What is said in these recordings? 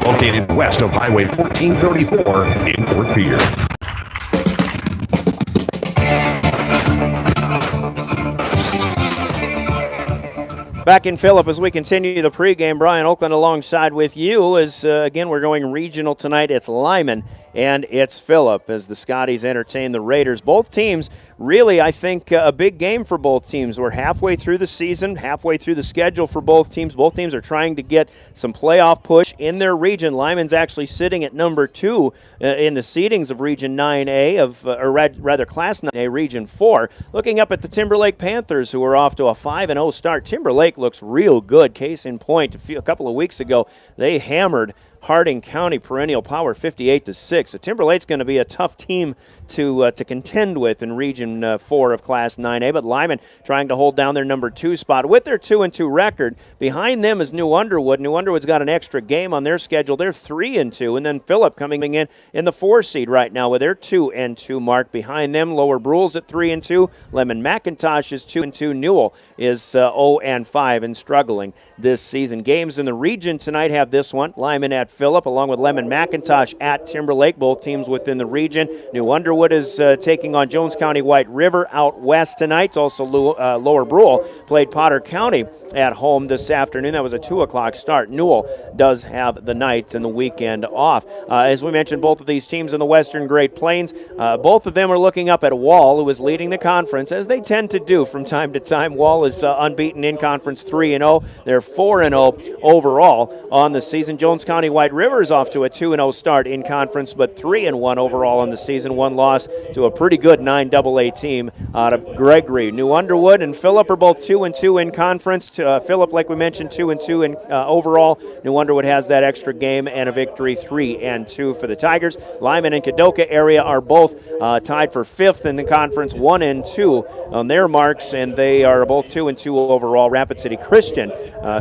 located west of Highway 1434 in Fort Pierre. Back in Phillip as we continue the pregame. Brian Oakland alongside with you as, again, we're going regional tonight. It's Lyman and it's Phillip as the Scotties entertain the Raiders. Both teams really, I think, a big game for both teams. We're halfway through the season, halfway through the schedule for both teams. Both teams are trying to get some playoff push in their region. Lyman's actually sitting at number 2 in the seedings of Region 9A, or rather Class 9A, Region 4. Looking up at the Timberlake Panthers, who are off to a 5-0 start. Timberlake looks real good. Case in point, a couple of weeks ago, they hammered Harding County perennial power 58-6. So Timberlake's going to be a tough team to contend with in Region 4 of Class 9A. But Lyman trying to hold down their number 2 spot with their 2-2 record. Behind them is New Underwood. New Underwood's got an extra game on their schedule. They're 3-2. And then Phillip coming in the 4 seed right now with their 2-2 mark. Behind them, Lower Brules at 3-2. Lemon McIntosh is 2-2. Newell is 0-5 and struggling this season. Games in the region tonight have this one. Lyman at Phillip, along with Lemon McIntosh at Timberlake, both teams within the region. New Underwood is taking on Jones County White River out west tonight. Also, Lower Brule played Potter County at home this afternoon. That was a 2 o'clock start. Newell does have the night and the weekend off. As we mentioned, both of these teams in the Western Great Plains, both of them are looking up at Wall, who is leading the conference, as they tend to do from time to time. Wall is unbeaten in conference, 3-0. They're 4-0 overall on the season. Jones County White River is off to a 2-0 start in conference, but 3-1 overall on the season. One loss to a pretty good 9AA team out of Gregory. New Underwood and Phillip are both 2-2 in conference. Phillip, like we mentioned, 2-2 in overall. New Underwood has that extra game and a victory, 3-2 for the Tigers. Lyman and Kadoka area are both tied for 5th in the conference, 1-2 on their marks, and they are both 2-2 overall. Rapid City Christian,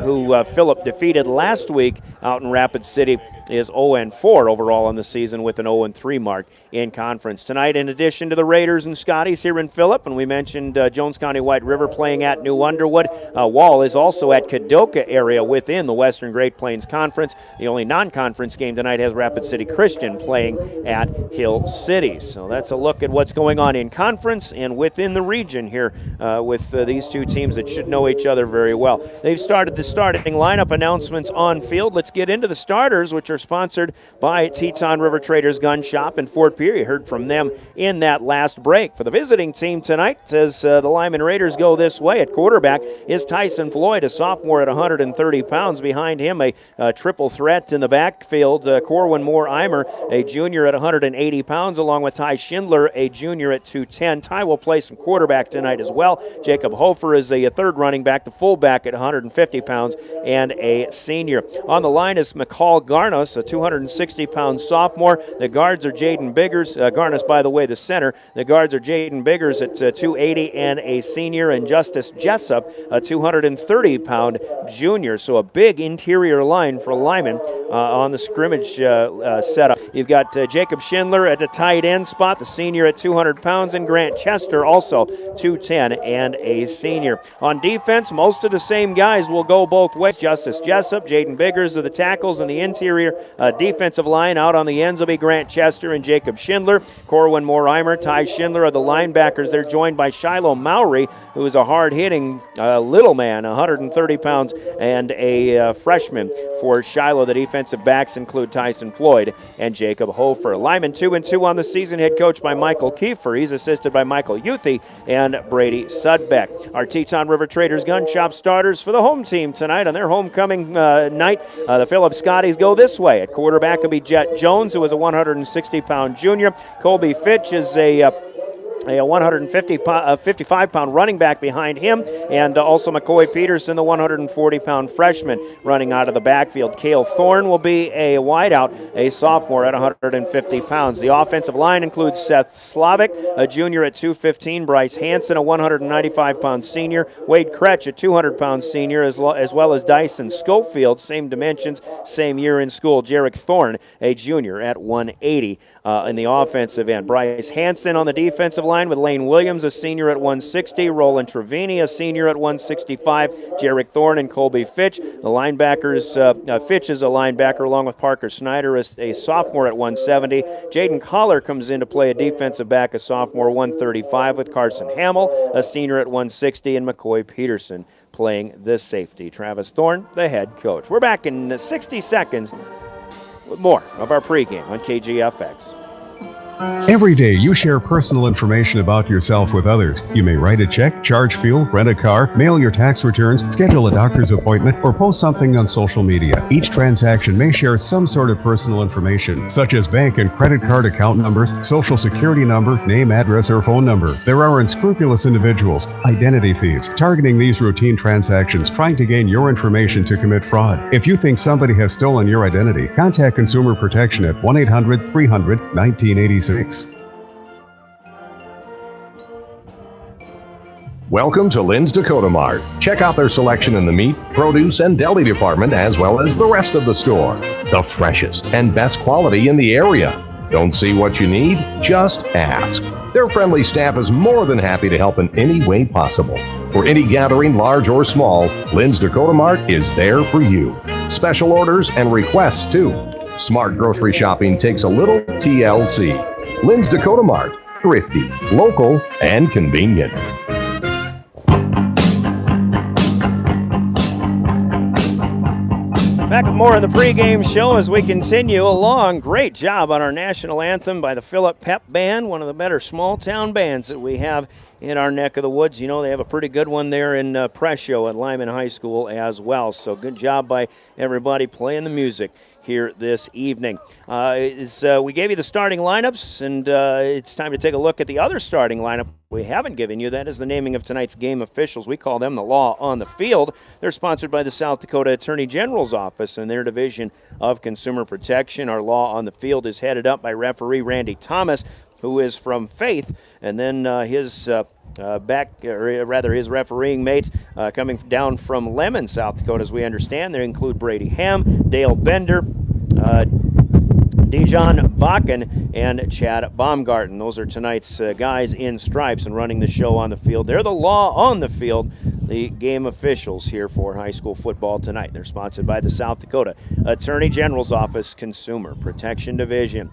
who Phillip defeated last week out in Rapid City, is 0-4 overall on the season with an 0-3 mark in conference. Tonight, in addition to the Raiders and Scotties here in Phillip, and we mentioned Jones County White River playing at New Underwood, Wall is also at Kadoka area within the Western Great Plains Conference. The only non-conference game tonight has Rapid City Christian playing at Hill City. So that's a look at what's going on in conference and within the region here with these two teams that should know each other very well. They've started the starting lineup announcements on field. Let's get into the starters, which are sponsored by Teton River Traders Gun Shop in Fort Pierre. You heard from them in that last break. For the visiting team tonight, as the Lyman Raiders go this way, at quarterback is Tyson Floyd, a sophomore at 130 pounds. Behind him, a triple threat in the backfield, Corwin Moore-Eimer, a junior at 180 pounds, along with Ty Schindler, a junior at 210. Ty will play some quarterback tonight as well. Jacob Hofer is a third running back, the fullback at 150 pounds, and a senior. On the line is McCall Garnos, a 260-pound sophomore. The guards are Jaden Biggers. Garnos, by the way, the center. The guards are Jaden Biggers at 280 and a senior, and Justice Jessup, a 230-pound junior. So a big interior line for Lyman on the scrimmage setup. You've got Jacob Schindler at the tight end spot, the senior at 200 pounds, and Grant Chester, also 210 and a senior. On defense, most of the same guys will go both ways. Justice Jessup, Jaden Biggers are the tackles, and the interior defensive line out on the ends will be Grant Chester and Jacob Schindler. Corwin Moore-Eimer, Ty Schindler are the linebackers. They're joined by Shiloh Mowry, who is a hard-hitting little man, 130 pounds, and a freshman for Shiloh. The defensive backs include Tyson Floyd and Jacob Hofer. Lyman 2-2 on the season, head coached by Michael Kiefer. He's assisted by Michael Youthy and Brady Sudbeck. Our Teton River Traders Gun Shop starters for the home team tonight on their homecoming night. The Phillip Scotties go this way. At quarterback will be Jet Jones, who is a 160-pound junior. Colby Fitch is a 155-pound running back behind him, and also McCoy Peterson, the 140-pound freshman, running out of the backfield. Cale Thorne will be a wideout, a sophomore at 150 pounds. The offensive line includes Seth Slavic, a junior at 215, Bryce Hansen, a 195-pound senior, Wade Kretsch, a 200-pound senior, as well as Dyson Schofield, same dimensions, same year in school. Jarek Thorne, a junior at 180 in the offensive end. Bryce Hansen on the defensive line line with Lane Williams, a senior at 160, Roland Trevini, a senior at 165, Jarek Thorne and Colby Fitch. The linebackers, Fitch is a linebacker along with Parker Snyder, a sophomore at 170. Jaden Collar comes in to play a defensive back, a sophomore, 135, with Carson Hamill, a senior at 160, and McCoy Peterson playing the safety. Travis Thorne, the head coach. We're back in 60 seconds with more of our pregame on KGFX. Every day you share personal information about yourself with others. You may write a check, charge fuel, rent a car, mail your tax returns, schedule a doctor's appointment, or post something on social media. Each transaction may share some sort of personal information, such as bank and credit card account numbers, social security number, name, address, or phone number. There are unscrupulous individuals, identity thieves, targeting these routine transactions, trying to gain your information to commit fraud. If you think somebody has stolen your identity, contact Consumer Protection at 1-800-300-1986. Welcome to Lynn's Dakota Mart. Check out their selection in the meat, produce, and deli department, as well as the rest of the store. The freshest and best quality in the area. Don't see what you need? Just ask. Their friendly staff is more than happy to help in any way possible. For any gathering, large or small, Lynn's Dakota Mart is there for you. Special orders and requests, too. Smart grocery shopping takes a little TLC. Lynn's Dakota Mart. Thrifty, local, and convenient. Back with more of the pregame show as we continue along. Great job on our national anthem by the Philip Pep Band, one of the better small-town bands that we have in our neck of the woods. You know, they have a pretty good one there in Prescio at Lyman High School as well. So good job by everybody playing the music here this evening. We gave you the starting lineups, and it's time to take a look at the other starting lineup we haven't given you. That is the naming of tonight's game officials. We call them the Law on the Field. They're sponsored by the South Dakota Attorney General's Office and their Division of Consumer Protection. Our Law on the Field is headed up by referee Randy Thomas, who is from Faith, and then his refereeing mates coming down from Lemon, South Dakota, as we understand. They include Brady Ham, Dale Bender, Dijon Bakken, and Chad Baumgarten. Those are tonight's guys in stripes and running the show on the field. They're the Law on the Field, the game officials here for high school football tonight. They're sponsored by the South Dakota Attorney General's Office Consumer Protection Division.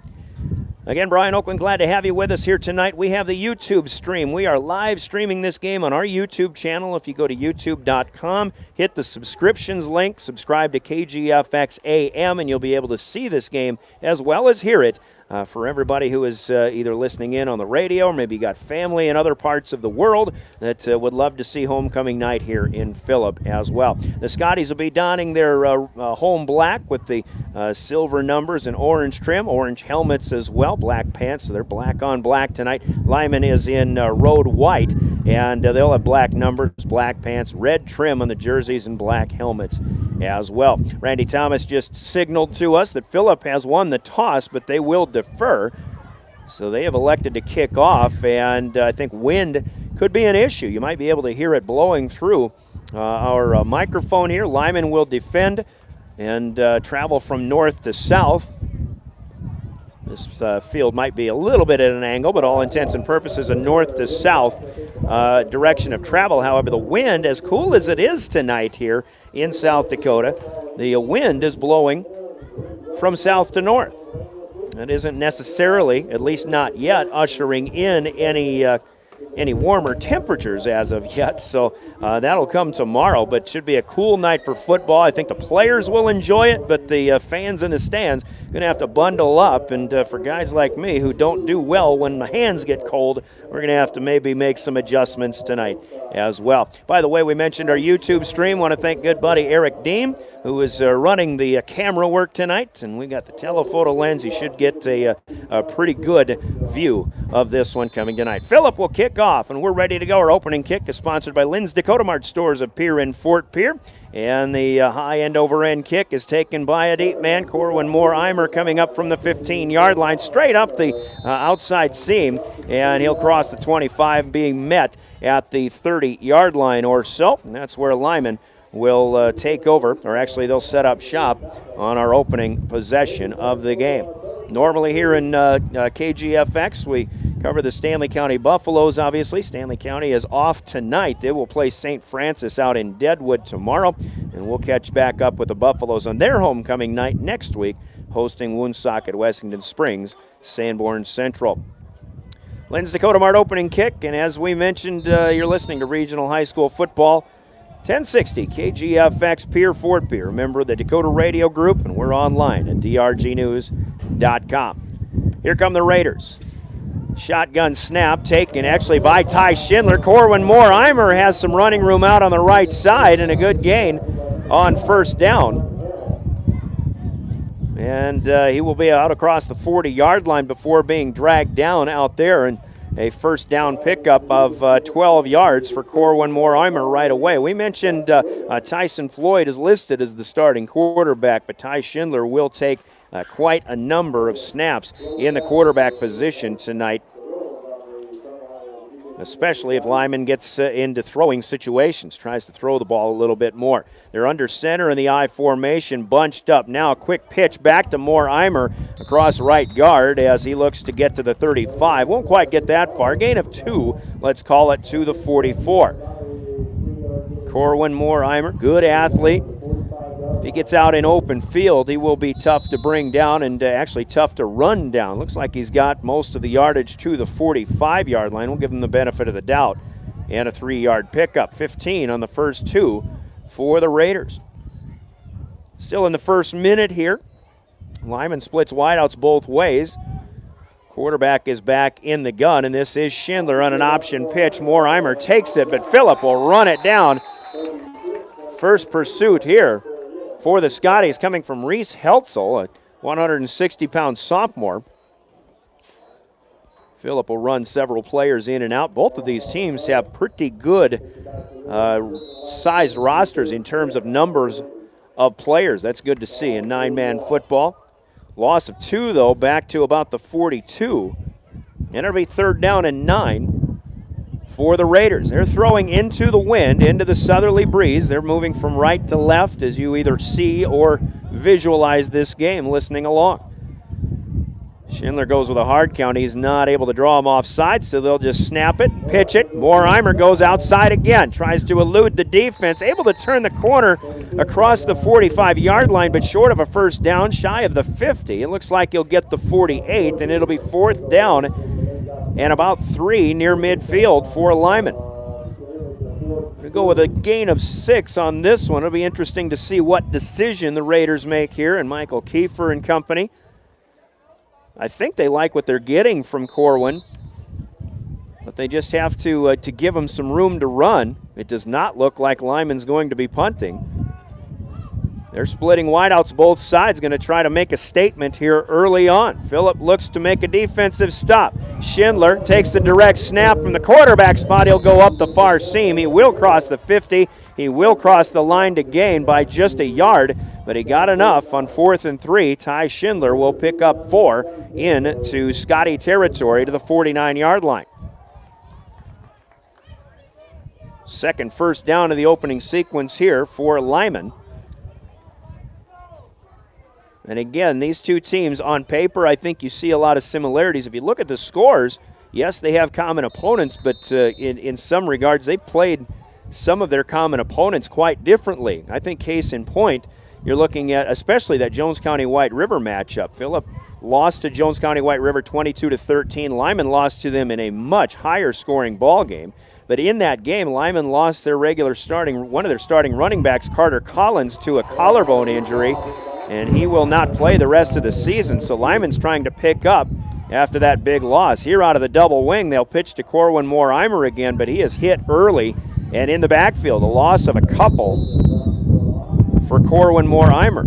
Again, Brian Oakland, glad to have you with us here tonight. We have the YouTube stream. We are live streaming this game on our YouTube channel. If you go to youtube.com, hit the subscriptions link, subscribe to KGFX AM, and you'll be able to see this game as well as hear it. For everybody who is either listening in on the radio or maybe got family in other parts of the world that would love to see homecoming night here in Phillip as well. The Scotties will be donning their home black with the silver numbers and orange trim, orange helmets as well, black pants, so they're black on black tonight. Lyman is in road white, and they'll have black numbers, black pants, red trim on the jerseys, and black helmets as well. Randy Thomas just signaled to us that Phillip has won the toss, but they will defer. So they have elected to kick off, and I think wind could be an issue. You might be able to hear it blowing through our microphone here. Lyman will defend and travel from north to south. This field might be a little bit at an angle, but all intents and purposes a north to south direction of travel. However, the wind, as cool as it is tonight here in South Dakota, the wind is blowing from south to north. That isn't necessarily, at least not yet, ushering in any warmer temperatures as of yet, so that'll come tomorrow, but should be a cool night for football. I think the players will enjoy it, but the fans in the stands going to have to bundle up, and for guys like me who don't do well when the hands get cold, we're going to have to maybe make some adjustments tonight as well. By the way, we mentioned our YouTube stream. Want to thank good buddy Eric Deem, who is running the camera work tonight, and we got the telephoto lens. You should get a pretty good view of this one coming tonight. Phillip will kick off, and we're ready to go. Our opening kick is sponsored by Lynn's Dakota Mart stores of Pierre in Fort Pierre, and the high-end over-end kick is taken by a deep man, Corwin Moore-Eimer, coming up from the 15-yard line, straight up the outside seam, and he'll cross the 25, being met at the 30-yard line or so, and that's where Lyman will take over, or actually they'll set up shop on our opening possession of the game. Normally here in KGFX, we Cover the Stanley County Buffaloes, obviously. Stanley County is off tonight. They will play St. Francis out in Deadwood tomorrow, and we'll catch back up with the Buffaloes on their homecoming night next week, hosting Woonsocket, Wessington Springs, Sanborn Central. Lynn's Dakota Mart opening kick, and as we mentioned, you're listening to Regional High School Football. 1060 KGFX Pier Fort Pier, a member of the Dakota Radio Group, and we're online at drgnews.com. Here come the Raiders. Shotgun snap taken actually by Ty Schindler. Corwin Moore-Eimer has some running room out on the right side and a good gain on first down. And he will be out across the 40-yard line before being dragged down out there, and a first down pickup of 12 yards for Corwin Moore-Eimer right away. We mentioned Tyson Floyd is listed as the starting quarterback, but Ty Schindler will take quite a number of snaps in the quarterback position tonight, especially if Lyman gets into throwing situations, tries to throw the ball a little bit more. They're under center in the I formation, bunched up. Now a quick pitch back to Moore-Eimer across right guard as he looks to get to the 35. Won't quite get that far. Gain of 2, let's call it, to the 44. Corwin Moore-Eimer, good athlete. If he gets out in open field, he will be tough to bring down and actually tough to run down. Looks like he's got most of the yardage to the 45-yard line. We'll give him the benefit of the doubt. And a 3-yard pickup, 15 on the first 2 for the Raiders. Still in the first minute here. Lyman splits wideouts both ways. Quarterback is back in the gun, and this is Schindler on an option pitch. Moore-Eimer takes it, but Phillip will run it down. First pursuit here for the Scotties coming from Reese Heltzel, a 160-pound sophomore. Phillip will run several players in and out. Both of these teams have pretty good sized rosters in terms of numbers of players. That's good to see in 9-man football. Loss of 2, though, back to about the 42. And it'll be 3rd down and 9 for the Raiders. They're throwing into the wind, into the southerly breeze. They're moving from right to left as you either see or visualize this game listening along. Schindler goes with a hard count. He's not able to draw him offside, so they'll just snap it, pitch it. Moore-Eimer goes outside again, tries to elude the defense, able to turn the corner across the 45-yard line, but short of a first down, shy of the 50. It looks like he'll get the 48, and it'll be 4th down and about 3 near midfield for Lyman. We'll go with a gain of 6 on this one. It'll be interesting to see what decision the Raiders make here, and Michael Kiefer and company. I think they like what they're getting from Corwin, but they just have to give him some room to run. It does not look like Lyman's going to be punting. They're splitting wideouts both sides, going to try to make a statement here early on. Phillip looks to make a defensive stop. Schindler takes the direct snap from the quarterback spot. He'll go up the far seam. He will cross the 50. He will cross the line to gain by just a yard, but he got enough on 4th and 3. Ty Schindler will pick up 4 into Scotty territory to the 49-yard line. Second first down of the opening sequence here for Lyman. And again, these two teams on paper, I think you see a lot of similarities. If you look at the scores, yes, they have common opponents, but in some regards, they played some of their common opponents quite differently. I think case in point, you're looking at especially that Jones County White River matchup. Phillip lost to Jones County White River 22-13. Lyman lost to them in a much higher scoring ball game. But in that game, Lyman lost their one of their starting running backs, Carter Collins, to a collarbone injury, and he will not play the rest of the season. So Lyman's trying to pick up after that big loss. Here out of the double wing, they'll pitch to Corwin Moore-Eimer again, but he is hit early and in the backfield. A loss of a couple for Corwin Moore-Eimer.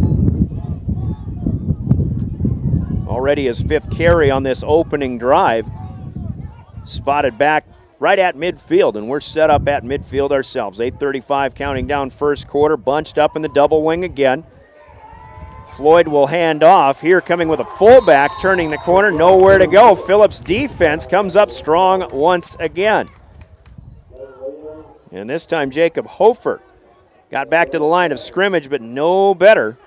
Already his 5th carry on this opening drive. Spotted back right at midfield, and we're set up at midfield ourselves. 8:35 counting down first quarter, bunched up in the double wing again. Floyd will hand off. Here coming with a fullback, turning the corner, nowhere to go. Phillips' defense comes up strong once again. And this time Jacob Hofer got back to the line of scrimmage, but no better.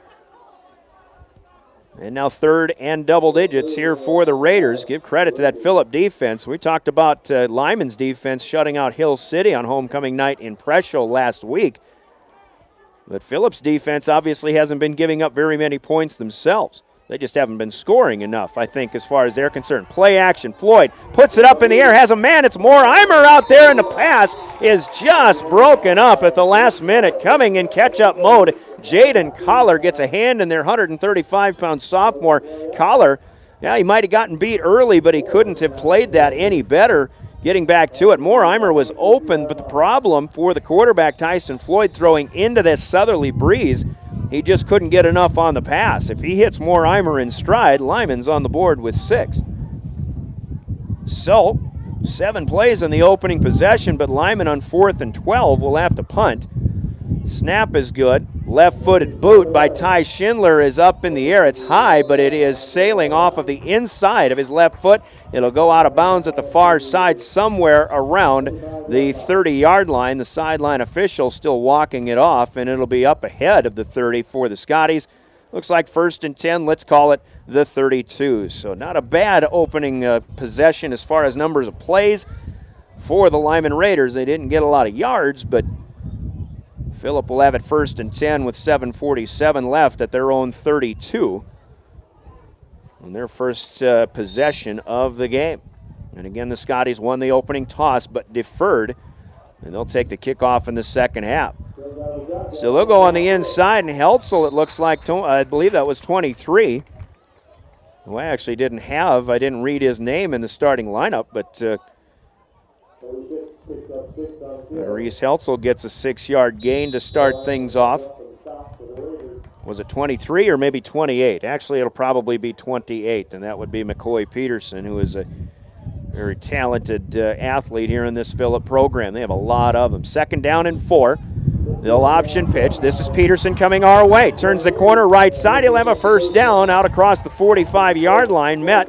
And now third and double digits here for the Raiders. Give credit to that Phillip defense. We talked about Lyman's defense shutting out Hill City on homecoming night in Presho last week. But Phillip's defense obviously hasn't been giving up very many points themselves. They just haven't been scoring enough, I think, as far as they're concerned. Play action. Floyd puts it up in the air, has a man. It's Morheimer out there, and the pass is just broken up at the last minute. Coming in catch-up mode, Jaden Collar gets a hand in their 135-pound sophomore. Collar, yeah, he might have gotten beat early, but he couldn't have played that any better. Getting back to it, Morheimer was open, but the problem for the quarterback, Tyson Floyd, throwing into this southerly breeze, he just couldn't get enough on the pass. If he hits Morheimer in stride, Lyman's on the board with 6. So, 7 plays in the opening possession, but Lyman on 4th and 12 will have to punt. Snap is good. Left-footed boot by Ty Schindler is up in the air. It's high, but it is sailing off of the inside of his left foot. It'll go out of bounds at the far side somewhere around the 30-yard line. The sideline official still walking it off, and it'll be up ahead of the 30 for the Scotties. Looks like 1st and 10. Let's call it the 32. So not a bad opening possession as far as numbers of plays for the Lyman Raiders. They didn't get a lot of yards, but Phillip will have it 1st and 10 with 7:47 left at their own 32 on their first possession of the game. And again, the Scotties won the opening toss but deferred, and they'll take the kickoff in the second half. So they'll go on the inside, and Heltzel, it looks like, I believe that was 23. Well, I actually didn't read his name in the starting lineup, but Reese Heltzel gets a 6-yard gain to start things off. Was it 23 or maybe 28? Actually, it'll probably be 28, and that would be McCoy Peterson, who is a very talented athlete here in this Phillip program. They have a lot of them. 2nd down and 4. They'll option pitch. This is Peterson coming our way. Turns the corner right side. He'll have a 1st down out across the 45-yard line. Met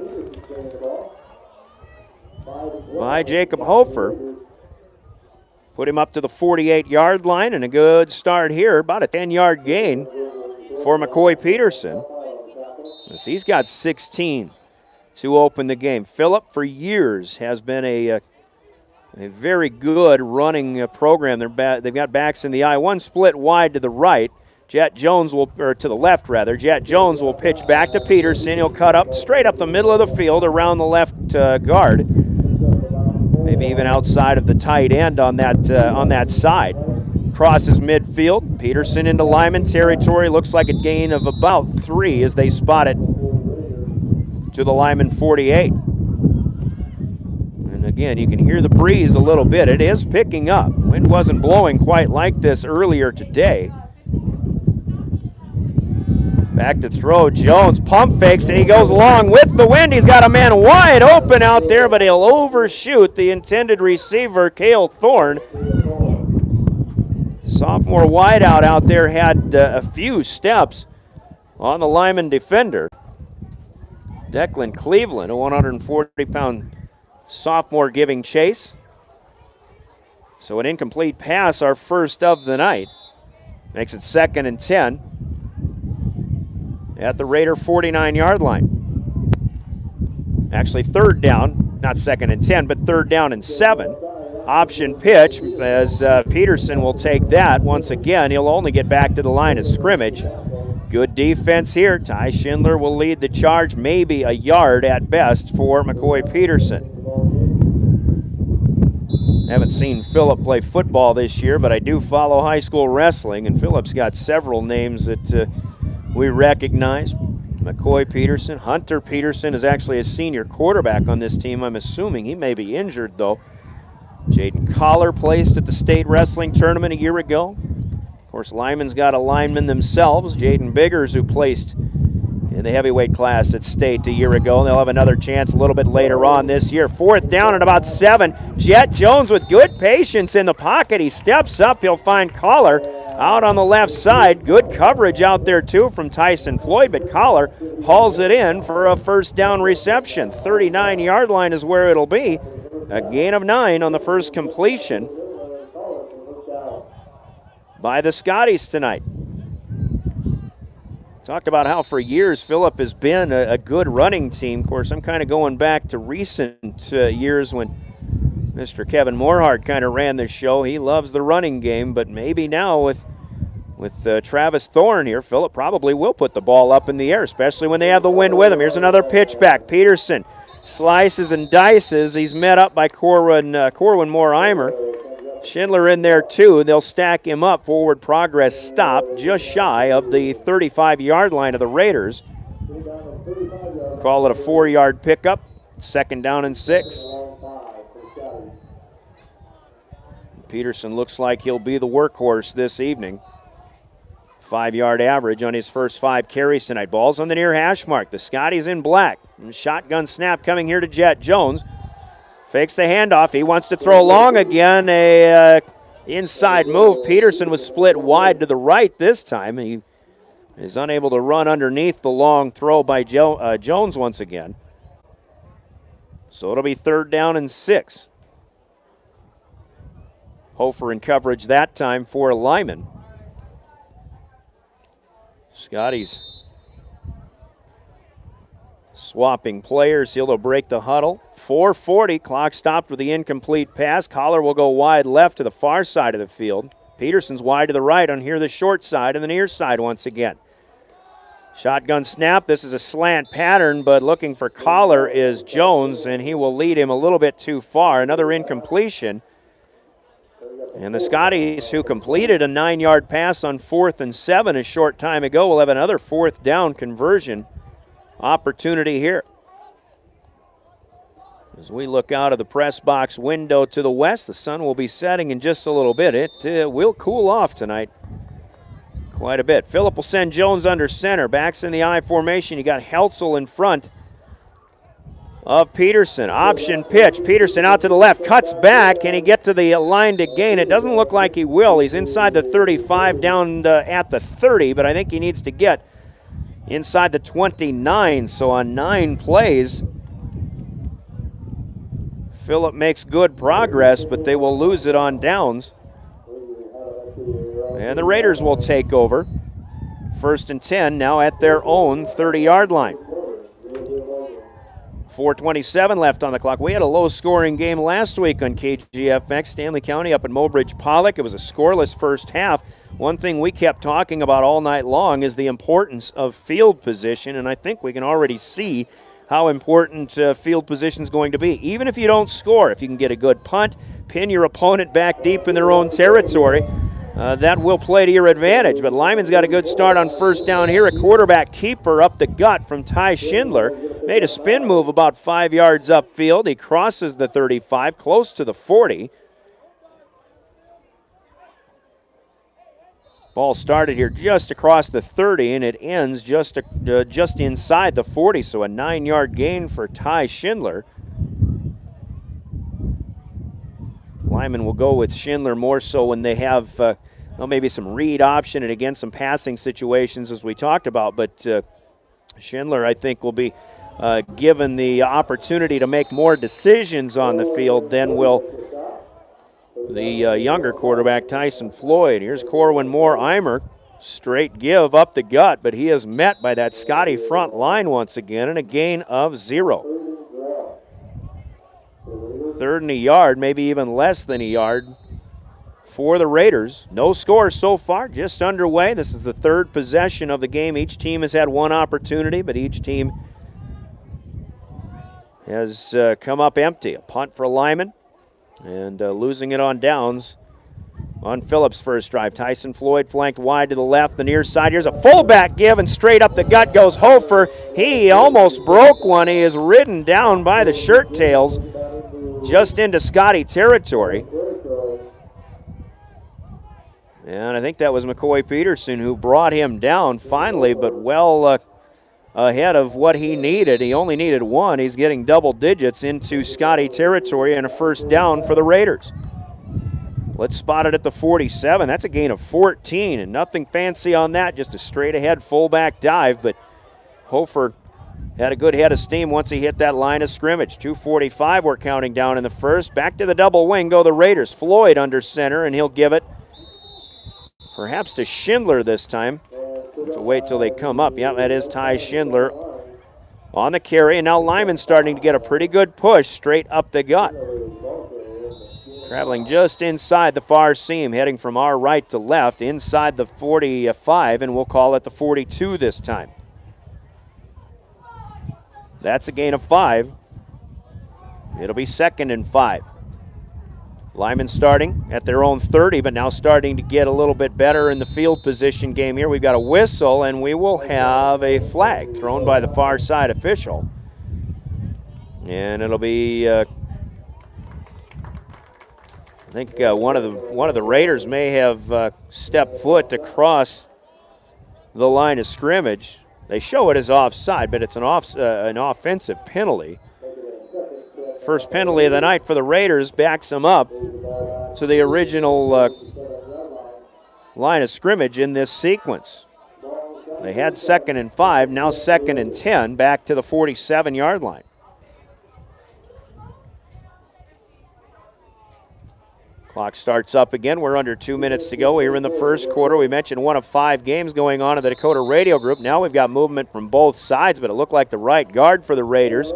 by Jacob Hofer. Put him up to the 48-yard line, and a good start here. About a 10-yard gain for McCoy Peterson, as he's got 16 to open the game. Phillip, for years, has been a very good running program. They've got backs in the eye. One split wide to the right. Jet Jones will, or to the left rather. Jet Jones will pitch back to Peterson. He'll cut up straight up the middle of the field around the left guard. Maybe even outside of the tight end on that side. Crosses midfield. Peterson into Lyman territory. Looks like a gain of about 3 as they spot it to the Lyman 48. And again, you can hear the breeze a little bit. It is picking up. Wind wasn't blowing quite like this earlier today. Back to throw. Jones pump fakes, and he goes along with the wind. He's got a man wide open out there, but he'll overshoot the intended receiver, Cale Thorne. Sophomore wideout out there had a few steps on the Lyman defender. Declan Cleveland, a 140-pound sophomore, giving chase. So an incomplete pass, our first of the night. Makes it 2nd and 10 at the Raider 49-yard line. Actually, 3rd down, not 2nd and 10, but 3rd down and 7. Option pitch as Peterson will take that. Once again, he'll only get back to the line of scrimmage. Good defense here. Ty Schindler will lead the charge, maybe a yard at best for McCoy Peterson. Haven't seen Phillip play football this year, but I do follow high school wrestling, and Phillip's got several names that we recognize. McCoy Peterson. Hunter Peterson is actually a senior quarterback on this team. I'm assuming he may be injured, though. Jaden Collar placed at the state wrestling tournament a year ago. Of course, Lyman's got a lineman themselves, Jaden Biggers, who placed in the heavyweight class at state a year ago. They'll have another chance a little bit later on this year. 4th down and about 7. Jet Jones with good patience in the pocket. He steps up. He'll find Collar out on the left side. Good coverage out there, too, from Tyson Floyd, but Collar hauls it in for a 1st down reception. 39-yard line is where it'll be. A gain of 9 on the first completion by the Scotties tonight. Talked about how for years Phillip has been a good running team. Of course, I'm kind of going back to recent years when Mr. Kevin Morehart kind of ran this show. He loves the running game, but maybe now with Travis Thorne here, Phillip probably will put the ball up in the air, especially when they have the wind with him. Here's another pitch back. Peterson slices and dices. He's met up by Corwin Moore-Eimer. Schindler in there too. They'll stack him up. Forward progress stop just shy of the 35-yard line of the Raiders. Call it a 4-yard pickup. 2nd down and 6. Peterson looks like he'll be the workhorse this evening. 5-yard average on his first 5 carries tonight. Ball's on the near hash mark. The Scotties in black. And shotgun snap coming here to Jet Jones. Fakes the handoff. He wants to throw long again. A inside move. Peterson was split wide to the right this time. He is unable to run underneath the long throw by Jones once again. So it'll be 3rd down and 6. Hofer in coverage that time for Lyman. Scotty's swapping players. He'll break the huddle. 4:40. Clock stopped with the incomplete pass. Collar will go wide left to the far side of the field. Peterson's wide to the right on here the short side and the near side once again. Shotgun snap. This is a slant pattern, but looking for Collar is Jones, and he will lead him a little bit too far. Another incompletion. And the Scotties, who completed a 9-yard pass on 4th and 7 a short time ago, will have another 4th down conversion opportunity here. As we look out of the press box window to the west, the sun will be setting in just a little bit. It will cool off tonight quite a bit. Phillip will send Jones under center. Backs in the I formation. You got Heltzel in front of Peterson. Option pitch. Peterson out to the left. Cuts back. Can he get to the line to gain? It doesn't look like he will. He's inside the 35 down at the 30, but I think he needs to get inside the 29. So on 9 plays, Phillip makes good progress, but they will lose it on downs. And the Raiders will take over. 1st and 10 now at their own 30-yard line. 4:27 left on the clock. We had a low-scoring game last week on KGFX. Stanley County up at Mobridge Pollock. It was a scoreless first half. One thing we kept talking about all night long is the importance of field position, and I think we can already see how important field position is going to be. Even if you don't score, if you can get a good punt, pin your opponent back deep in their own territory, that will play to your advantage. But Lyman's got a good start on 1st down here. A quarterback keeper up the gut from Ty Schindler. Made a spin move about 5 yards upfield. He crosses the 35, close to the 40. Ball started here just across the 30, and it ends just inside the 40, so a 9-yard gain for Ty Schindler. Lyman will go with Schindler more so when they have maybe some read option and again some passing situations as we talked about, but Schindler I think will be given the opportunity to make more decisions on the field than will the younger quarterback Tyson Floyd. Here's Corwin Moore-Eimer. Straight give up the gut, but he is met by that Scotty front line once again, and a gain of 0. 3rd and a yard, maybe even less than a yard for the Raiders. No score so far, just underway. This is the 3rd possession of the game. Each team has had one opportunity, but each team has come up empty. A punt for Lyman, and losing it on downs on Phillip's first drive. Tyson Floyd flanked wide to the left, the near side. Here's a fullback give, and straight up the gut goes Hofer. He almost broke one. He is ridden down by the shirt tails just into Scotty territory. And I think that was McCoy Peterson who brought him down finally, but well ahead of what he needed. He only needed 1. He's getting double digits into Scotty territory and a 1st down for the Raiders. Let's spot it at the 47. That's a gain of 14, and nothing fancy on that, just a straight-ahead fullback dive, but Hofer had a good head of steam once he hit that line of scrimmage. 2:45 we're counting down in the first. Back to the double wing go the Raiders. Floyd under center, and he'll give it perhaps to Schindler this time. So wait till they come up. Yeah, that is Ty Schindler on the carry. And now Lyman's starting to get a pretty good push straight up the gut. Traveling just inside the far seam, heading from our right to left, inside the 45, and we'll call it the 42 this time. That's a gain of 5. It'll be 2nd and 5. Lyman starting at their own 30, but now starting to get a little bit better in the field position game here. We've got a whistle, and we will have a flag thrown by the far side official. And it'll be, I think one of the Raiders may have stepped foot across the line of scrimmage. They show it as offside, but it's an offensive penalty. First penalty of the night for the Raiders backs them up to the original line of scrimmage in this sequence. They had 2nd and 5, now 2nd and 10, back to the 47-yard line. Clock starts up again. We're under 2 minutes to go here in the first quarter. We mentioned one of 5 games going on in the Dakota Radio Group. Now we've got movement from both sides, but it looked like the right guard for the Raiders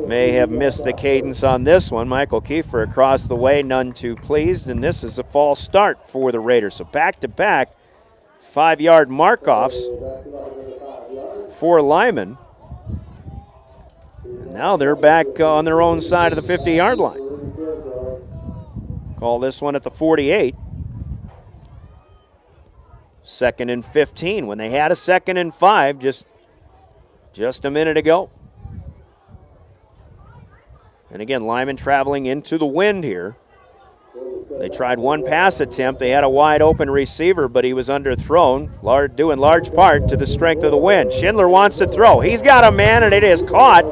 may have missed the cadence on this one. Michael Kiefer across the way, none too pleased, and this is a false start for the Raiders. So back-to-back 5-yard mark-offs for Lyman. And now they're back on their own side of the 50-yard line. Call this one at the 48. 2nd and 15 when they had a 2nd and 5 just a minute ago. And again, Lyman traveling into the wind here. They tried one pass attempt. They had a wide open receiver, but he was underthrown, due in large part to the strength of the wind. Schindler wants to throw. He's got a man, and it is caught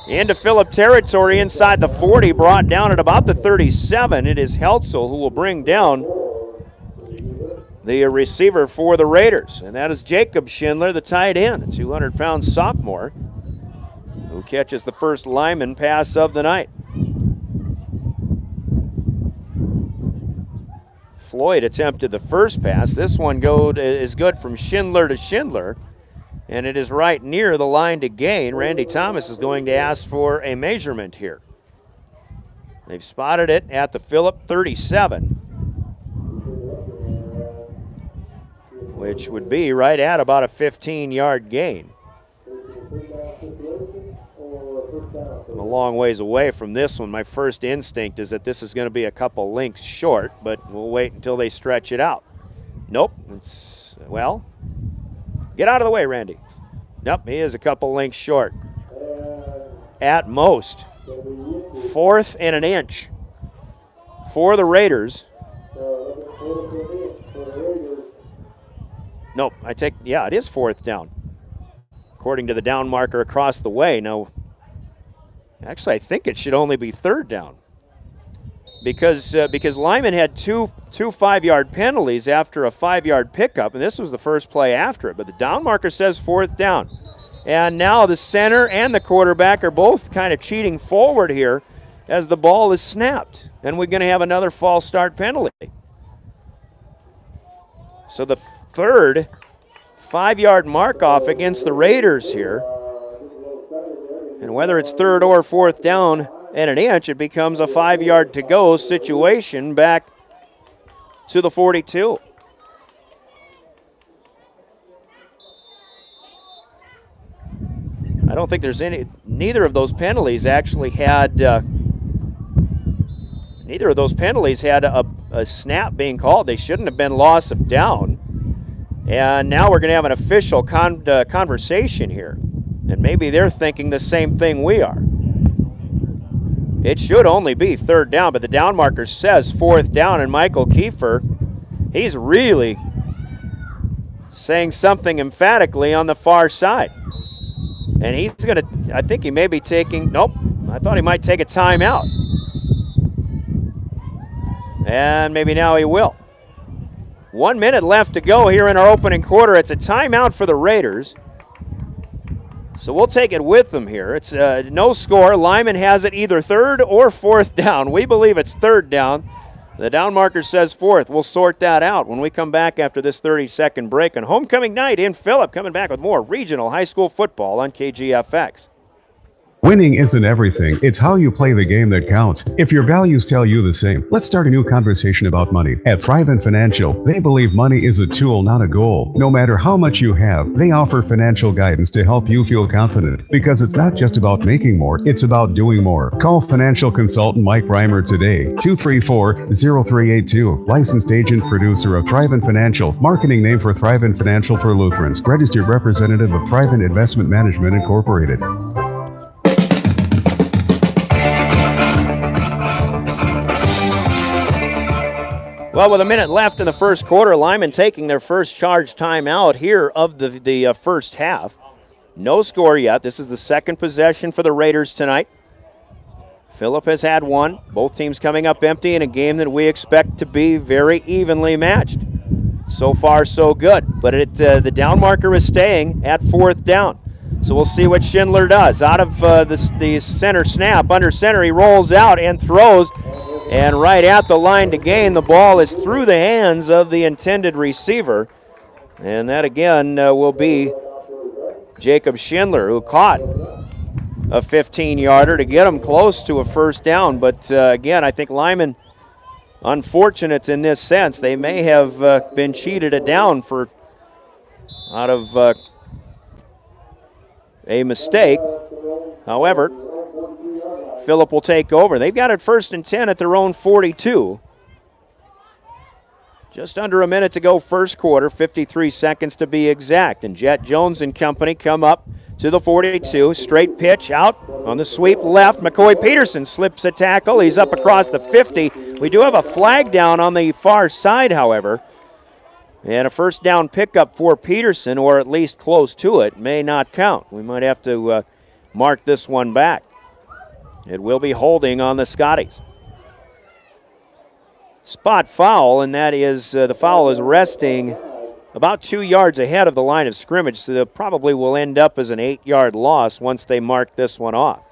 into Phillip territory inside the 40, brought down at about the 37. It is Heltzel who will bring down the receiver for the Raiders, and that is Jacob Schindler, the tight end, the 200-pound sophomore, who catches the first Lyman pass of the night. Floyd attempted the first pass. This one is good from Schindler to Schindler, and it is right near the line to gain. Randy Thomas is going to ask for a measurement here. They've spotted it at the Phillip 37, which would be right at about a 15-yard gain. I'm a long ways away from this one. My first instinct is that this is going to be a couple links short, but we'll wait until they stretch it out. Nope. Well, get out of the way, Randy. Nope, he is a couple links short. At most. 4th and an inch for the Raiders. Nope, it is 4th down, according to the down marker across the way. Now, actually, I think it should only be 3rd down because Lyman had two 5-yard penalties after a 5-yard pickup, and this was the first play after it. But the down marker says 4th down. And now the center and the quarterback are both kind of cheating forward here as the ball is snapped. And we're going to have another false start penalty. So the 3rd 5-yard mark-off against the Raiders here. And whether it's 3rd or 4th down and an inch, it becomes a 5-yard to go situation back to the 42. I don't think there's neither of those penalties actually had, a snap being called. They shouldn't have been loss of down. And now we're going to have an official conversation here. And maybe they're thinking the same thing we are. It should only be 3rd down, but the down marker says 4th down, and Michael Kiefer, he's really saying something emphatically on the far side. And he's going to, I think he may be taking, nope, I thought he might take a timeout. And maybe now he will. 1 minute left to go here in our opening quarter. It's a timeout for the Raiders. So we'll take it with them here. It's no score. Lyman has it either 3rd or 4th down. We believe it's 3rd down. The down marker says fourth. We'll sort that out when we come back after this 30-second break on homecoming night in Phillip. Coming back with more regional high school football on KGFX. Winning isn't everything. It's how you play the game that counts. If your values tell you the same, let's start a new conversation about money. At Thriven Financial, they believe money is a tool, not a goal. No matter how much you have, they offer financial guidance to help you feel confident. Because it's not just about making more, it's about doing more. Call financial consultant Mike Reimer today, 234-0382. Licensed agent producer of Thriven Financial, marketing name for Thriven Financial for Lutherans. Registered representative of Thriven Investment Management Incorporated. Well, with a minute left in the first quarter, Lyman taking their first charge timeout here of the first half. No score yet. This is the second possession for the Raiders tonight. Phillip has had one. Both teams coming up empty in a game that we expect to be very evenly matched. So far, so good. But the down marker is staying at fourth down. So we'll see what Schindler does. Out of the center snap, under center, he rolls out and throws. And right at the line to gain, the ball is through the hands of the intended receiver. And that again will be Jacob Schindler, who caught a 15-yarder to get him close to a first down. But again, I think Lyman, unfortunate in this sense. They may have been cheated a down out of a mistake. However, Phillip will take over. They've got it 1st and 10 at their own 42. Just under a minute to go first quarter, 53 seconds to be exact. And Jet Jones and company come up to the 42. Straight pitch out on the sweep left. McCoy Peterson slips a tackle. He's up across the 50. We do have a flag down on the far side, however. And a first down pickup for Peterson, or at least close to it, may not count. We might have to mark this one back. It will be holding on the Scotties. Spot foul, and that is the foul is resting about 2 yards ahead of the line of scrimmage, so that probably will end up as an 8-yard loss once they mark this one off.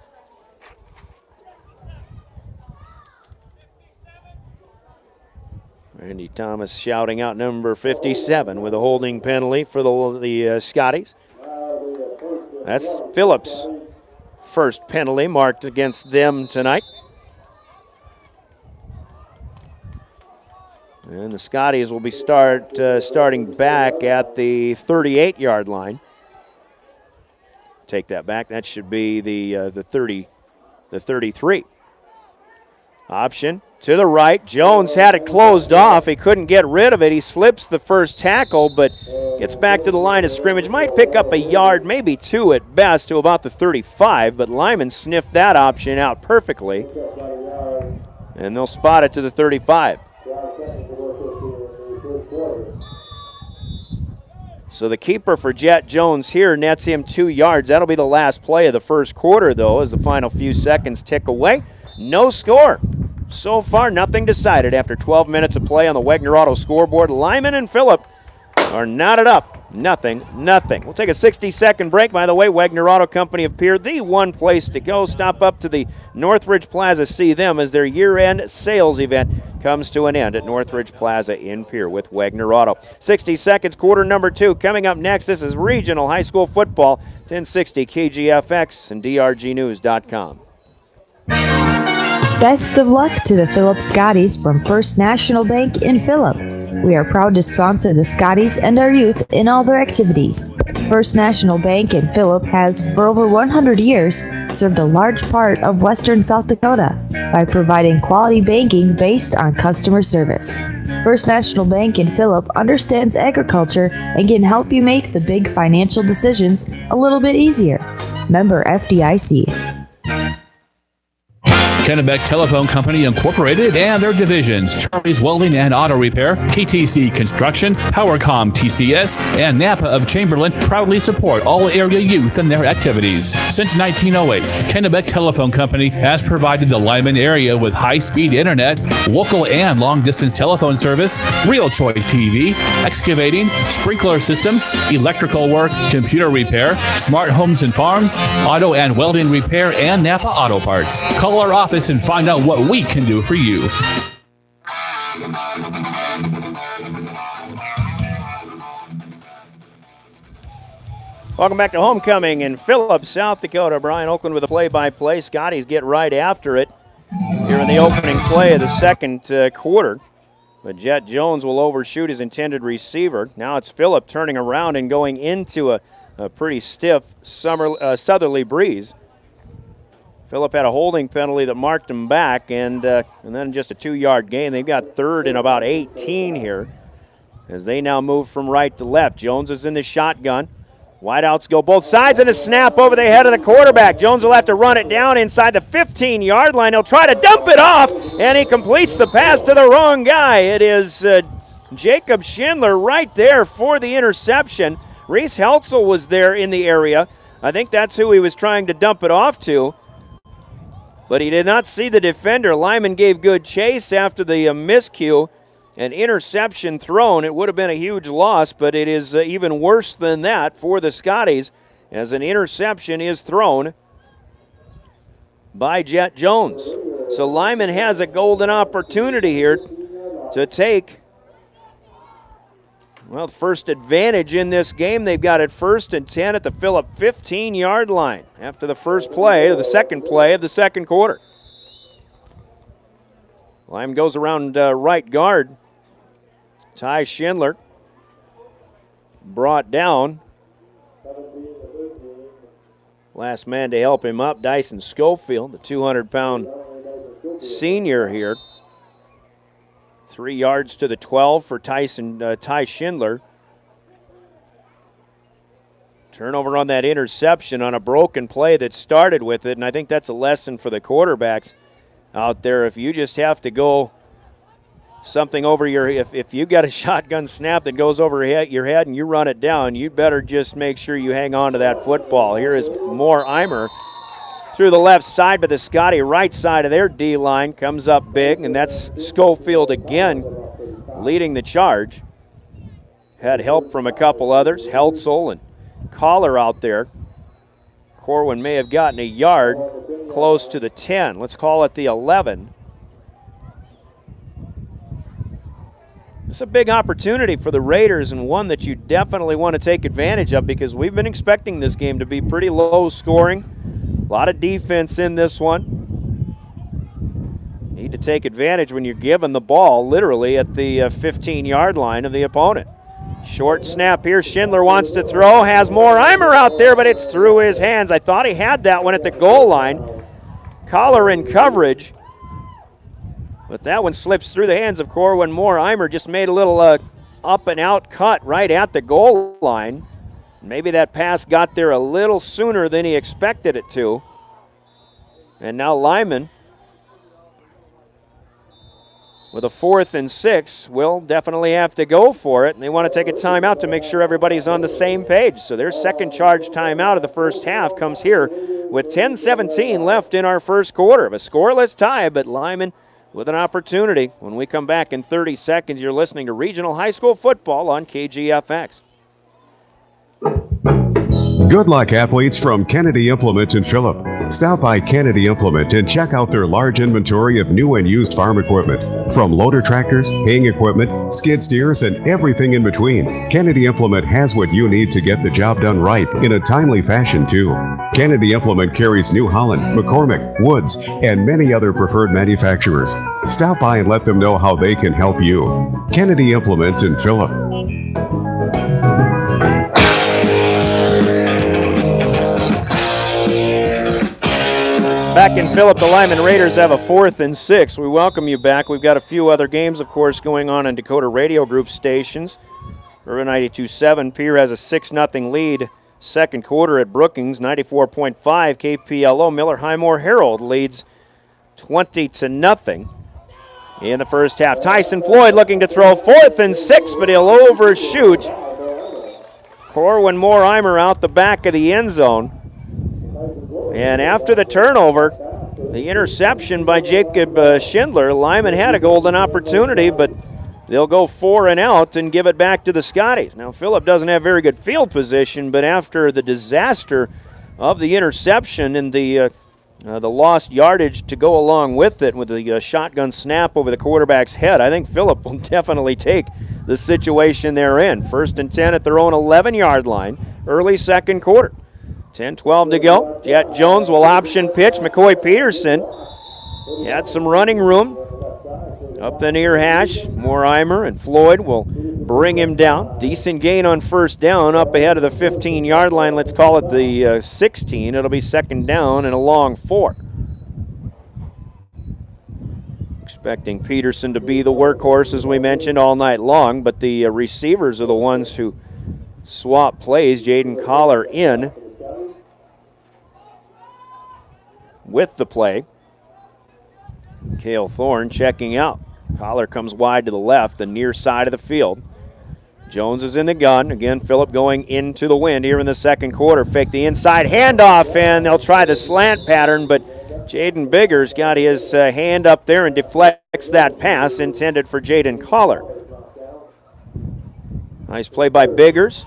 Randy Thomas shouting out number 57 with a holding penalty for the Scotties. That's Phillips' first penalty marked against them tonight. And the Scotties will be starting back at the 38-yard line. Take that back. That should be the 33. Option to the right. Jones had it closed off. He couldn't get rid of it. He slips the first tackle, but gets back to the line of scrimmage. Might pick up a yard, maybe two at best, to about the 35, but Lyman sniffed that option out perfectly. And they'll spot it to the 35. So the keeper for Jet Jones here nets him 2 yards. That'll be the last play of the first quarter, though, as the final few seconds tick away. No score. So far, nothing decided after 12 minutes of play on the Wegner Auto scoreboard. Lyman and Phillip are knotted up. Nothing. We'll take a 60-second break. By the way, Wegner Auto Company of Pierre, the one place to go. Stop up to the Northridge Plaza, see them as their year-end sales event comes to an end at Northridge Plaza in Pierre with Wegner Auto. 60 seconds, quarter number 2. Coming up next, this is regional high school football, 1060 KGFX and drgnews.com. Best of luck to the Phillip Scotties from First National Bank in Phillip. We are proud to sponsor the Scotties and our youth in all their activities. First National Bank in Phillip has, for over 100 years, served a large part of western South Dakota by providing quality banking based on customer service. First National Bank in Phillip understands agriculture and can help you make the big financial decisions a little bit easier. Member FDIC. Kennebec Telephone Company Incorporated and their divisions, Charlie's Welding and Auto Repair, KTC Construction, PowerCom TCS, and Napa of Chamberlain proudly support all area youth in their activities. Since 1908, Kennebec Telephone Company has provided the Lyman area with high-speed internet, local and long-distance telephone service, Real Choice TV, excavating, sprinkler systems, electrical work, computer repair, smart homes and farms, auto and welding repair, and Napa Auto Parts. Call our office and find out what we can do for you. Welcome back to Homecoming in Philip, South Dakota. Brian Oakland with a play-by-play. Scotties get right after it here in the opening play of the second quarter. But Jet Jones will overshoot his intended receiver. Now it's Philip turning around and going into a pretty stiff southerly breeze. Philip had a holding penalty that marked him back, and then just a 2-yard gain. They've got third and about 18 here as they now move from right to left. Jones is in the shotgun. Wideouts go both sides, and a snap over the head of the quarterback. Jones will have to run it down inside the 15-yard line. He'll try to dump it off, and he completes the pass to the wrong guy. It is Jacob Schindler right there for the interception. Reese Heltzel was there in the area. I think that's who he was trying to dump it off to. But he did not see the defender. Lyman gave good chase after the miscue. An interception thrown. It would have been a huge loss, but it is even worse than that for the Scotties as an interception is thrown by Jet Jones. So Lyman has a golden opportunity here to take, well, first advantage in this game. They've got it 1st and 10 at the Philip 15-yard line after the first play, or the second play of the second quarter. Lyman goes around right guard. Ty Schindler brought down. Last man to help him up, Dyson Schofield, the 200-pound senior here. 3 yards to the 12 for Ty Schindler. Turnover on that interception on a broken play that started with it, and I think that's a lesson for the quarterbacks out there. If you just have to go something over if you got a shotgun snap that goes over your head and you run it down, you better just make sure you hang on to that football. Here is Moore Eimer through the left side, but the Scotty right side of their D-line comes up big, and that's Schofield again leading the charge. Had help from a couple others, Heltzel and Collar out there. Corwin may have gotten a yard close to the 10. Let's call it the 11. It's a big opportunity for the Raiders, and one that you definitely want to take advantage of, because we've been expecting this game to be pretty low scoring. A lot of defense in this one. Need to take advantage when you're given the ball literally at the 15-yard line of the opponent. Short snap here. Schindler wants to throw. Has Moore Eimer out there, but it's through his hands. I thought he had that one at the goal line. Collar in coverage. But that one slips through the hands of Corwin Moore. Eimer just made a little up and out cut right at the goal line. Maybe that pass got there a little sooner than he expected it to. And now Lyman, with a 4th and 6, will definitely have to go for it. And they want to take a timeout to make sure everybody's on the same page. So their second charge timeout of the first half comes here with 10:17 left in our first quarter. A scoreless tie, but Lyman with an opportunity. When we come back in 30 seconds, you're listening to Regional High School Football on KGFX. Good luck, athletes, from Kennedy Implement in Philip. Stop by Kennedy Implement and check out their large inventory of new and used farm equipment. From loader tractors, haying equipment, skid steers, and everything in between, Kennedy Implement has what you need to get the job done right in a timely fashion, too. Kennedy Implement carries New Holland, McCormick, Woods, and many other preferred manufacturers. Stop by and let them know how they can help you. Kennedy Implement in Philip. Back in Philip, the Lyman Raiders have a 4th and 6. We welcome you back. We've got a few other games, of course, going on Dakota Radio Group stations. Urban 92.7, Pierre has a 6-0 lead. Second quarter at Brookings, 94.5 KPLO. Miller Highmore Herald leads 20-0 in the first half. Tyson Floyd looking to throw 4th and 6, but he'll overshoot. Corwin Moore Eimer out the back of the end zone. And after the turnover, the interception by Jacob Schindler, Lyman had a golden opportunity, but they'll go 4 and out and give it back to the Scotties. Now, Philip doesn't have very good field position, but after the disaster of the interception in the the lost yardage to go along with it with the shotgun snap over the quarterback's head. I think Phillip will definitely take the situation they're in. 1st and 10 at their own 11-yard line, early second quarter. 10-12 to go. Jet Jones will option pitch. McCoy Peterson had some running room up the near hash. Mortimer and Floyd will bring him down. Decent gain on 1st down up ahead of the 15-yard line. Let's call it the 16. It'll be 2nd down and a long 4. Expecting Peterson to be the workhorse, as we mentioned, all night long, but the receivers are the ones who swap plays. Jaden Collar in with the play. Cale Thorne checking out. Collar comes wide to the left, the near side of the field. Jones is in the gun. Again, Phillip going into the wind here in the second quarter. Fake the inside handoff, and they'll try the slant pattern, but Jaden Biggers got his hand up there and deflects that pass intended for Jaden Collar. Nice play by Biggers.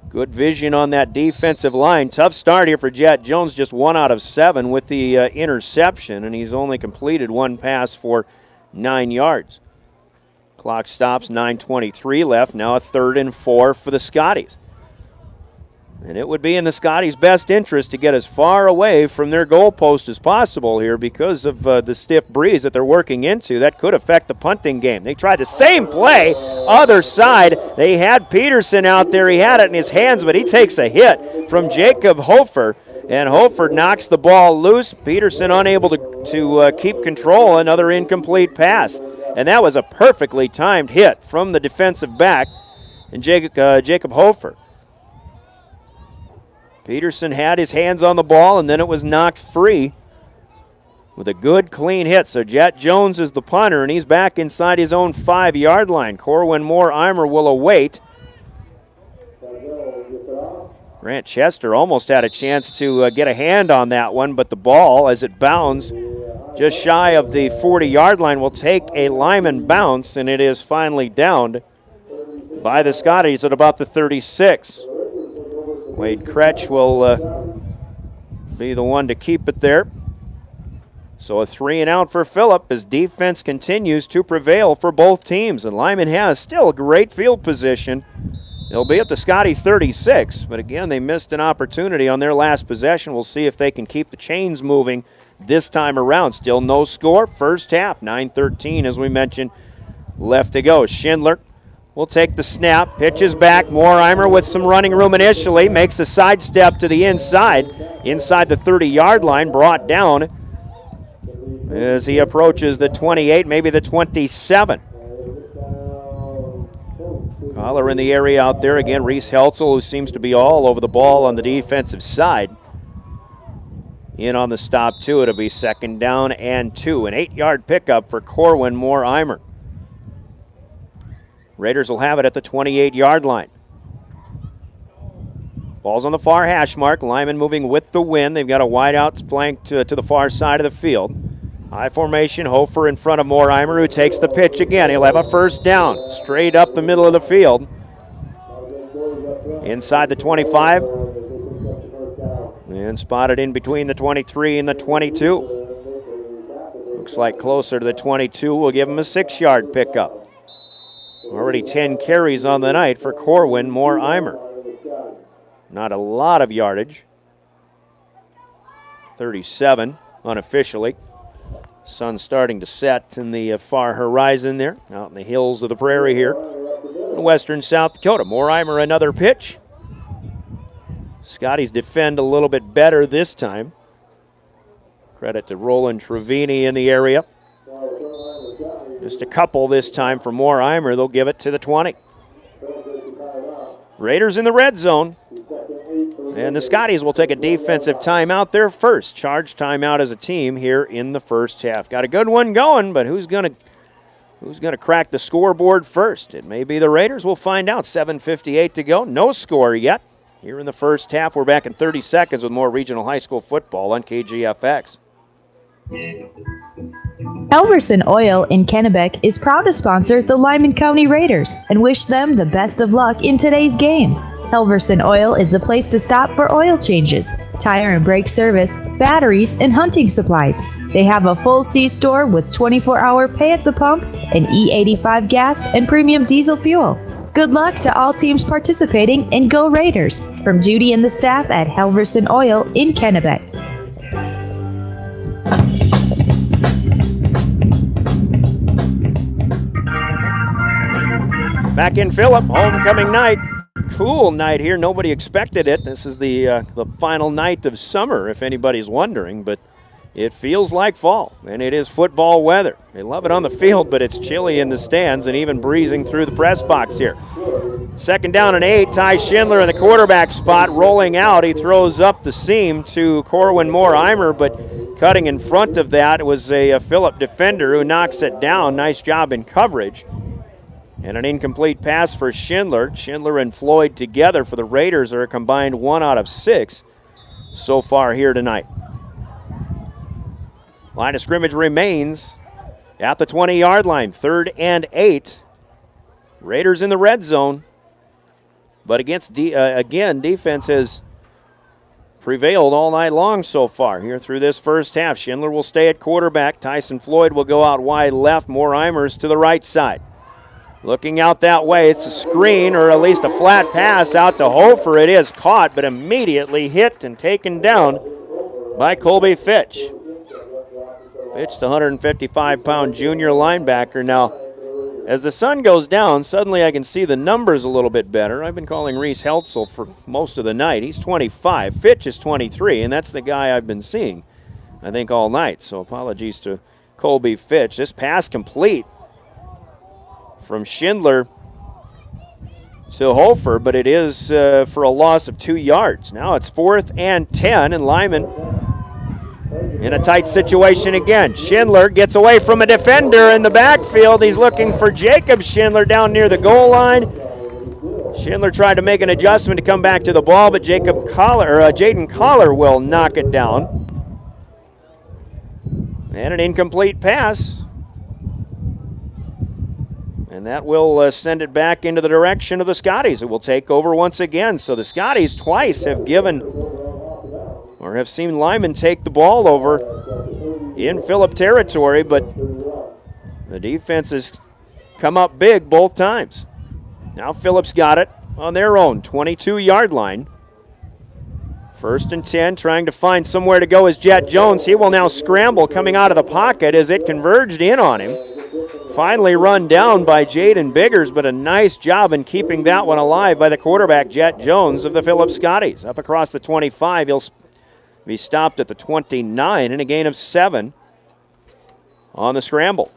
Good vision on that defensive line. Tough start here for Jet Jones, just 1 out of 7 with the interception, and he's only completed 1 pass for 9 yards. Clock stops, 9:23 left. Now a 3rd and 4 for the Scotties. And it would be in the Scotties' best interest to get as far away from their goalpost as possible here because of the stiff breeze that they're working into. That could affect the punting game. They tried the same play, other side. They had Peterson out there. He had it in his hands, but he takes a hit from Jacob Hofer, and Hofer knocks the ball loose. Peterson unable to keep control. Another incomplete pass. And that was a perfectly timed hit from the defensive back, and Jacob Hofer. Peterson had his hands on the ball, and then it was knocked free with a good, clean hit. So Jet Jones is the punter, and he's back inside his own 5-yard line. Corwin Mortimer will await. Grant Chester almost had a chance to get a hand on that one, but the ball, as it bounds just shy of the 40-yard line, will take a Lyman bounce, and it is finally downed by the Scotties at about the 36. Wade Kretsch will be the one to keep it there. So a 3 and out for Phillip as defense continues to prevail for both teams. And Lyman has still a great field position. They'll be at the Scotty 36, but again, they missed an opportunity on their last possession. We'll see if they can keep the chains moving this time around. Still no score. First half, 9:13, as we mentioned, left to go. Schindler will take the snap, pitches back. Mortimer with some running room initially, makes a sidestep to the inside the 30-yard line, brought down as he approaches the 28, maybe the 27. Collar in the area out there again. Reese Heltzel, who seems to be all over the ball on the defensive side, in on the stop too. It'll be 2nd down and 2. An 8-yard pickup for Corwin Mortimer. Raiders will have it at the 28-yard line. Ball's on the far hash mark. Lyman moving with the wind. They've got a wide out flank to the far side of the field. High formation, Hofer in front of Mortimer, who takes the pitch again. He'll have a 1st down, straight up the middle of the field. Inside the 25. And spotted in between the 23 and the 22. Looks like closer to the 22. We'll give him a 6-yard pickup. Already 10 carries on the night for Corwin Mortimer. Not a lot of yardage. 37 unofficially. Sun starting to set in the far horizon there, out in the hills of the prairie here in western South Dakota. Mortimer another pitch. Scotties defend a little bit better this time. Credit to Roland Trevini in the area. Just a couple this time for Mortimer. They'll give it to the 20. Raiders in the red zone. And the Scotties will take a defensive timeout, their first charge timeout as a team here in the first half. Got a good one going, but who's gonna crack the scoreboard first? It may be the Raiders. We'll find out. 7:58 to go. No score yet. Here in the first half, we're back in 30 seconds with more regional high school football on KGFX. Elverson Oil in Kennebec is proud to sponsor the Lyman County Raiders and wish them the best of luck in today's game. Helverson Oil is the place to stop for oil changes, tire and brake service, batteries, and hunting supplies. They have a full C-store with 24-hour pay at the pump and E85 gas and premium diesel fuel. Good luck to all teams participating, and go Raiders! From Judy and the staff at Helverson Oil in Kennebec. Back in Phillip, homecoming night. Cool night here. Nobody expected it. This is the final night of summer, if anybody's wondering, but it feels like fall, and it is football weather. They love it on the field, but it's chilly in the stands and even breezing through the press box here. 2nd down and 8. Ty Schindler in the quarterback spot, rolling out. He throws up the seam to Corwin Moore-Eimer, but cutting in front of that was a Phillip defender who knocks it down. Nice job in coverage. And an incomplete pass for Schindler. Schindler and Floyd together for the Raiders are a combined 1 out of 6 so far here tonight. Line of scrimmage remains at the 20-yard line. 3rd and 8. Raiders in the red zone. But again, defense has prevailed all night long so far here through this first half. Schindler will stay at quarterback. Tyson Floyd will go out wide left. Moore-Eimers to the right side. Looking out that way, it's a screen or at least a flat pass out to Hofer. It is caught, but immediately hit and taken down by Colby Fitch. Fitch, the 155-pound junior linebacker. Now, as the sun goes down, suddenly I can see the numbers a little bit better. I've been calling Reese Heltzel for most of the night. He's 25. Fitch is 23, and that's the guy I've been seeing, I think, all night. So apologies to Colby Fitch. This pass complete from Schindler to Hofer, but it is for a loss of 2 yards. Now it's 4th and 10, and Lyman in a tight situation again. Schindler gets away from a defender in the backfield. He's looking for Jacob Schindler down near the goal line. Schindler tried to make an adjustment to come back to the ball, but Jaden Collar will knock it down. And an incomplete pass. And that will send it back into the direction of the Scotties, who will take over once again. So the Scotties twice have given or have seen Lyman take the ball over in Phillip territory, but the defense has come up big both times. Now Phillip's got it on their own 22-yard line. 1st and 10, trying to find somewhere to go is Jet Jones. He will now scramble coming out of the pocket as it converged in on him. Finally run down by Jaden Biggers, but a nice job in keeping that one alive by the quarterback, Jet Jones of the Phillip Scotties. Up across the 25, he'll be stopped at the 29 and a gain of 7 on the scramble.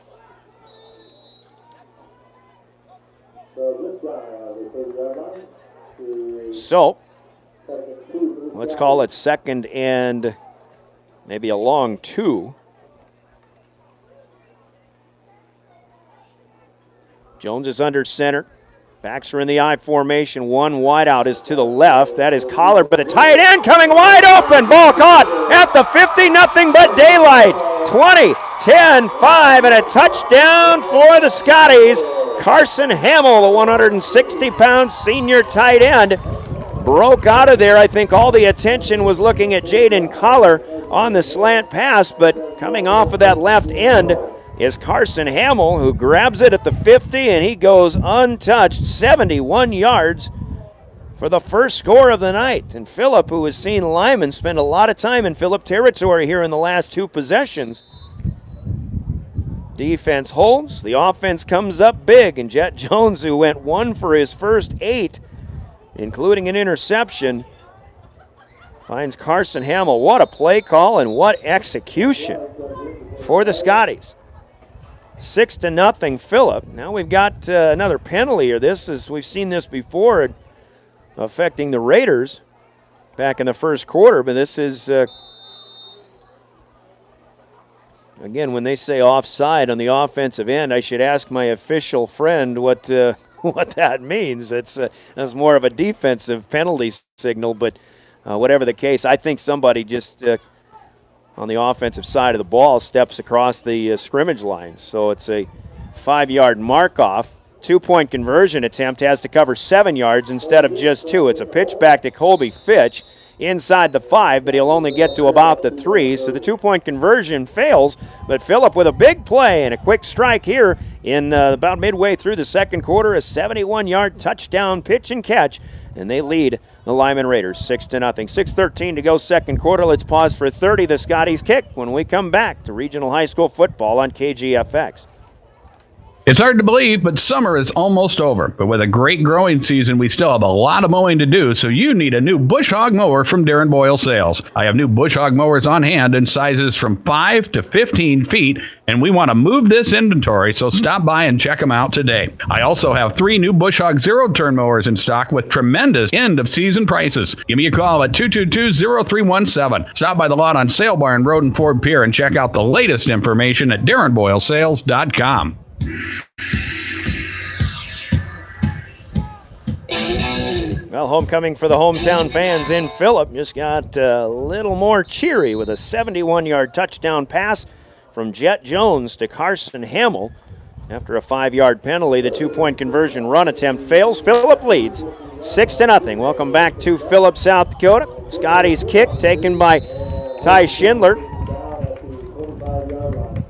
So, let's call it 2nd and maybe a long 2. Jones is under center. Backs are in the I formation. One wide out is to the left. That is Collar, but the tight end coming wide open. Ball caught at the 50, nothing but daylight. 20, 10, 5, and a touchdown for the Scotties. Carson Hamill, the 160-pound senior tight end, broke out of there. I think all the attention was looking at Jaden Collar on the slant pass, but coming off of that left end is Carson Hamill, who grabs it at the 50, and he goes untouched, 71 yards for the first score of the night. And Phillip, who has seen Lyman spend a lot of time in Phillip territory here in the last 2 possessions. Defense holds, the offense comes up big, and Jet Jones, who went 1 for his first 8, including an interception, finds Carson Hamill. What a play call and what execution for the Scotties. 6-0 Phillip. Now we've got another penalty here. We've seen this before affecting the Raiders back in the first quarter, but this is again, when they say offside on the offensive end, I should ask my official friend what that means. That's more of a defensive penalty signal, but whatever the case, I think somebody just on the offensive side of the ball steps across the scrimmage line. So it's a 5-yard mark-off two-point conversion attempt has to cover 7 yards instead of just 2. It's a pitch back to Colby Fitch inside the 5, but he'll only get to about the 3. So the two-point conversion fails, but Phillip with a big play and a quick strike here in about midway through the second quarter, a 71-yard touchdown pitch and catch, and they lead the Lyman Raiders 6-0. 6:13 to go second quarter. Let's pause for 30. The Scotties kick when we come back to regional high school football on KGFX. It's hard to believe, but summer is almost over. But with a great growing season, we still have a lot of mowing to do, so you need a new bush hog mower from Darren Boyle Sales. I have new bush hog mowers on hand in sizes from 5 to 15 feet, and we want to move this inventory, so stop by and check them out today. I also have 3 new bush hog zero-turn mowers in stock with tremendous end-of-season prices. Give me a call at 222-0317. Stop by the lot on Sale Barn Road in Ford Pier and check out the latest information at DarrenBoyleSales.com. Well, homecoming for the hometown fans in Phillip just got a little more cheery with a 71-yard touchdown pass from Jet Jones to Carson Hamill. After a 5-yard penalty, the two-point conversion run attempt fails. Phillip leads 6-0. Welcome back to Phillip, South Dakota. Scotty's kick taken by Ty Schindler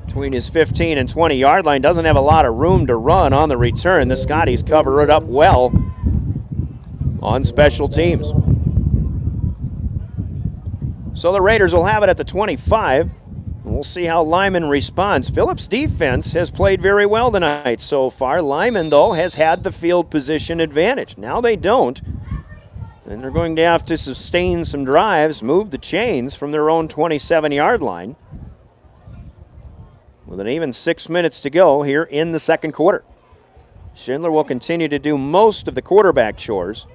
between his 15 and 20-yard line. Doesn't have a lot of room to run on the return. The Scotties cover it up well on special teams. So the Raiders will have it at the 25. We'll see how Lyman responds. Phillip's defense has played very well tonight so far. Lyman, though, has had the field position advantage. Now they don't. And they're going to have to sustain some drives, move the chains from their own 27-yard line, with an even 6 minutes to go here in the second quarter. Schindler will continue to do most of the quarterback chores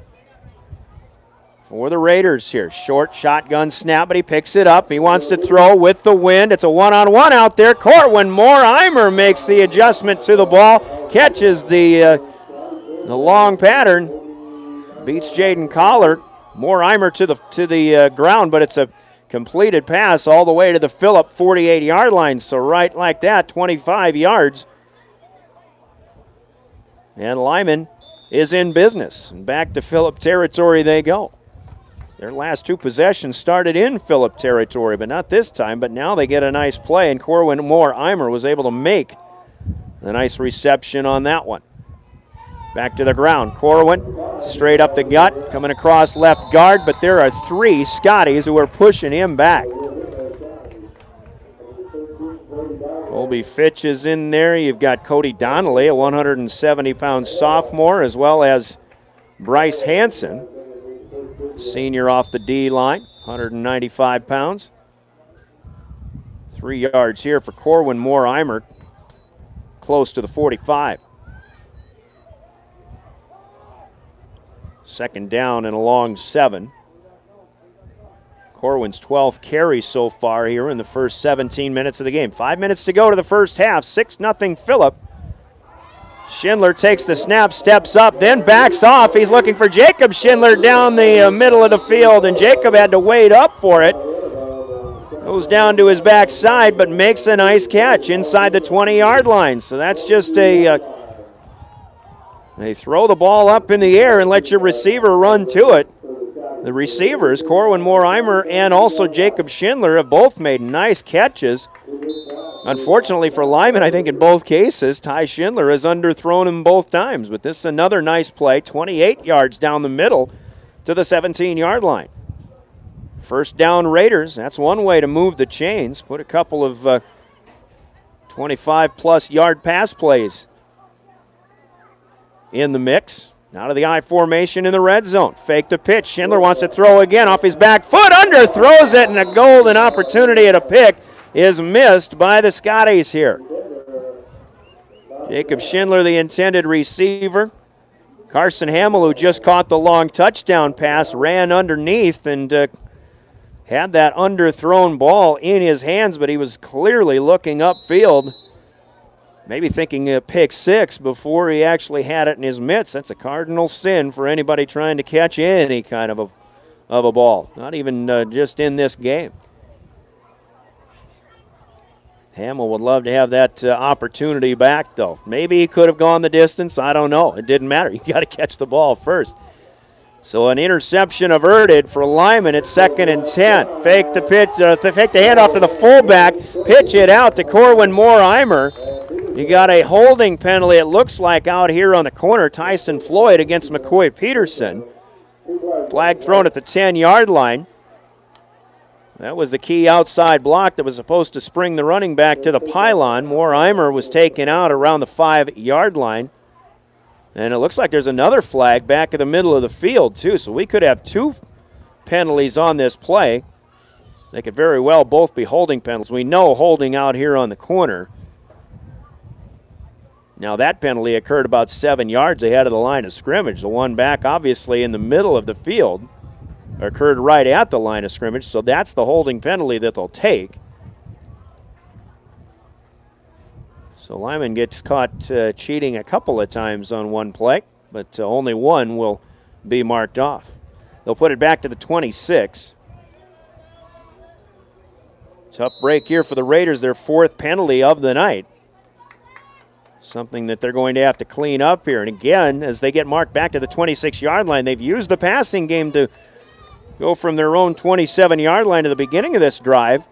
for the Raiders here. Short shotgun snap, but he picks it up. He wants to throw with the wind. It's a one-on-one out there. Corwin Moore-Eimer makes the adjustment to the ball, catches the long pattern, beats Jaden Collard. Moore-Eimer to the ground, but it's a completed pass all the way to the Phillip 48-yard line. So right like that, 25 yards. And Lyman is in business. And back to Phillip territory they go. Their last 2 possessions started in Phillip territory, but not this time. But now they get a nice play, and Corwin Moore-Eimer was able to make a nice reception on that one. Back to the ground. Corwin straight up the gut, coming across left guard, but there are 3 Scotties who are pushing him back. Colby Fitch is in there. You've got Cody Donnelly, a 170-pound sophomore, as well as Bryce Hansen, senior off the D line, 195 pounds. 3 yards here for Corwin Moore-Eimer, close to the 45. Second down and a long 7. Corwin's 12th carry so far here in the first 17 minutes of the game. 5 minutes to go to the first half. 6-0 Phillip. Schindler takes the snap, steps up, then backs off. He's looking for Jacob Schindler down the middle of the field, and Jacob had to wait up for it. Goes down to his backside, but makes a nice catch inside the 20-yard line. So that's just they throw the ball up in the air and let your receiver run to it. The receivers, Corwin Moore-Eimer and also Jacob Schindler, have both made nice catches. Unfortunately for Lyman, I think in both cases, Ty Schindler has underthrown him both times. But this is another nice play, 28 yards down the middle to the 17-yard line. First down Raiders, that's one way to move the chains. Put a couple of 25-plus yard pass plays in the mix. Out of the I formation in the red zone. Fake the pitch. Schindler wants to throw again off his back foot. Underthrows it, and a golden opportunity at a pick is missed by the Scotties here. Jacob Schindler, the intended receiver. Carson Hamill, who just caught the long touchdown pass, ran underneath and had that underthrown ball in his hands, but he was clearly looking upfield. Maybe thinking a pick 6 before he actually had it in his mitts. That's a cardinal sin for anybody trying to catch any kind of a ball, not even just in this game. Hamill would love to have that opportunity back, though. Maybe he could have gone the distance. I don't know. It didn't matter. You got to catch the ball first. So an interception averted for Lyman at 2nd and 10. Fake the pitch, fake the handoff to the fullback. Pitch it out to Corwin Moore-Eimer. You got a holding penalty, it looks like, out here on the corner. Tyson Floyd against McCoy Peterson. Flag thrown at the 10-yard line. That was the key outside block that was supposed to spring the running back to the pylon. Moore-Eimer was taken out around the 5-yard line. And it looks like there's another flag back in the middle of the field, too. So we could have 2 penalties on this play. They could very well both be holding penalties. We know holding out here on the corner. Now that penalty occurred about 7 yards ahead of the line of scrimmage. The one back, obviously, in the middle of the field occurred right at the line of scrimmage. So that's the holding penalty that they'll take. So Lyman gets caught cheating a couple of times on one play, but only one will be marked off. They'll put it back to the 26. Tough break here for the Raiders, their 4th penalty of the night. Something that they're going to have to clean up here. And again, as they get marked back to the 26-yard line, they've used the passing game to go from their own 27-yard line to the beginning of this drive.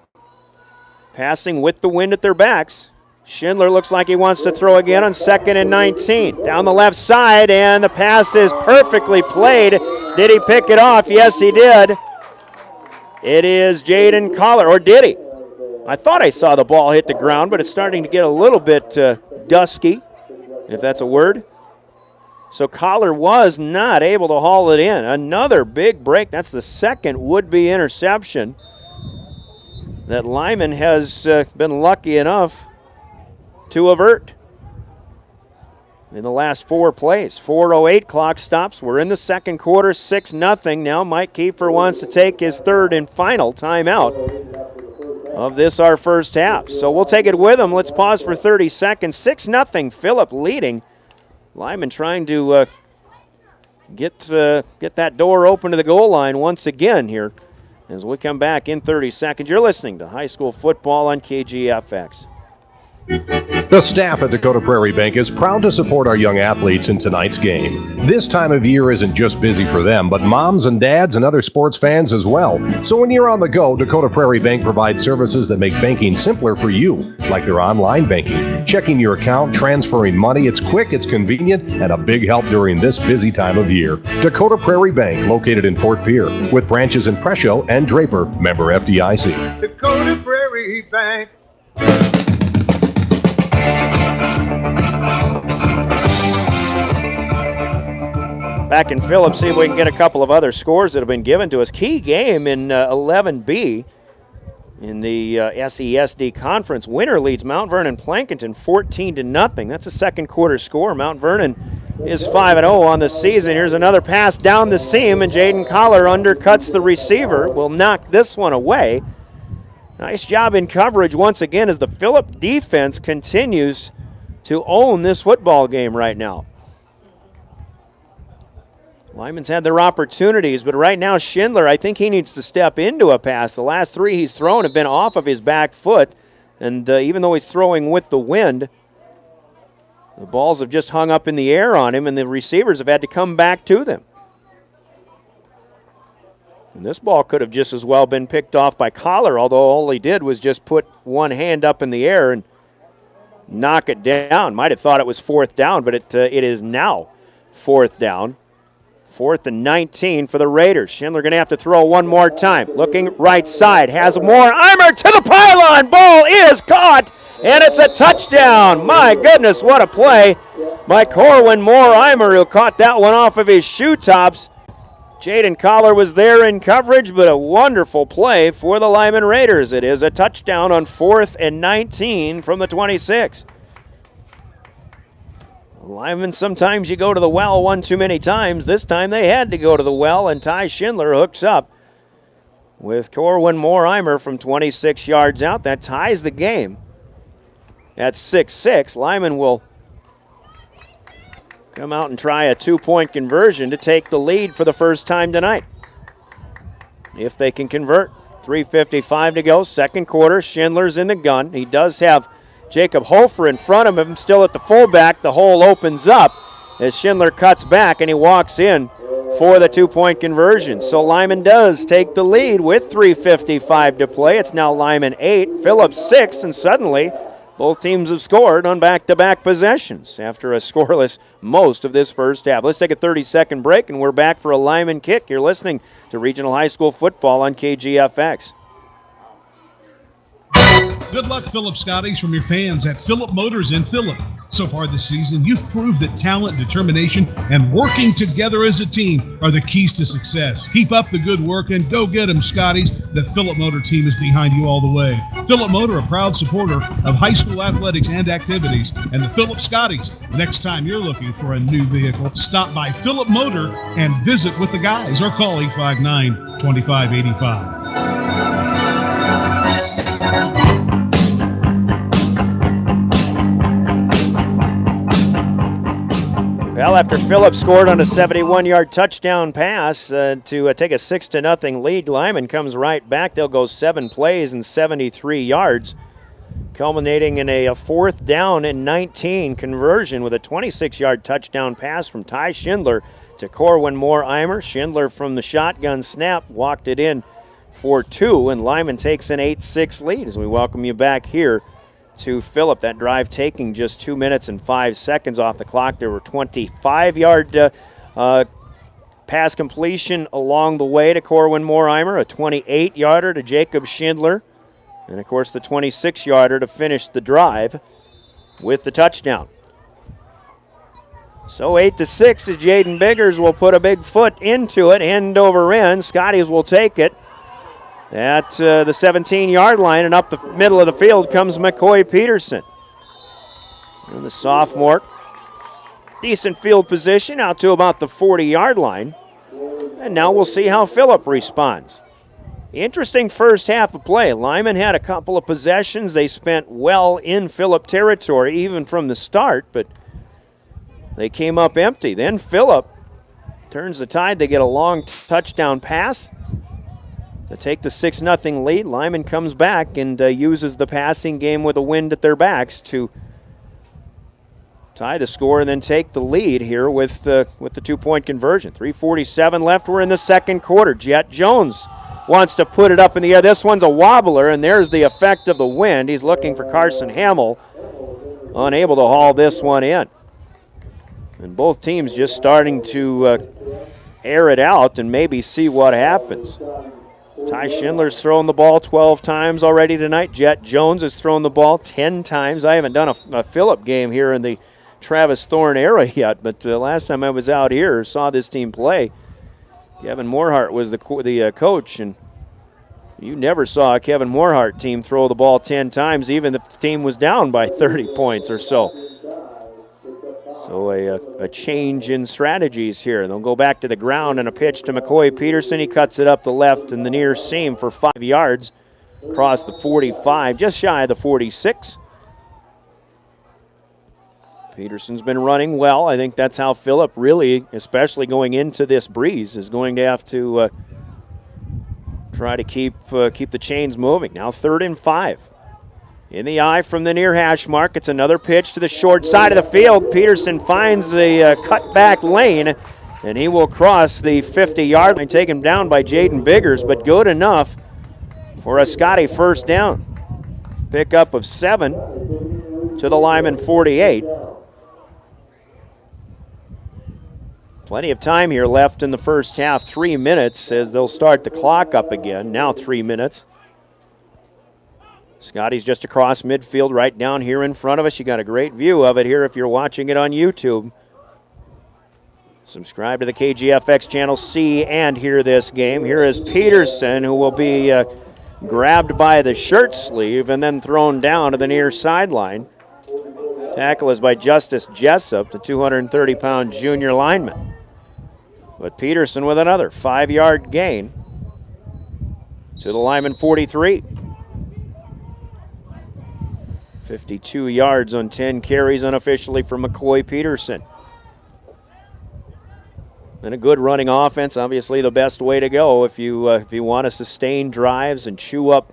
Passing with the wind at their backs. Schindler looks like he wants to throw again on 2nd and 19. Down the left side, and the pass is perfectly played. Did he pick it off? Yes, he did. It is Jaden Collar, or did he? I thought I saw the ball hit the ground, but it's starting to get a little bit dusky, if that's a word. So Collar was not able to haul it in. Another big break. That's the 2nd would-be interception that Lyman has been lucky enough to avert in the last 4 plays. 4:08 clock stops. We're in the 2nd quarter, 6-0. Now Mike Kiefer wants to take his 3rd and final timeout of this, our first half. So we'll take it with him. Let's pause for 30 seconds. 6-0, Phillip leading. Lyman trying to get that door open to the goal line once again here as we come back in 30 seconds. You're listening to High School Football on KGFX. The staff at Dakota Prairie Bank is proud to support our young athletes in tonight's game. This time of year isn't just busy for them, but moms and dads and other sports fans as well. So when you're on the go, Dakota Prairie Bank provides services that make banking simpler for you, like their online banking, checking your account, transferring money. It's quick, it's convenient, and a big help during this busy time of year. Dakota Prairie Bank, located in Fort Pierre, with branches in Presho and Draper, member FDIC. Dakota Prairie Bank. Back in Phillips, see if we can get a couple of other scores that have been given to us. Key game in 11B in the SESD Conference. Winner leads Mount Vernon Plankinton 14-0. That's a 2nd quarter score. Mount Vernon is 5-0 on the season. Here's another pass down the seam, and Jaden Collar undercuts the receiver. Will knock this one away. Nice job in coverage once again as the Phillip defense continues to own this football game right now. Lyman's had their opportunities, but right now Schindler, I think he needs to step into a pass. The last 3 he's thrown have been off of his back foot, and even though he's throwing with the wind, the balls have just hung up in the air on him, and the receivers have had to come back to them. And this ball could have just as well been picked off by Collar, although all he did was just put one hand up in the air and knock it down. Might have thought it was 4th down, but it is now 4th down. 4th and 19 for the Raiders. Schindler going to have to throw one more time. Looking right side. Has Moore-Eimer to the pylon. Ball is caught, and it's a touchdown. My goodness, what a play by Corwin Moore-Eimer, who caught that one off of his shoe tops. Jaden Collar was there in coverage, but a wonderful play for the Lyman Raiders. It is a touchdown on 4th and 19 from the 26. Lyman, sometimes you go to the well one too many times. This time they had to go to the well, and Ty Schindler hooks up with Corwin Moore-Eimer from 26 yards out. That ties the game at 6-6. Lyman will come out and try a 2-point conversion to take the lead for the first time tonight, if they can convert. 3:55 to go, second quarter. Schindler's in the gun. He does have Jacob Hofer in front of him, still at the fullback. The hole opens up as Schindler cuts back and he walks in for the 2-point conversion. So Lyman does take the lead with 3:55 to play. It's now Lyman 8, Phillips 6, and suddenly both teams have scored on back-to-back possessions after a scoreless most of this first half. Let's take a 30-second break, and we're back for a Lyman kick. You're listening to Regional High School Football on KGFX. Good luck, Phillip Scotties, from your fans at Phillip Motors in Phillip. So far this season, you've proved that talent, determination, and working together as a team are the keys to success. Keep up the good work and go get them, Scotties. The Phillip Motor team is behind you all the way. Phillip Motor, a proud supporter of high school athletics and activities, and the Phillip Scotties. Next time you're looking for a new vehicle, stop by Phillip Motor and visit with the guys or call 859-2585. Well, after Phillips scored on a 71-yard touchdown pass to take a 6-0 lead, Lyman comes right back. They'll go 7 plays and 73 yards, culminating in a 4th down and 19 conversion with a 26-yard touchdown pass from Ty Schindler to Corwin Moore-Eimer. Schindler from the shotgun snap walked it in for 2, and Lyman takes an 8-6 lead as we welcome you back here to Phillip. That drive taking just 2 minutes and 5 seconds off the clock. There were 25-yard pass completion along the way to Corwin Moore-Eimer, a 28-yarder to Jacob Schindler, and of course the 26-yarder to finish the drive with the touchdown. So 8-6 as Jaden Biggers will put a big foot into it, end over end. Scotties will take it at the 17-yard line, and up the middle of the field comes McCoy Peterson. And the sophomore, decent field position out to about the 40-yard line. And now we'll see how Phillip responds. Interesting first half of play. Lyman had a couple of possessions. They spent well in Phillip territory, even from the start, but they came up empty. Then Phillip turns the tide. They get a long touchdown pass to take the 6-0 lead. Lyman comes back and uses the passing game with a wind at their backs to tie the score and then take the lead here with the 2-point conversion. 3:47 left. We're in the second quarter. Jet Jones wants to put it up in the air. This one's a wobbler, and there's the effect of the wind. He's looking for Carson Hamill, unable to haul this one in. And both teams just starting to air it out and maybe see what happens. Ty Schindler's thrown the ball 12 times already tonight. Jet Jones has thrown the ball 10 times. I haven't done a Phillip game here in the Travis Thorne era yet, but last time I was out here, saw this team play, Kevin Morehart was the coach, and you never saw a Kevin Morehart team throw the ball 10 times, even if the team was down by 30 points or so. So a change in strategies here. They'll go back to the ground and a pitch to McCoy Peterson. He cuts it up the left and the near seam for 5 yards across the 45, just shy of the 46. Peterson's been running well. I think that's how Phillip really, especially going into this breeze, is going to have to try to keep the chains moving. Now 3rd and 5. In the eye from the near hash mark. It's another pitch to the short side of the field. Peterson finds the cutback lane, and he will cross the 50-yard line, take him down by Jaden Biggers, but good enough for a Scotty first down. Pickup of 7 to the Lyman 48. Plenty of time here left in the first half. 3 minutes as they'll start the clock up again. Now 3 minutes. Scotty's just across midfield right down here in front of us. You got a great view of it here if you're watching it on YouTube. Subscribe to the KGFX channel, see and hear this game. Here is Peterson, who will be grabbed by the shirt sleeve and then thrown down to the near sideline. Tackle is by Justice Jessup, the 230-pound junior lineman. But Peterson with another 5-yard gain to the Lyman 43. 52 yards on 10 carries unofficially for McCoy Peterson. And a good running offense, obviously the best way to go if you want to sustain drives and chew up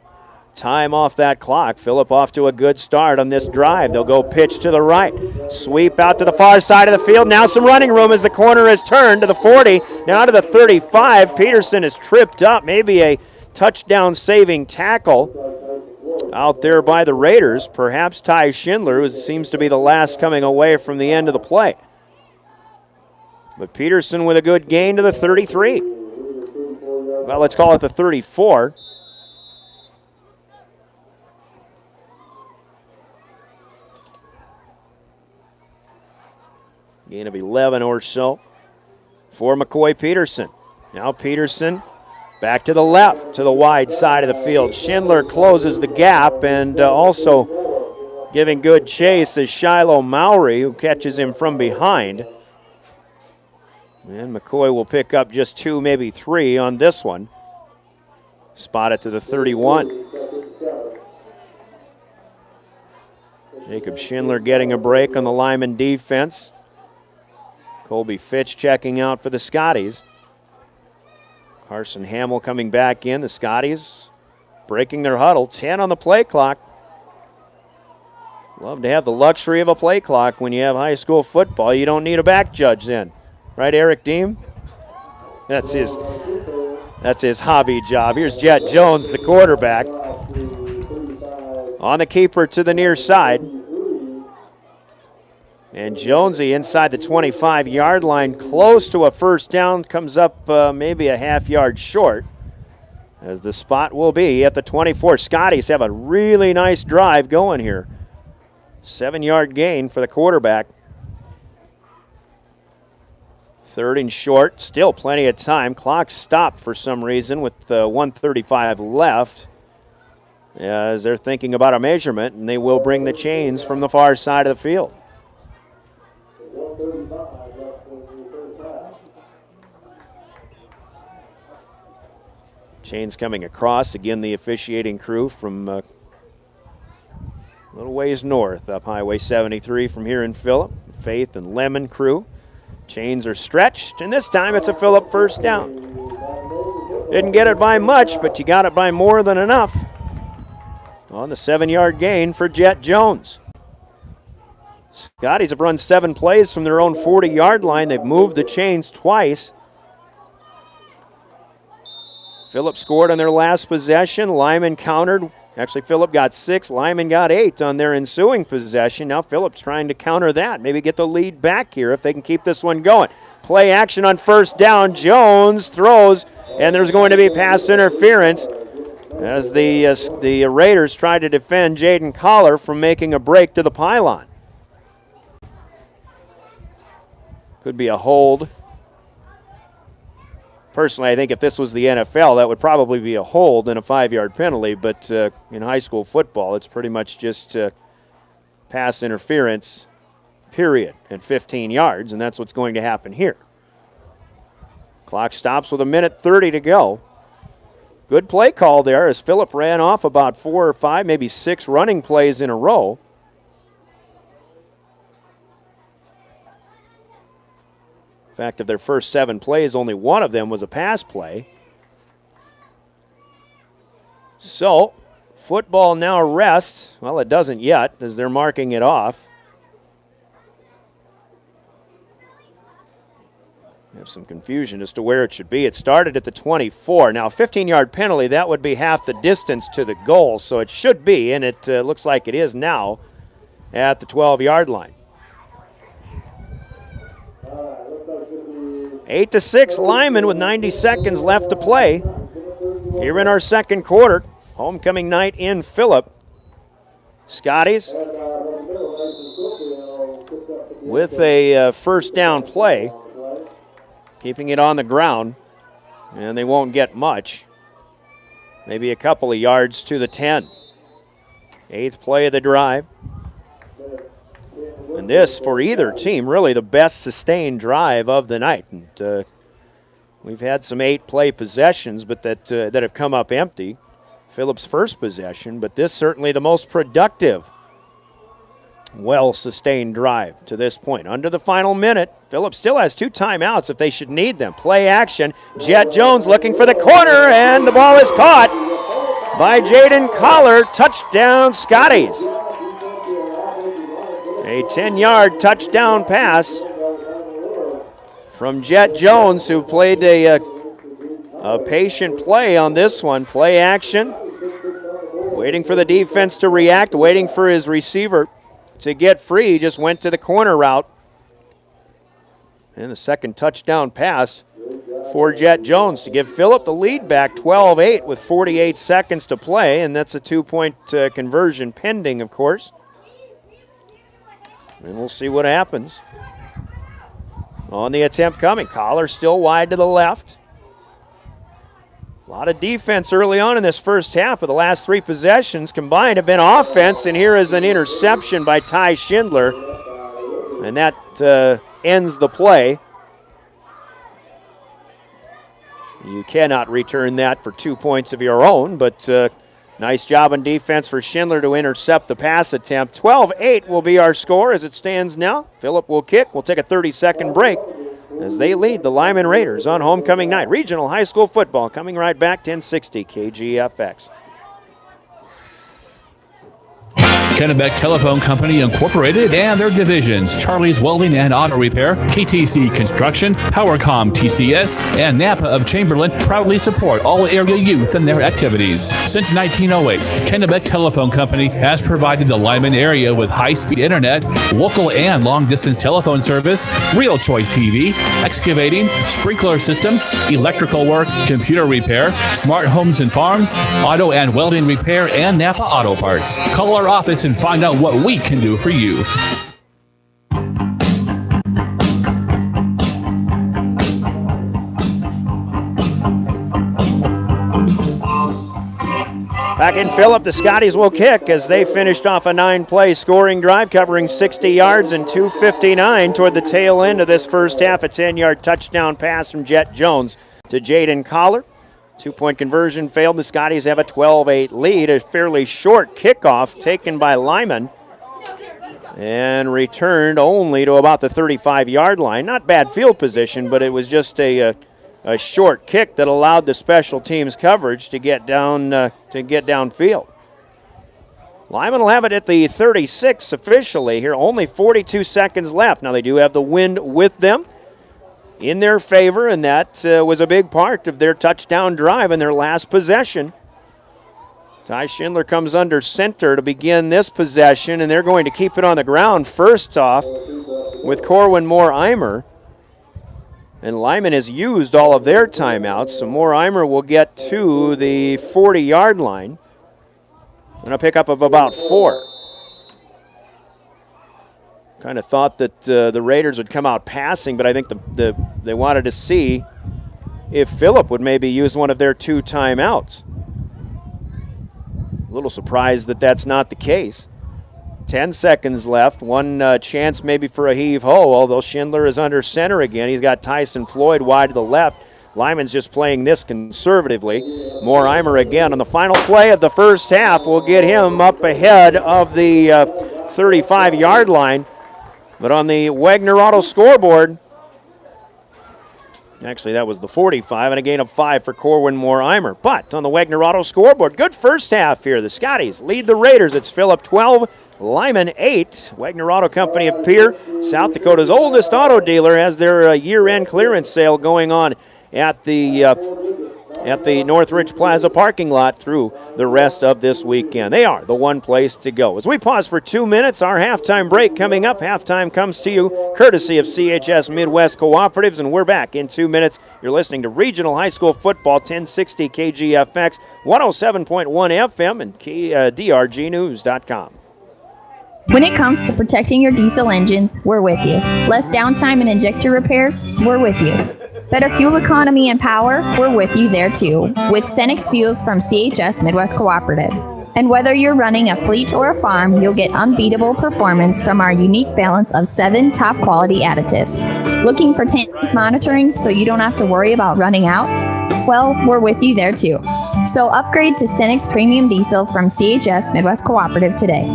time off that clock. Phillip off to a good start on this drive. They'll go pitch to the right. Sweep out to the far side of the field. Now some running room as the corner is turned to the 40. Now to the 35. Peterson is tripped up. Maybe a touchdown-saving tackle out there by the Raiders. Perhaps Ty Schindler, who seems to be the last coming away from the end of the play. But Peterson with a good gain to the 33. Well, let's call it the 34. Gain of 11 or so for McCoy Peterson. Now Peterson back to the left, to the wide side of the field. Schindler closes the gap, and also giving good chase is Shiloh Mowry, who catches him from behind. And McCoy will pick up just 2, maybe 3 on this one. Spot it to the 31. Jacob Schindler getting a break on the Lyman defense. Colby Fitch checking out for the Scotties. Carson Hamill coming back in. The Scotties breaking their huddle. 10 on the play clock. Love to have the luxury of a play clock when you have high school football. You don't need a back judge then. Right, Eric Deem? That's his hobby job. Here's Jet Jones, the quarterback. On the keeper to the near side. And Jonesy inside the 25-yard line, close to a first down, comes up maybe a half yard short, as the spot will be at the 24. Scotties have a really nice drive going here. 7-yard gain for the quarterback. 3rd and short, still plenty of time. Clock stopped for some reason with 1:35 left, as they're thinking about a measurement, and they will bring the chains from the far side of the field. Chains coming across. Again, the officiating crew from a little ways north up Highway 73 from here in Phillip. Faith and Lemon crew. Chains are stretched, and this time it's a Phillip first down. Didn't get it by much, but you got it by more than enough on the 7-yard gain for Jet Jones. Scotties have run 7 plays from their own 40-yard line. They've moved the chains twice. Phillip scored on their last possession. Lyman countered. Actually, Phillip got 6. Lyman got 8 on their ensuing possession. Now Phillip's trying to counter that. Maybe get the lead back here if they can keep this one going. Play action on first down. Jones throws, and there's going to be pass interference as the Raiders try to defend Jaden Collar from making a break to the pylon. Could be a hold. Personally, I think if this was the NFL, that would probably be a hold and a 5-yard penalty, but in high school football, it's pretty much just pass interference, period, and 15 yards, and that's what's going to happen here. Clock stops with 1:30 to go. Good play call there as Phillip ran off about 4 or 5, maybe 6 running plays in a row. In fact, of their first 7 plays, only one of them was a pass play. So, football now rests. Well, it doesn't yet, as they're marking it off. We have some confusion as to where it should be. It started at the 24. Now, a 15-yard penalty, that would be half the distance to the goal, so it should be, and it looks like it is now, at the 12-yard line. 8-6 Lyman with 90 seconds left to play. Here in our second quarter, homecoming night in Phillip. Scotties with a first down play, keeping it on the ground, and they won't get much. Maybe a couple of yards to the 10. 8th play of the drive. And this, for either team, really the best sustained drive of the night. And we've had some 8-play possessions, but that have come up empty. Phillip's first possession, but this certainly the most productive well-sustained drive to this point. Under the final minute, Phillips still has 2 timeouts if they should need them. Play action. Jet Jones looking for the corner, and the ball is caught by Jaden Collar. Touchdown, Scotties. A 10-yard touchdown pass from Jet Jones, who played a patient play on this one. Play action. Waiting for the defense to react, waiting for his receiver to get free. Just went to the corner route. And the second touchdown pass for Jet Jones to give Phillip the lead back 12-8 with 48 seconds to play. And that's a 2-point conversion pending, of course. And we'll see what happens. On the attempt coming. Collar still wide to the left. A lot of defense early on in this first half, but the last 3 possessions combined have been offense, and here is an interception by Ty Schindler, and that ends the play. You cannot return that for 2 points of your own, but nice job on defense for Schindler to intercept the pass attempt. 12-8 will be our score as it stands now. Phillip will kick. We'll take a 30-second break as they lead the Lyman Raiders on homecoming night. Regional high school football coming right back, 1060 KGFX. Kennebec Telephone Company Incorporated and their divisions, Charlie's Welding and Auto Repair, KTC Construction, PowerCom TCS, and Napa of Chamberlain proudly support all area youth and their activities. Since 1908, Kennebec Telephone Company has provided the Lyman area with high-speed internet, local and long-distance telephone service, Real Choice TV, excavating, sprinkler systems, electrical work, computer repair, smart homes and farms, auto and welding repair, and Napa Auto Parts. Call our office and find out what we can do for you. Back in Phillip, the Scotties will kick as they finished off a 9-play scoring drive covering 60 yards and 2:59 toward the tail end of this first half. A 10-yard touchdown pass from Jet Jones to Jaden Collar. 2-point conversion failed. The Scotties have a 12-8 lead. A fairly short kickoff taken by Lyman and returned only to about the 35-yard line. Not bad field position, but it was just a short kick that allowed the special teams coverage to get downfield. Lyman will have it at the 36 officially here. Only 42 seconds left. Now they do have the wind with them in their favor, and that was a big part of their touchdown drive in their last possession. Ty Schindler comes under center to begin this possession, and they're going to keep it on the ground first off with Corwin Moore-Eimer. And Lyman has used all of their timeouts, so Moore-Eimer will get to the 40-yard line and a pickup of about 4. Kind of thought that the Raiders would come out passing, but I think they wanted to see if Phillip would maybe use one of their 2 timeouts. A little surprised that that's not the case. 10 seconds left. One chance maybe for a heave-ho, although Schindler is under center again. He's got Tyson Floyd wide to the left. Lyman's just playing this conservatively. Moore-Eimer again on the final play of the first half will get him up ahead of the 35-yard line. But on the Wagner Auto scoreboard, actually that was the 45, and a gain of 5 for Corwin Moore-Eimer. But on the Wagner Auto scoreboard, good first half here. The Scotties lead the Raiders. It's Phillip 12, Lyman 8. Wagner Auto Company of Pierre, South Dakota's oldest auto dealer, has their year-end clearance sale going on at the Northridge Plaza parking lot through the rest of this weekend. They are the one place to go. As we pause for 2 minutes, our halftime break coming up. Halftime comes to you courtesy of CHS Midwest Cooperatives, and we're back in 2 minutes. You're listening to Regional High School Football, 1060 KGFX, 107.1 FM, and drgnews.com. When it comes to protecting your diesel engines, we're with you. Less downtime and injector repairs, we're with you. Better fuel economy and power, we're with you there too. With Cenex Fuels from CHS Midwest Cooperative. And whether you're running a fleet or a farm, you'll get unbeatable performance from our unique balance of 7 top quality additives. Looking for tank monitoring so you don't have to worry about running out? Well, we're with you there too. So upgrade to Cenex Premium Diesel from CHS Midwest Cooperative today.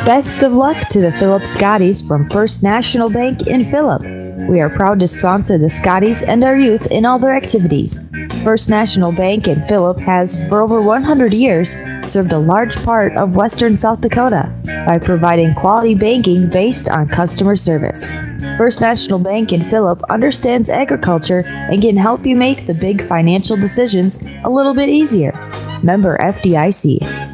Best of luck to the Phillip Scotties from First National Bank in Phillip. We are proud to sponsor the Scotties and our youth in all their activities. First National Bank in Phillip has, for over 100 years, served a large part of western South Dakota by providing quality banking based on customer service. First National Bank in Phillip understands agriculture and can help you make the big financial decisions a little bit easier. Member FDIC.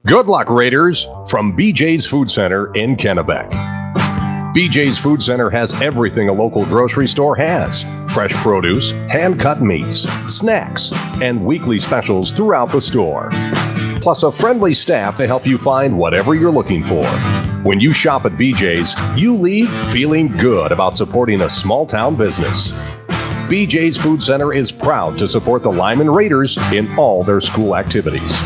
Good luck, Raiders, from BJ's Food Center in Kennebec. BJ's Food Center has everything a local grocery store has. Fresh produce, hand-cut meats, snacks, and weekly specials throughout the store. Plus a friendly staff to help you find whatever you're looking for. When you shop at BJ's, you leave feeling good about supporting a small-town business. BJ's Food Center is proud to support the Lyman Raiders in all their school activities.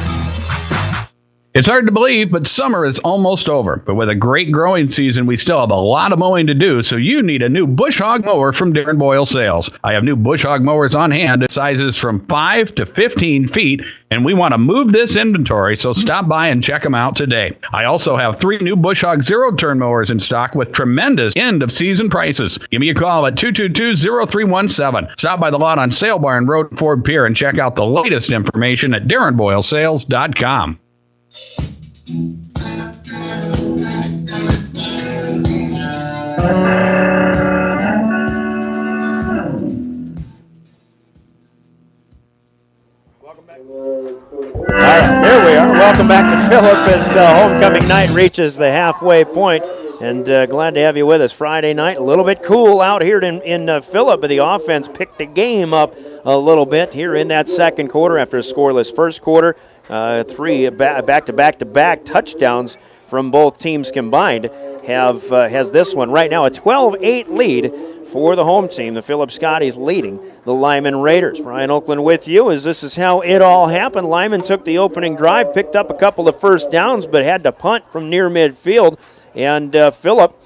It's hard to believe, but summer is almost over. But with a great growing season, we still have a lot of mowing to do, so you need a new bush hog mower from Darren Boyle Sales. I have new bush hog mowers on hand in sizes from 5 to 15 feet, and we want to move this inventory, so stop by and check them out today. I also have 3 new bush hog zero-turn mowers in stock with tremendous end-of-season prices. Give me a call at 222-0317. Stop by the lot on Sale Barn Road, Ford Pier, and check out the latest information at DarrenBoyleSales.com. Here we are. Welcome back to Phillip as homecoming night reaches the halfway point. And glad to have you with us Friday night. A little bit cool out here in Phillip, but the offense picked the game up a little bit here in that second quarter after a scoreless first quarter. 3 back-to-back touchdowns from both teams combined has this one right now a 12-8 lead for the home team. The Phillip Scotties leading the Lyman Raiders. Brian Oakland with you as this is how it all happened. Lyman took the opening drive, picked up a couple of first downs, but had to punt from near midfield. And Phillip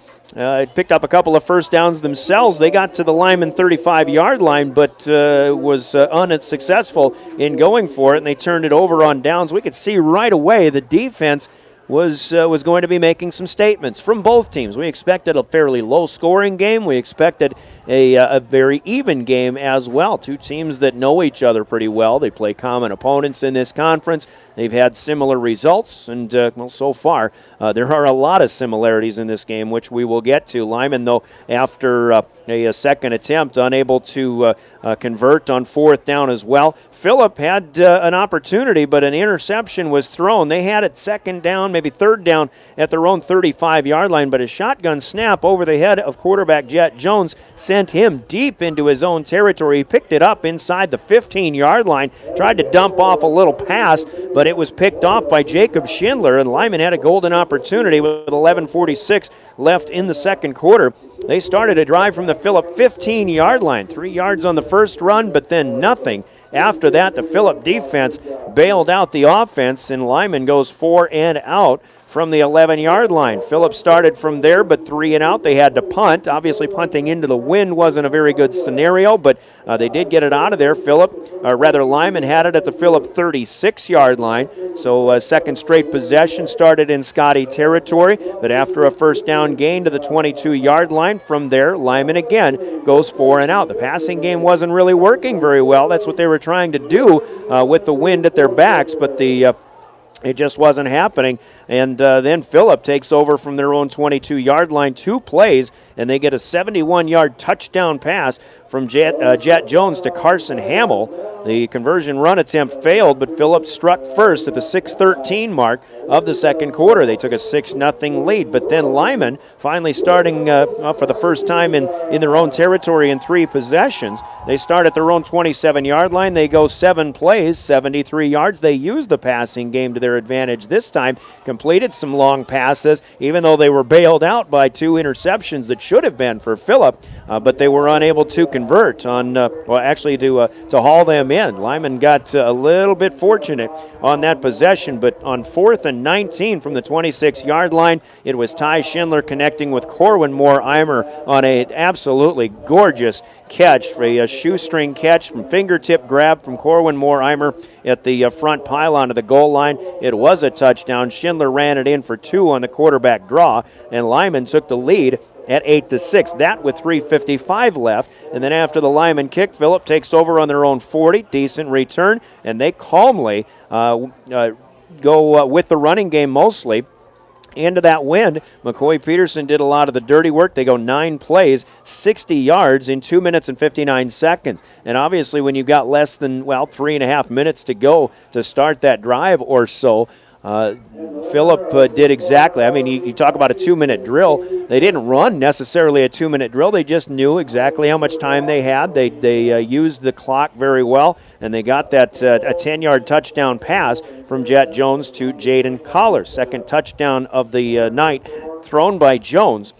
picked up a couple of first downs themselves. They got to the Lyman 35-yard line, but was unsuccessful in going for it, and they turned it over on downs. We could see right away the defense was going to be making some statements from both teams. We expected a fairly low-scoring game. We expected a very even game as well. Two teams that know each other pretty well. They play common opponents in this conference. They've had similar results, and so far there are a lot of similarities in this game, which we will get to. Lyman, though, after a second attempt, unable to convert on fourth down as well. Phillip had an opportunity, but an interception was thrown. They had it second down, maybe third down at their own 35-yard line, but a shotgun snap over the head of quarterback Jet Jones sent him deep into his own territory. He picked it up inside the 15-yard line, tried to dump off a little pass, but it was picked off by Jacob Schindler, and Lyman had a golden opportunity with 11:46 left in the second quarter. They started a drive from the Phillip 15-yard line, 3 yards on the first run, but then nothing. After that, the Phillip defense bailed out the offense, and Lyman goes 4 and out from the 11-yard line. Phillip started from there, but 3 and out. They had to punt. Obviously, punting into the wind wasn't a very good scenario, but they did get it out of there. Lyman had it at the Phillip 36-yard line. So second straight possession started in Scotty territory, but after a first down gain to the 22-yard line, from there, Lyman again goes 4 and out. The passing game wasn't really working very well. That's what they were trying to do with the wind at their backs, but it just wasn't happening. And then Phillip takes over from their own 22-yard line, 2 plays, and they get a 71-yard touchdown pass from Jet Jones to Carson Hamill. The conversion run attempt failed, but Phillip struck first at the 6:13 mark of the second quarter. They took a 6-0 lead, but then Lyman finally starting for the first time in their own territory in 3 possessions. They start at their own 27-yard line. They go 7 plays, 73 yards. They use the passing game to their advantage this time, completed some long passes, even though they were bailed out by 2 interceptions that should have been for Phillip, but they were unable to convert on, to haul them in. Lyman got a little bit fortunate on that possession, but on 4th and 19 from the 26-yard line, it was Ty Schindler connecting with Corwin Moore-Eimer on an absolutely gorgeous catch, a shoestring catch from fingertip grab from Corwin Moore-Eimer at the front pylon of the goal line. It was a touchdown. Schindler ran it in for 2 on the quarterback draw, and Lyman took the lead at 8-6. That with 3:55 left. And then after the Lyman kick, Phillip takes over on their own 40. Decent return, and they calmly go with the running game mostly into that win. McCoy Peterson did a lot of the dirty work. They go 9 plays, 60 yards in 2 minutes and 59 seconds. And obviously when you got less than, 3.5 minutes to go to start that drive or so, Phillip did exactly. I mean, you talk about a 2-minute drill. They didn't run necessarily a 2-minute drill. They just knew exactly how much time they had. They used the clock very well, and they got that a 10-yard touchdown pass from Jet Jones to Jaden Collar. Second touchdown of the night thrown by Jones.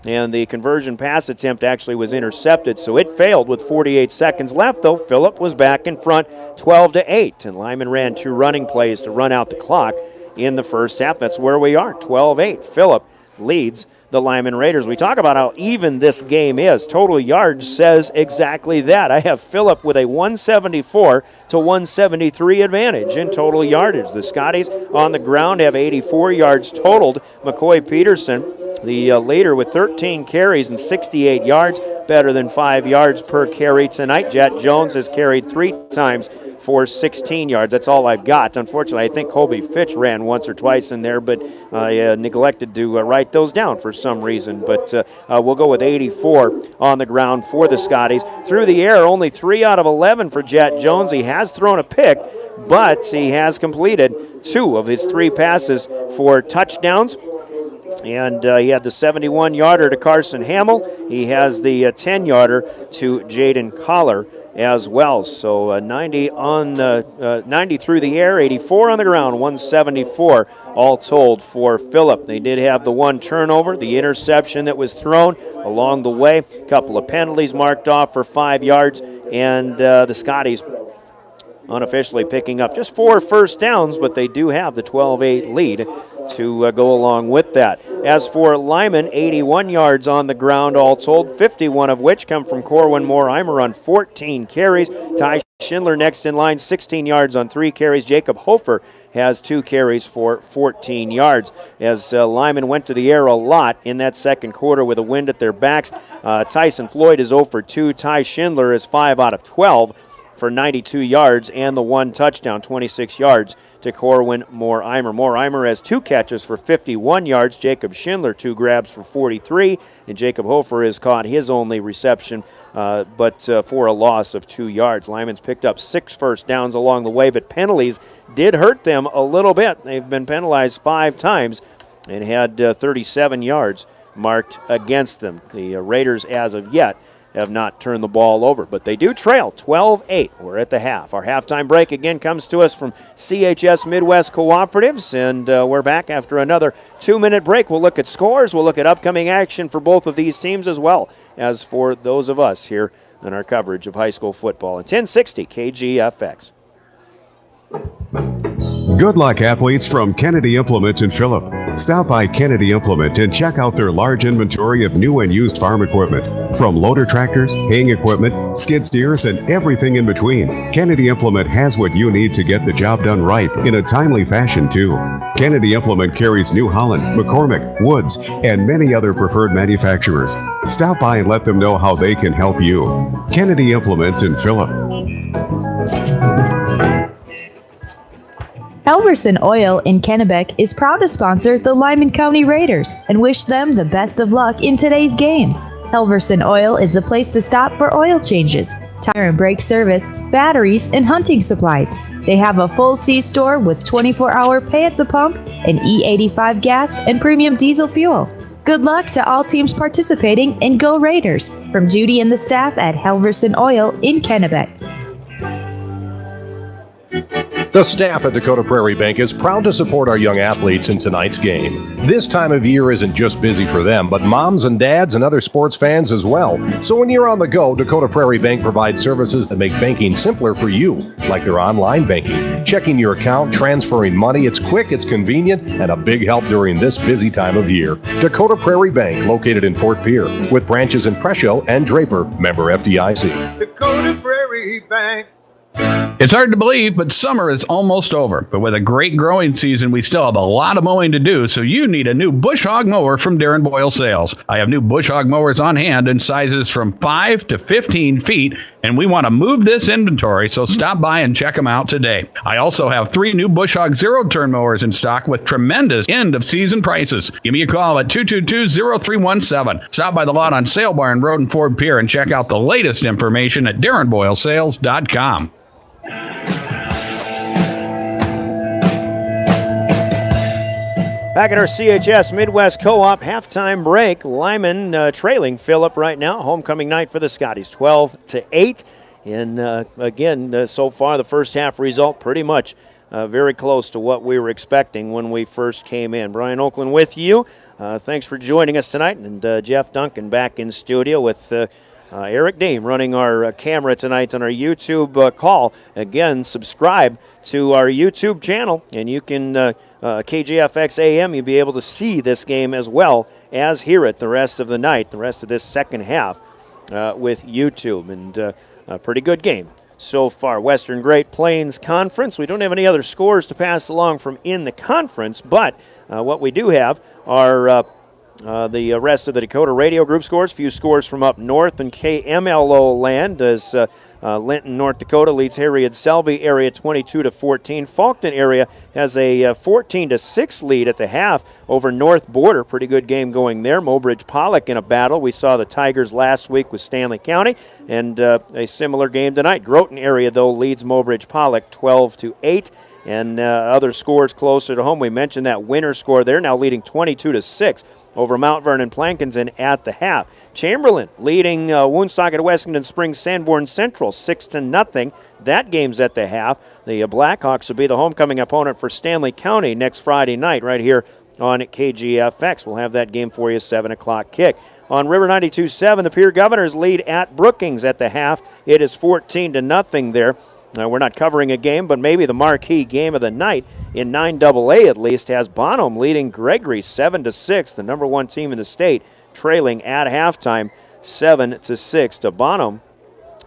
And the conversion pass attempt actually was intercepted, so it failed with 48 seconds left, though. Phillip was back in front 12-8, and Lyman ran 2 running plays to run out the clock in the first half. That's where we are, 12-8. Phillip leads the Lyman Raiders. We talk about how even this game is. Total yards says exactly that. I have Phillip with a 174 to 173 advantage in total yardage. The Scotties on the ground have 84 yards totaled. McCoy Peterson, the leader, with 13 carries and 68 yards, better than 5 yards per carry tonight. Jet Jones has carried 3 times for 16 yards. That's all I've got. Unfortunately, I think Kobe Fitch ran once or twice in there, but I neglected to write those down for some reason. But we'll go with 84 on the ground for the Scotties. Through the air, only 3 out of 11 for Jet Jones. He has thrown a pick, but he has completed 2 of his 3 passes for touchdowns. And he had the 71-yarder to Carson Hamill. He has the 10-yarder to Jaden Collar as well. So 90 through the air, 84 on the ground, 174 all told for Phillip. They did have the 1 turnover, the interception that was thrown along the way, a couple of penalties marked off for 5 yards, and the Scotties unofficially picking up just 4 first downs, but they do have the 12-8 lead to go along with that. As for Lyman, 81 yards on the ground all told, 51 of which come from Corwin Moore-Eimer on 14 carries. Ty Schindler next in line, 16 yards on 3 carries. Jacob Hofer has 2 carries for 14 yards. As Lyman went to the air a lot in that second quarter with a wind at their backs. Tyson Floyd is 0 for 2. Ty Schindler is 5 out of 12 for 92 yards and the 1 touchdown, 26 yards to Corwin Moore-Eimer. Moore-Eimer has 2 catches for 51 yards. Jacob Schindler 2 grabs for 43, and Jacob Hofer has caught his only reception, but for a loss of 2 yards. Lyman's picked up 6 first downs along the way, but penalties did hurt them a little bit. They've been penalized 5 times and had 37 yards marked against them. The Raiders, as of yet, have not turned the ball over, but they do trail 12-8. We're at the half. Our halftime break again comes to us from CHS Midwest Cooperatives, and we're back after another 2-minute break. We'll look at scores. We'll look at upcoming action for both of these teams as well as for those of us here in our coverage of high school football. At 1060 KGFX. Good luck, athletes, from Kennedy Implement in Phillip. Stop by Kennedy Implement and check out their large inventory of new and used farm equipment. From loader tractors, haying equipment, skid steers, and everything in between, Kennedy Implement has what you need to get the job done right in a timely fashion, too. Kennedy Implement carries New Holland, McCormick, Woods, and many other preferred manufacturers. Stop by and let them know how they can help you. Kennedy Implement in Phillip. Helverson Oil in Kennebec is proud to sponsor the Lyman County Raiders and wish them the best of luck in today's game. Helverson Oil is the place to stop for oil changes, tire and brake service, batteries, and hunting supplies. They have a full C-store with 24-hour pay at the pump and E85 gas and premium diesel fuel. Good luck to all teams participating, and go Raiders! From Judy and the staff at Helverson Oil in Kennebec. The staff at Dakota Prairie Bank is proud to support our young athletes in tonight's game. This time of year isn't just busy for them, but moms and dads and other sports fans as well. So when you're on the go, Dakota Prairie Bank provides services that make banking simpler for you, like their online banking, checking your account, transferring money. It's quick, it's convenient, and a big help during this busy time of year. Dakota Prairie Bank, located in Fort Pierre, with branches in Presho and Draper, member FDIC. Dakota Prairie Bank. It's hard to believe, but summer is almost over. But with a great growing season, we still have a lot of mowing to do, so you need a new bush hog mower from Darren Boyle Sales. I have new bush hog mowers on hand in sizes from 5 to 15 feet, and we want to move this inventory, so stop by and check them out today. I also have 3 new bush hog zero-turn mowers in stock with tremendous end-of-season prices. Give me a call at 222-0317. Stop by the lot on Sale Barn Road in Fort Pierre and check out the latest information at darrenboylesales.com. Back at our CHS Midwest Co-op halftime break, Lyman trailing Phillip right now. Homecoming night for the Scotties, 12-8. And again, so far the first half result pretty much very close to what we were expecting when we first came in. Brian Oakland with you. Thanks for joining us tonight. And Jeff Duncan back in studio with Eric Deem running our camera tonight on our YouTube call. Again, subscribe to our YouTube channel, and you can KGFX AM, you'll be able to see this game as well as hear it the rest of the night, the rest of this second half with YouTube. And a pretty good game so far. Western Great Plains Conference. We don't have any other scores to pass along from in the conference, but what we do have are the rest of the Dakota Radio Group scores, few scores from up north in KMLO land as Linton, North Dakota leads Harriet Selby area 22-14. Faulkton area has a 14-6 lead at the half over North Border. Pretty good game going there. Mobridge Pollock in a battle. We saw the Tigers last week with Stanley County, and a similar game tonight. Groton area, though, leads Mobridge Pollock 12-8. And other scores closer to home. We mentioned that winner score. They're now leading 22-6 over Mount Vernon Plankinson at the half. Chamberlain leading Woonsocket Wessington Springs Sanborn Central 6-0. That game's at the half. The Blackhawks will be the homecoming opponent for Stanley County next Friday night right here on KGFX. We'll have that game for you, 7 o'clock kick. On River 92.7, the Pierre Governors lead at Brookings at the half. It is 14-0 there. We're not covering a game, but maybe the marquee game of the night in 9AA at least has Bonham leading Gregory 7-6, the number 1 team in the state, trailing at halftime 7-6 to Bonham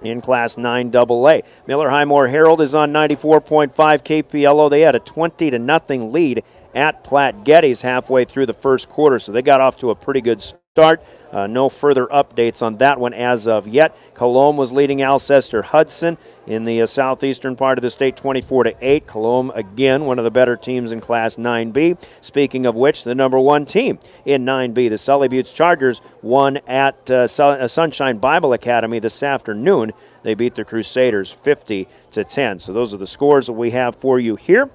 in Class 9AA. Miller Highmore Herald is on 94.5 KPLO. They had a 20-0 lead at Platte Geddes halfway through the first quarter, so they got off to a pretty good start. No further updates on that one as of yet. Colombe was leading Alcester Hudson in the southeastern part of the state, 24-8. Colombe, again, one of the better teams in Class 9B. Speaking of which, the number 1 team in 9B, the Sully Buttes Chargers, won at Sunshine Bible Academy this afternoon. They beat the Crusaders 50-10. So those are the scores that we have for you here.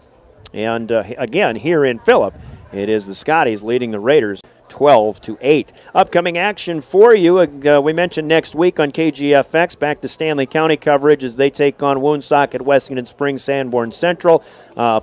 And again, here in Phillip, it is the Scotties leading the Raiders 12-8. Upcoming action for you, we mentioned next week on KGFX, back to Stanley County coverage as they take on Woonsocket Wessington Springs Sanborn Central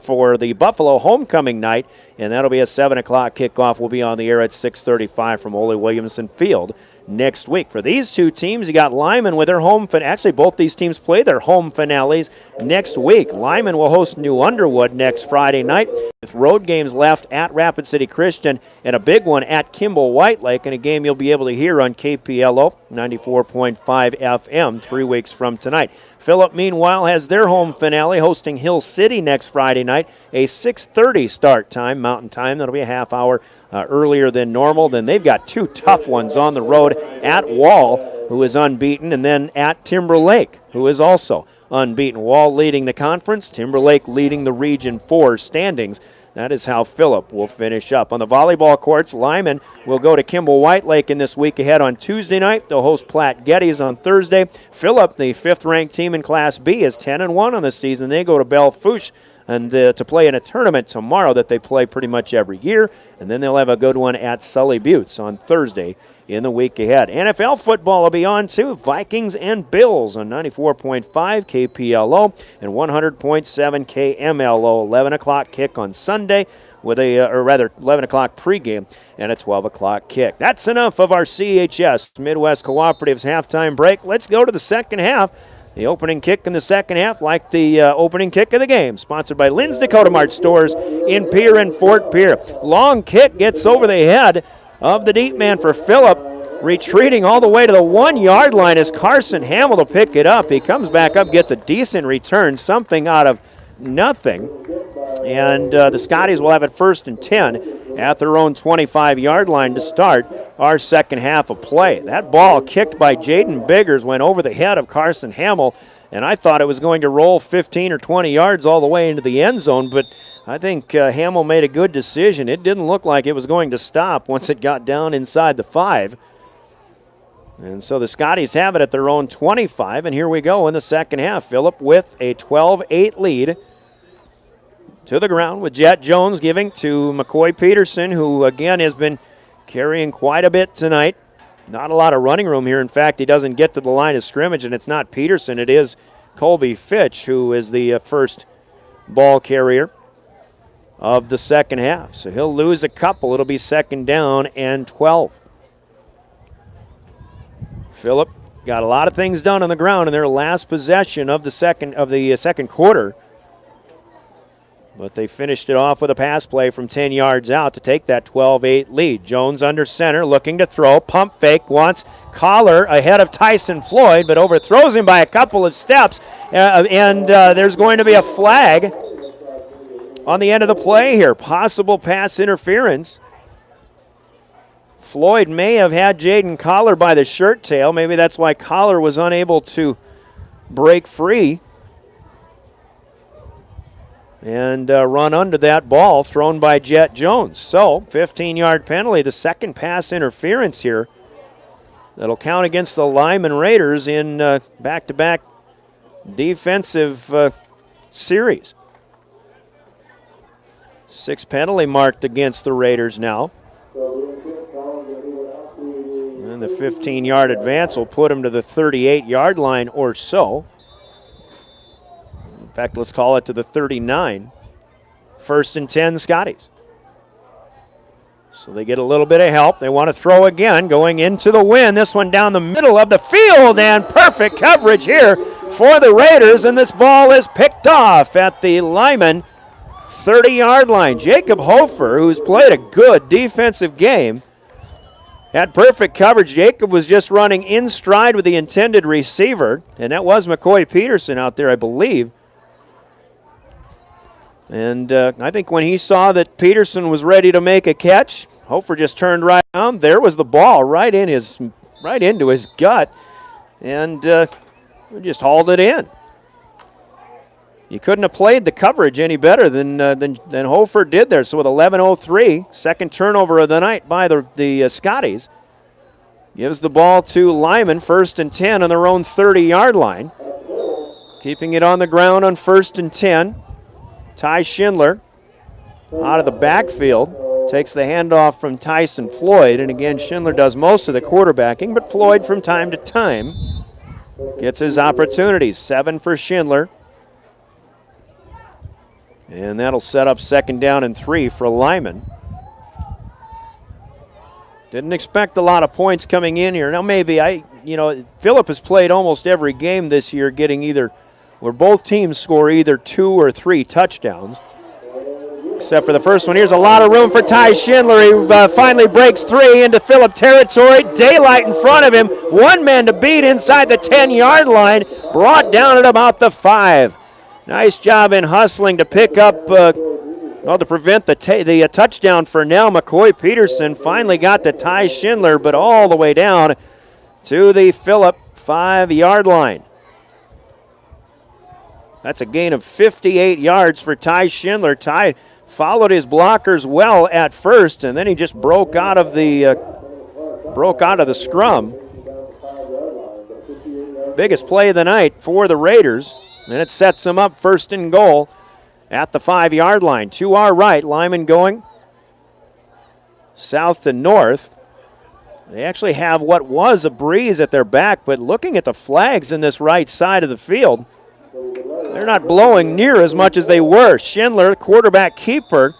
for the Buffalo homecoming night, and that'll be a 7 o'clock kickoff. We'll be on the air at 6:35 from Ole Williamson Field next week. For these two teams, you got Lyman with their home actually both these teams play their home finales next week. Lyman will host New Underwood next Friday night with road games left at Rapid City Christian and a big one at Kimball White Lake, and a game you'll be able to hear on KPLO 94.5 FM 3 weeks from tonight. Phillip, meanwhile, has their home finale hosting Hill City next Friday night, a 6:30 start time, Mountain Time. That'll be a half hour earlier than normal. Then they've got 2 tough ones on the road at Wall, who is unbeaten, and then at Timberlake, who is also unbeaten. Wall leading the conference, Timberlake leading the Region 4 standings. That is how Phillip will finish up. On the volleyball courts, Lyman will go to Kimball White Lake in this week ahead on Tuesday night. They'll host Platte Geddes on Thursday. Phillip, the 5th-ranked team in Class B, is 10-1 on the season. They go to Belle Fourche and to play in a tournament tomorrow that they play pretty much every year. And then they'll have a good one at Sully Buttes on Thursday in the week ahead. NFL football will be on too. Vikings and Bills on 94.5 KPLO and 100.7 KMLO. 11 o'clock kick on Sunday with 11 o'clock pregame and a 12 o'clock kick. That's enough of our CHS Midwest Cooperative's halftime break. Let's go to the second half. The opening kick in the second half, like the opening kick of the game, sponsored by Lynn's Dakota Mart stores in Pierre and Fort Pierre. Long kick gets over the head of the deep man for Phillip, retreating all the way to the 1 yard line as Carson Hamill to pick it up. He comes back up, gets a decent return, something out of nothing. And the Scotties will have it 1st and 10 at their own 25-yard line to start our second half of play. That ball kicked by Jaden Biggers went over the head of Carson Hamill, and I thought it was going to roll 15 or 20 yards all the way into the end zone, but I think Hamill made a good decision. It didn't look like it was going to stop once it got down inside the 5. And so the Scotties have it at their own 25, and here we go in the second half. Phillip with a 12-8 lead. To the ground with Jet Jones giving to McCoy Peterson, who again has been carrying quite a bit tonight. Not a lot of running room here. In fact, he doesn't get to the line of scrimmage, and it's not Peterson. It is Colby Fitch, who is the first ball carrier of the second half. So he'll lose a couple. It'll be 2nd down and 12. Phillip got a lot of things done on the ground in their last possession of the second quarter. But they finished it off with a pass play from 10 yards out to take that 12-8 lead. Jones under center, looking to throw. Pump fake, wants Collar ahead of Tyson Floyd, but overthrows him by a couple of steps. And there's going to be a flag on the end of the play here. Possible pass interference. Floyd may have had Jaden Collar by the shirt tail. Maybe that's why Collar was unable to break free and run under that ball thrown by Jet Jones. So, 15-yard penalty, the second pass interference here. That'll count against the Lyman Raiders in back-to-back defensive series. 6 penalty marked against the Raiders now. And the 15-yard advance will put them to the 38-yard line or so. In fact, let's call it to the 39. 1st and 10 Scotties. So they get a little bit of help. They want to throw again, going into the wind. This one down the middle of the field, and perfect coverage here for the Raiders, and this ball is picked off at the Lyman 30-yard line. Jacob Hofer, who's played a good defensive game, had perfect coverage. Jacob was just running in stride with the intended receiver, and that was McCoy Peterson out there, I believe. And I think when he saw that Peterson was ready to make a catch, Hofer just turned right around. There was the ball right into his gut, and just hauled it in. You couldn't have played the coverage any better than Hofer did there. So with 11:03, second turnover of the night by the Scotties, gives the ball to Lyman, 1st and 10 on their own 30-yard line. Keeping it on the ground on 1st and 10. Ty Schindler out of the backfield takes the handoff from Tyson Floyd. And again, Schindler does most of the quarterbacking, but Floyd from time to time gets his opportunities. 7 for Schindler. And that'll set up 2nd down and 3 for Lyman. Didn't expect a lot of points coming in here. Now maybe Phillip has played almost every game this year getting where both teams score either 2 or 3 touchdowns. Except for the first one. Here's a lot of room for Ty Schindler. He finally breaks 3 into Phillip territory. Daylight in front of him. One man to beat inside the 10-yard line. Brought down at about the 5. Nice job in hustling to pick up, to prevent the touchdown for now. McCoy Peterson finally got to Ty Schindler, but all the way down to the Phillip 5-yard line. That's a gain of 58 yards for Ty Schindler. Ty followed his blockers well at first, and then he just broke out of the scrum. Biggest play of the night for the Raiders. And it sets them up 1st and goal at the 5-yard line. To our right, Lyman going south to north. They actually have what was a breeze at their back, but looking at the flags in this right side of the field, they're not blowing near as much as they were. Schindler, quarterback keeper,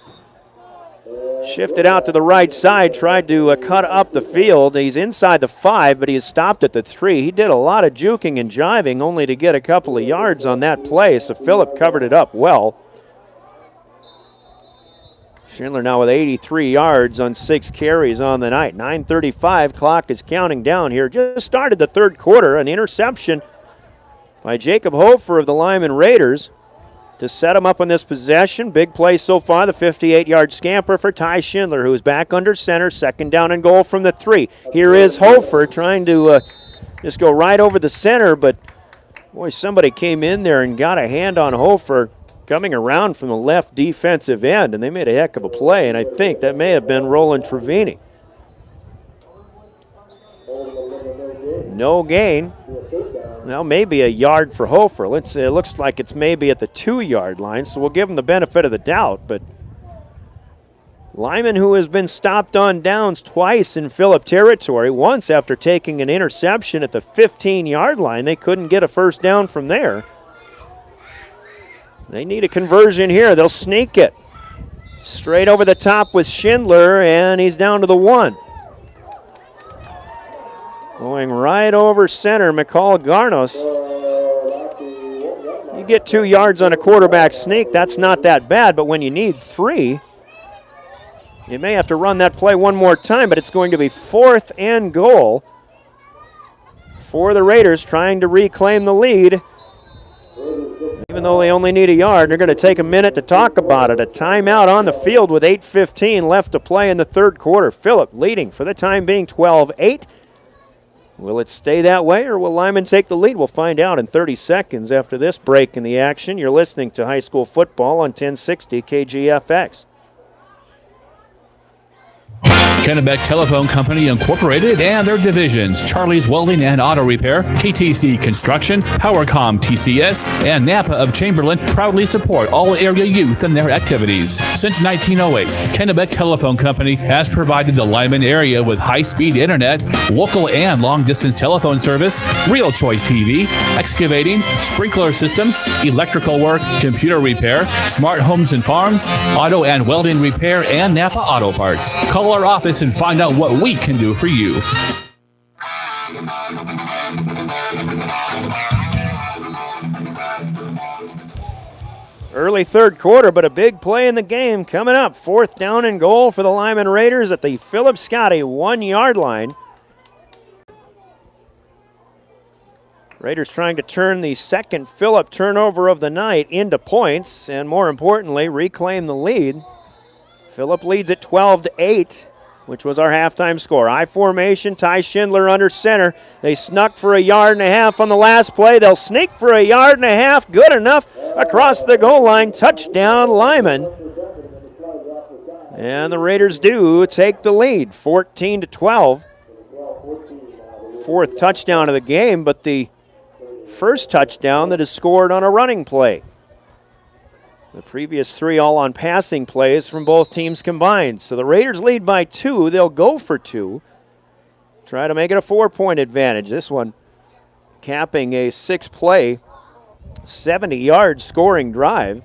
shifted out to the right side, tried to cut up the field. He's inside the 5, but he is stopped at the 3. He did a lot of juking and jiving only to get a couple of yards on that play, so Phillip covered it up well. Schindler now with 83 yards on 6 carries on the night. 9:35, clock is counting down here. Just started the third quarter, an interception by Jacob Hofer of the Lyman Raiders to set him up on this possession. Big play so far, the 58-yard scamper for Ty Schindler, who is back under center, second down and goal from the 3. Here is Hofer trying to just go right over the center, but boy, somebody came in there and got a hand on Hofer coming around from the left defensive end, and they made a heck of a play, and I think that may have been Roland Trevini. No gain. Well, maybe a yard for Hofer. It looks like it's maybe at the 2-yard line, so we'll give him the benefit of the doubt. But Lyman, who has been stopped on downs twice in Phillip territory, once after taking an interception at the 15-yard line, they couldn't get a first down from there. They need a conversion here. They'll sneak it. Straight over the top with Schindler, and he's down to the 1. Going right over center, McCall Garnos. You get 2 yards on a quarterback sneak, that's not that bad, but when you need 3, you may have to run that play one more time, but it's going to be 4th and goal for the Raiders trying to reclaim the lead. Even though they only need a yard, they're going to take a minute to talk about it. A timeout on the field with 8:15 left to play in the third quarter. Phillip leading for the time being 12-8. Will it stay that way, or will Lyman take the lead? We'll find out in 30 seconds after this break in the action. You're listening to high school football on 1060 KGFX. Kennebec Telephone Company Incorporated and their divisions, Charlie's Welding and Auto Repair, KTC Construction, PowerCom TCS, and Napa of Chamberlain proudly support all area youth and their activities. Since 1908, Kennebec Telephone Company has provided the Lyman area with high-speed internet, local and long-distance telephone service, Real Choice TV, excavating, sprinkler systems, electrical work, computer repair, smart homes and farms, auto and welding repair, and Napa Auto Parts. Call our office and find out what we can do for you. Early third quarter, but a big play in the game coming up. 4th down and goal for the Lyman Raiders at the Phillip Scotty 1-yard line. Raiders trying to turn the second Phillip turnover of the night into points, and more importantly, reclaim the lead. Phillip leads at 12-8. Which was our halftime score. I formation, Ty Schindler under center. They snuck for 1.5 yards on the last play. They'll sneak for 1.5 yards. Good enough across the goal line. Touchdown, Lyman. And the Raiders do take the lead, 14-12. 4th touchdown of the game, but the first touchdown that is scored on a running play. The previous 3 all on passing plays from both teams combined. So the Raiders lead by 2. They'll go for 2. Try to make it a 4-point advantage. This one capping a 6-play, 70-yard scoring drive.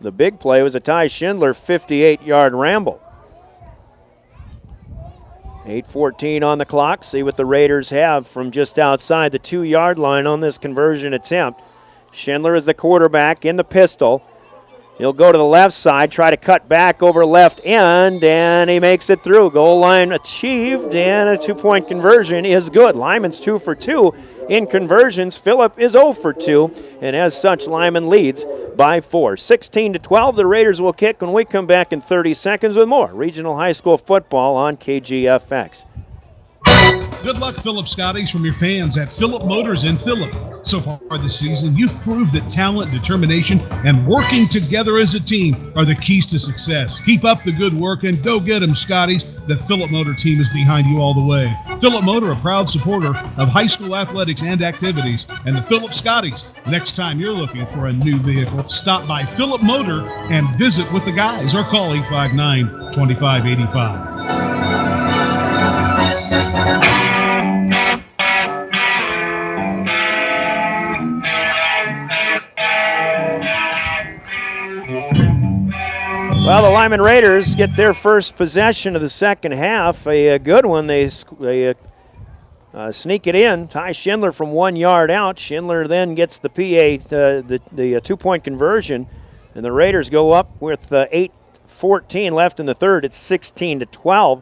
The big play was a Ty Schindler 58-yard ramble. 8:14 on the clock. See what the Raiders have from just outside the 2-yard line on this conversion attempt. Schindler is the quarterback in the pistol. He'll go to the left side, try to cut back over left end, and he makes it through. Goal line achieved, and a 2-point conversion is good. Lyman's 2 for 2 in conversions. Phillip is 0 for 2, and as such, Lyman leads by 4. 16-12, the Raiders will kick when we come back in 30 seconds with more regional high school football on KGFX. Good luck, Phillip Scotties, from your fans at Phillip Motors in Phillip. So far this season, you've proved that talent, determination, and working together as a team are the keys to success. Keep up the good work and go get them, Scotties. The Phillip Motor team is behind you all the way. Phillip Motor, a proud supporter of high school athletics and activities, and the Phillip Scotties. Next time you're looking for a new vehicle, stop by Phillip Motor and visit with the guys or call 859-2585. Well, the Lyman Raiders get their first possession of the second half, a good one. They sneak it in. Ty Schindler from 1 yard out. Schindler then gets the PA, the two-point conversion, and the Raiders go up with 8:14 left in the third. It's 16-12.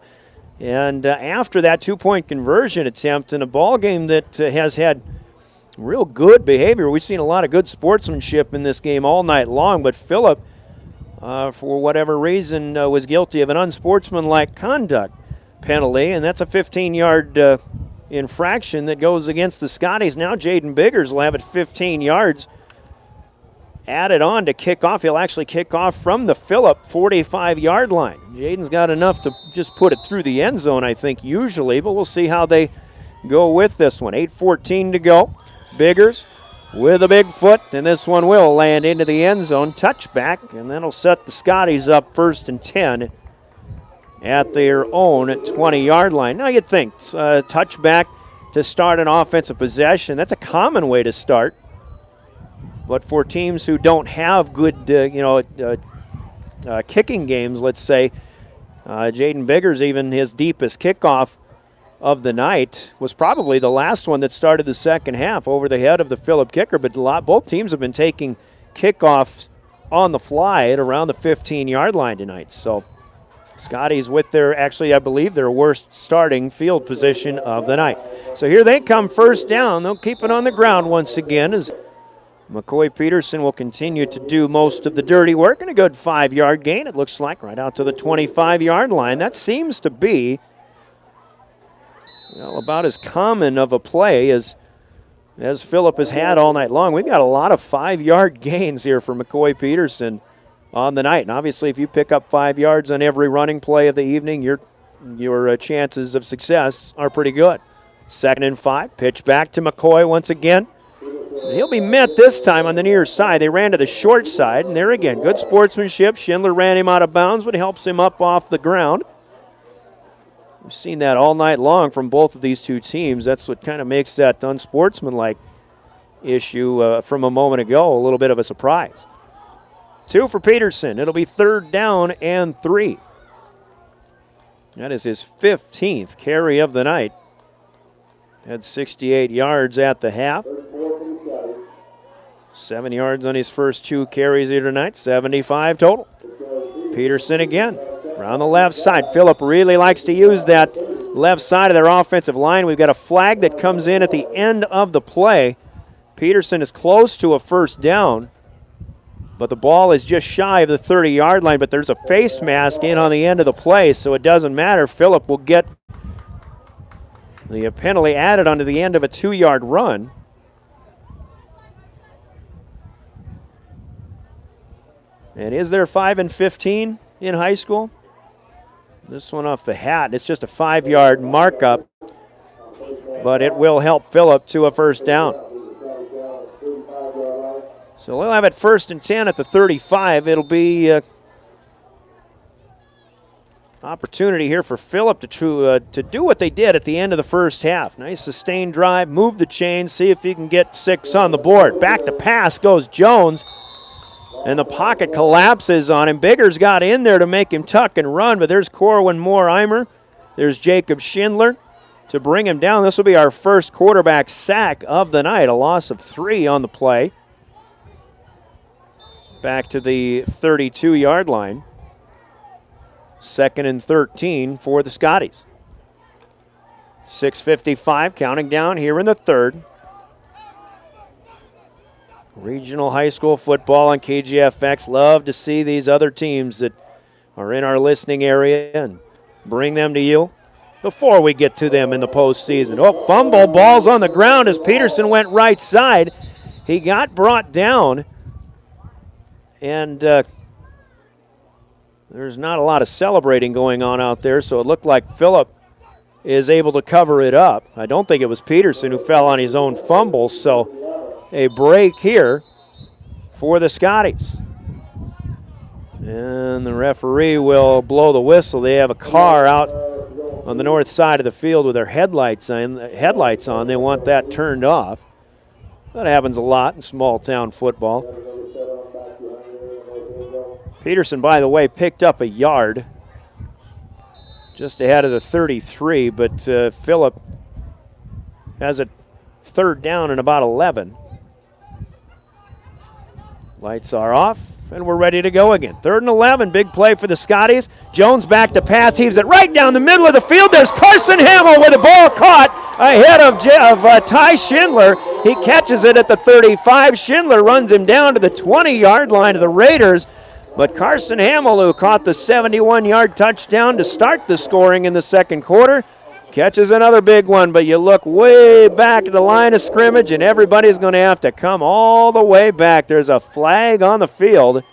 And after that two-point conversion attempt in a ball game that has had real good behavior, we've seen a lot of good sportsmanship in this game all night long, but Phillip, for whatever reason, was guilty of an unsportsmanlike conduct penalty, and that's a 15-yard infraction that goes against the Scotties. Now Jaden Biggers will have it 15 yards added on to kick off. He'll actually kick off from the Phillip 45-yard line. Jaden's got enough to just put it through the end zone, I think, usually, but we'll see how they go with this one. 8:14 to go. Biggers with a big foot, and this one will land into the end zone. Touchback, and that'll set the Scotties up 1st and 10 at their own 20-yard line. Now you'd think touchback to start an offensive possession, that's a common way to start. But for teams who don't have good, kicking games, let's say, Jaden Biggers, even his deepest kickoff of the night, was probably the last one that started the second half over the head of the Phillip kicker. But both teams have been taking kickoffs on the fly at around the 15-yard line tonight. So Scotties with I believe their worst starting field position of the night. So here they come, first down. They'll keep it on the ground once again as McCoy Peterson will continue to do most of the dirty work, and a good 5-yard gain, it looks like, right out to the 25-yard line. That seems to be about as common of a play as Phillip has had all night long. We've got a lot of 5-yard gains here for McCoy Peterson on the night. And obviously, if you pick up 5 yards on every running play of the evening, your chances of success are pretty good. 2nd and 5, pitch back to McCoy once again. He'll be met this time on the near side. They ran to the short side, and there again, good sportsmanship. Schindler ran him out of bounds, but helps him up off the ground. We've seen that all night long from both of these two teams. That's what kind of makes that unsportsmanlike issue from a moment ago a little bit of a surprise. 2 for Peterson. It'll be 3rd down and 3. That is his 15th carry of the night. Had 68 yards at the half. 7 yards on his first 2 carries here tonight, 75 total. Peterson again, around the left side. Phillip really likes to use that left side of their offensive line. We've got a flag that comes in at the end of the play. Peterson is close to a first down, but the ball is just shy of the 30-yard line, but there's a face mask in on the end of the play, so it doesn't matter. Phillip will get the penalty added onto the end of a 2-yard run. And is there 5 and 15 in high school? This one off the hat. It's just a 5-yard markup, but it will help Phillip to a first down. So we'll have it 1st and 10 at the 35. It'll be opportunity here for Phillip to do what they did at the end of the first half. Nice sustained drive, move the chains, see if you can get 6 on the board. Back to pass goes Jones. And the pocket collapses on him. Biggers got in there to make him tuck and run, but there's Corwin Moore-Eimer. There's Jacob Schindler to bring him down. This will be our first quarterback sack of the night, a loss of 3 on the play. Back to the 32-yard line. 2nd and 13 for the Scotties. 6:55 counting down here in the third. Regional high school football on KGFX. Love to see these other teams that are in our listening area and bring them to you before we get to them in the postseason. Oh, fumble, ball's on the ground as Peterson went right side. He got brought down, and there's not a lot of celebrating going on out there, so it looked like Phillip is able to cover it up. I don't think it was Peterson who fell on his own fumble, so a break here for the Scotties. And the referee will blow the whistle. They have a car out on the north side of the field with their headlights on. They want that turned off. That happens a lot in small town football. Peterson, by the way, picked up a yard just ahead of the 33, but Phillip has a third down and about 11. Lights are off, and we're ready to go again. 3rd and 11, big play for the Scotties. Jones back to pass, heaves it right down the middle of the field. There's Carson Hamill with the ball caught ahead of Ty Schindler. He catches it at the 35. Schindler runs him down to the 20-yard line of the Raiders. But Carson Hamill, who caught the 71-yard touchdown to start the scoring in the second quarter, catches another big one. But you look way back at the line of scrimmage, and everybody's going to have to come all the way back. There's a flag on the field.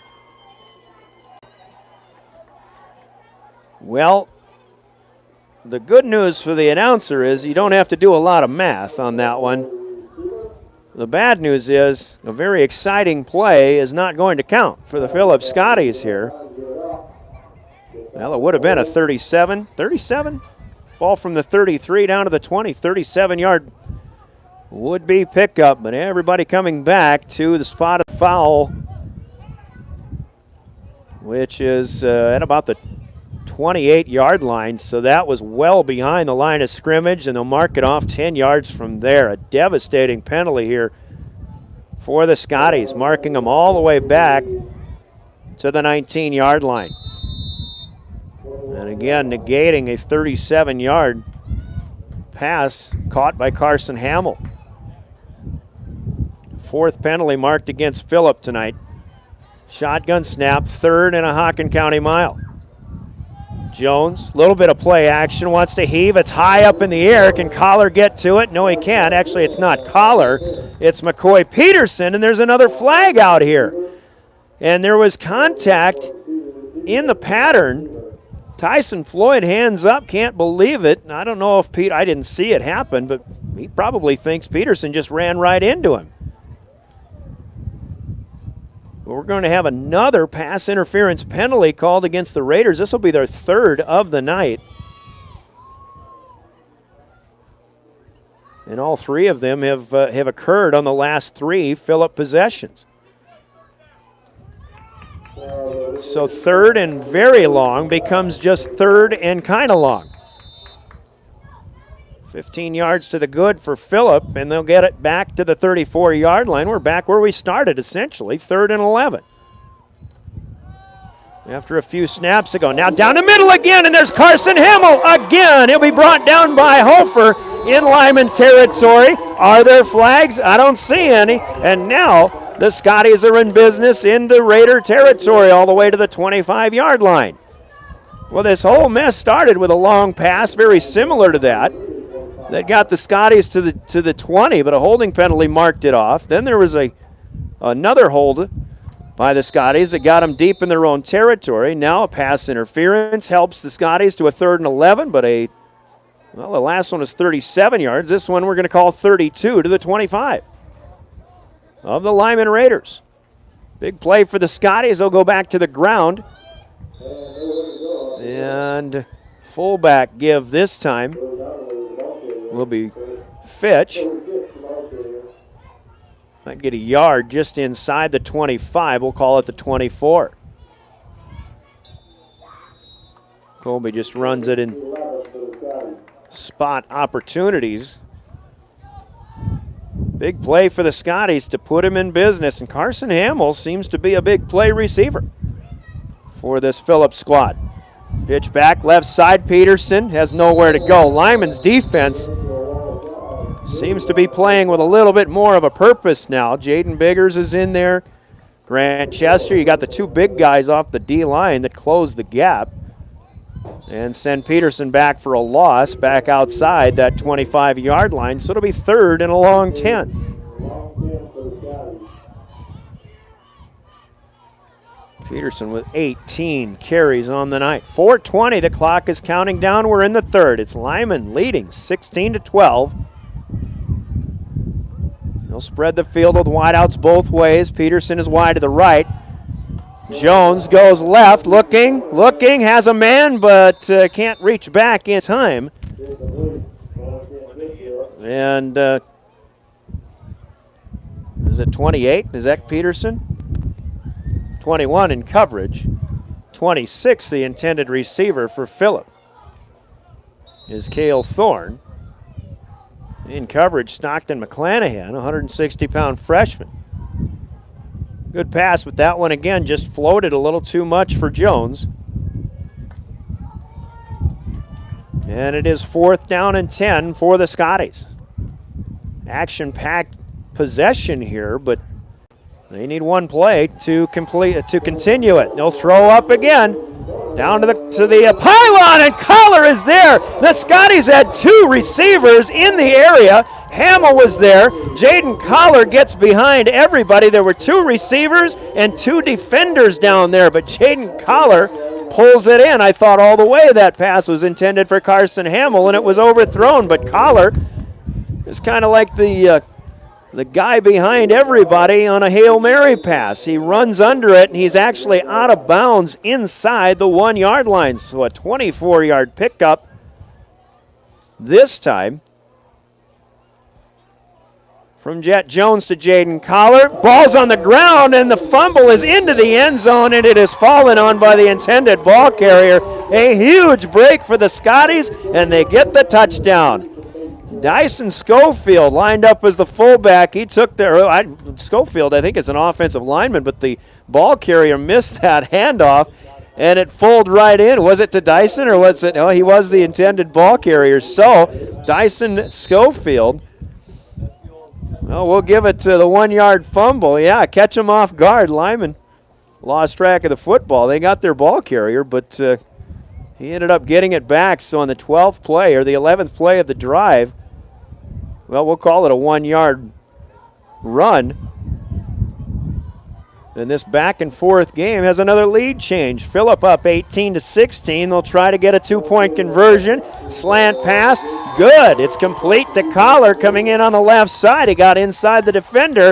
Well, the good news for the announcer is you don't have to do a lot of math on that one. The bad news is a very exciting play is not going to count for the Phillip Scotties here. Well, it would have been a 37. Ball from the 33 down to the 20, 37-yard would-be pickup, but everybody coming back to the spot of foul, which is at about the 28-yard line, so that was well behind the line of scrimmage, and they'll mark it off 10 yards from there. A devastating penalty here for the Scotties, marking them all the way back to the 19-yard line. And again, negating a 37-yard pass caught by Carson Hamill. 4th penalty marked against Phillip tonight. Shotgun snap, 3rd and a Hockin County mile. Jones, a little bit of play action, wants to heave. It's high up in the air. Can Collar get to it? No, he can't. Actually, it's not Collar. It's McCoy Peterson, and there's another flag out here. And there was contact in the pattern. Tyson Floyd hands up, can't believe it. I don't know if I didn't see it happen, but he probably thinks Peterson just ran right into him. We're going to have another pass interference penalty called against the Raiders. This will be their 3rd of the night. And all 3 of them have occurred on the last 3 Phillip possessions. So 3rd and very long becomes just 3rd and kind of long. 15 yards to the good for Phillip, and they'll get it back to the 34-yard line. We're back where we started, essentially, 3rd and 11. After a few snaps ago. Now down the middle again, and there's Carson Hamill again. He'll be brought down by Hofer in Lyman territory. Are there flags? I don't see any. And now the Scotties are in business into Raider territory all the way to the 25-yard line. Well, this whole mess started with a long pass, very similar to that. That got the Scotties to the 20, but a holding penalty marked it off. Then there was another hold by the Scotties that got them deep in their own territory. Now a pass interference helps the Scotties to a 3rd and 11, but the last one was 37 yards. This one we're going to call 32 to the 25 of the Lyman Raiders. Big play for the Scotties. They'll go back to the ground. And fullback give this time will be Fitch. Might get a yard just inside the 25. We'll call it the 24. Colby just runs it in spot opportunities. Big play for the Scotties to put him in business, and Carson Hamill seems to be a big play receiver for this Phillip squad. Pitch back, left side, Peterson has nowhere to go. Lyman's defense seems to be playing with a little bit more of a purpose now. Jaden Biggers is in there. Grant Chester, you got the 2 big guys off the D-line that close the gap and send Peterson back for a loss back outside that 25-yard line. So it'll be 3rd and a long 10. Peterson with 18 carries on the night. 4:20, the clock is counting down. We're in the 3rd. It's Lyman leading 16-12. They'll spread the field with wideouts both ways. Peterson is wide to the right. Jones goes left, looking, has a man, but can't reach back in time. And is it 28? Is that Peterson? 21 in coverage. 26, the intended receiver for Phillip, is Cale Thorne. In coverage, Stockton McClanahan, 160-pound freshman. Good pass, but that one again just floated a little too much for Jones. And it is 4th down and 10 for the Scotties. Action-packed possession here, but they need one play to continue it. No throw up again. Down to the pylon, and Collar is there. The Scotties had 2 receivers in the area. Hamill was there. Jaden Collar gets behind everybody. There were 2 receivers and 2 defenders down there, but Jaden Collar pulls it in. I thought all the way that pass was intended for Carson Hamill, and it was overthrown, but Collar is kind of like the guy behind everybody on a Hail Mary pass. He runs under it, and he's actually out of bounds inside the 1-yard line. So a 24-yard pickup this time from Jet Jones to Jaden Collar. Ball's on the ground, and the fumble is into the end zone, and it is fallen on by the intended ball carrier. A huge break for the Scotties, and they get the touchdown. Dyson Schofield lined up as the fullback. He took Schofield, I think, is an offensive lineman, but the ball carrier missed that handoff, and it folded right in. Was it to Dyson, or was it? Oh, he was the intended ball carrier. So Dyson Schofield, we'll give it to the 1-yard fumble. Yeah, catch him off guard. Lyman lost track of the football. They got their ball carrier, but he ended up getting it back. So on the 12th play, or the 11th play of the drive, well, we'll call it a 1-yard run. And this back and forth game has another lead change. Phillip up 18-16. They'll try to get a 2-point conversion. Slant pass, good. It's complete to Collar coming in on the left side. He got inside the defender.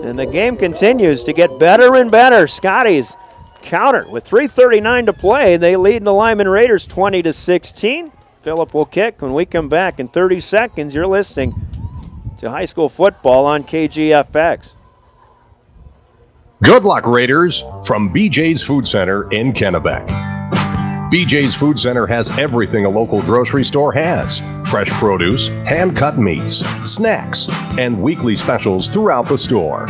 And the game continues to get better and better. Scotties counter with 3:39 to play. They lead the Lyman Raiders 20-16. Phillip will kick when we come back in 30 seconds. You're listening to high school football on KGFX. Good luck, Raiders, from BJ's Food Center in Kennebec. BJ's Food Center has everything a local grocery store has. Fresh produce, hand-cut meats, snacks, and weekly specials throughout the store.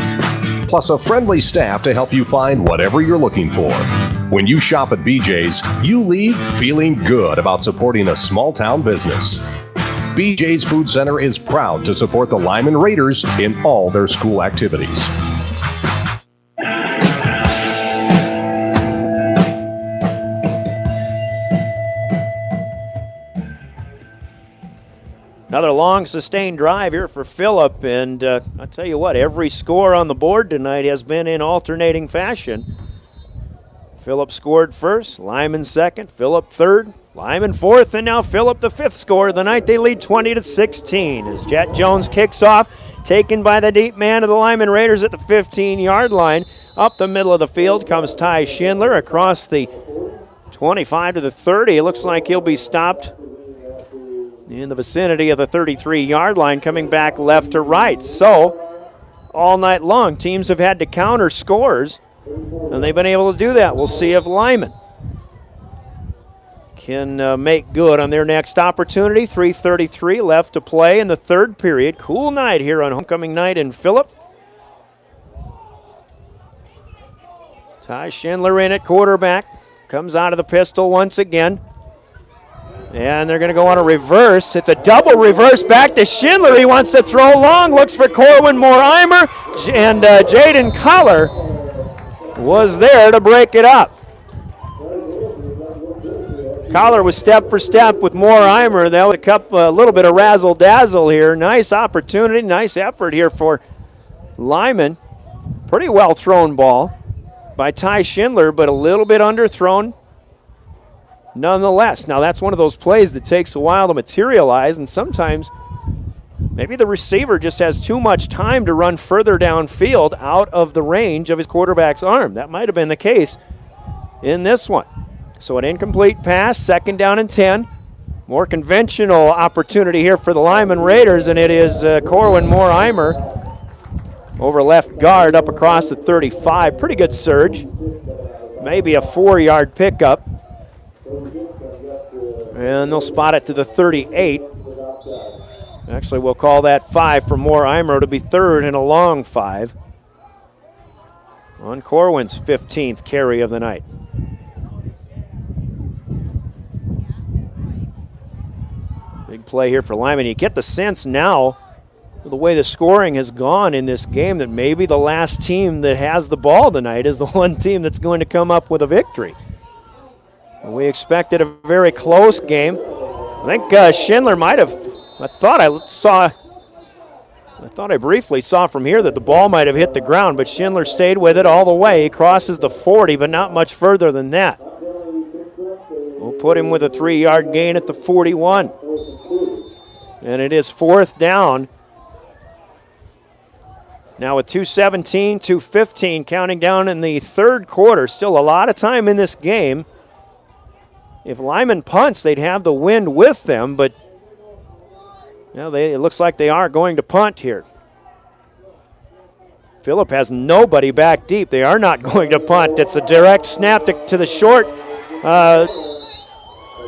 Plus a friendly staff to help you find whatever you're looking for. When you shop at BJ's, you leave feeling good about supporting a small-town business. BJ's Food Center is proud to support the Lyman Raiders in all their school activities. Another long, sustained drive here for Phillip, and I'll tell you what, every score on the board tonight has been in alternating fashion. Phillip scored first, Lyman second, Phillip third, Lyman fourth, and now Phillip the 5th score of the night. They lead 20-16 as Jet Jones kicks off, taken by the deep man of the Lyman Raiders at the 15-yard line. Up the middle of the field comes Ty Schindler across the 25 to the 30. It looks like he'll be stopped in the vicinity of the 33-yard line, coming back left to right. So all night long, teams have had to counter scores, and they've been able to do that. We'll see if Lyman can make good on their next opportunity. 3:33 left to play in the 3rd period. Cool night here on homecoming night in Phillip. Ty Schindler in at quarterback. Comes out of the pistol once again. And they're going to go on a reverse. It's a double reverse back to Schindler. He wants to throw long. Looks for Corwin Moore-Eimer. And Jaden Collar was there to break it up. Collar was step for step with Moore-Eimer. They'll pick up a little bit of razzle-dazzle here. Nice opportunity, nice effort here for Lyman. Pretty well thrown ball by Ty Schindler, but a little bit underthrown nonetheless. Now that's one of those plays that takes a while to materialize, and sometimes maybe the receiver just has too much time to run further downfield out of the range of his quarterback's arm. That might have been the case in this one. So an incomplete pass, 2nd down and 10. More conventional opportunity here for the Lyman Raiders, and it is Corwin Moore-Eimer over left guard up across the 35. Pretty good surge. Maybe a 4-yard pickup. And they'll spot it to the 38. Actually, we'll call that 5 for Moore Eimer to be third and a long 5 on Corwin's 15th carry of the night. Big play here for Lyman. You get the sense now, the way the scoring has gone in this game, that maybe the last team that has the ball tonight is the one team that's going to come up with a victory. We expected a very close game. I think Schindler might have, I thought I briefly saw from here that the ball might have hit the ground, but Schindler stayed with it all the way. He crosses the 40, but not much further than that. We'll put him with a 3-yard gain at the 41. And it is 4th down. Now with 2:17, 2:15 counting down in the third quarter. Still a lot of time in this game. If Lyman punts, they'd have the wind with them, but it looks like they are going to punt here. Phillip has nobody back deep. They are not going to punt. It's a direct snap to the short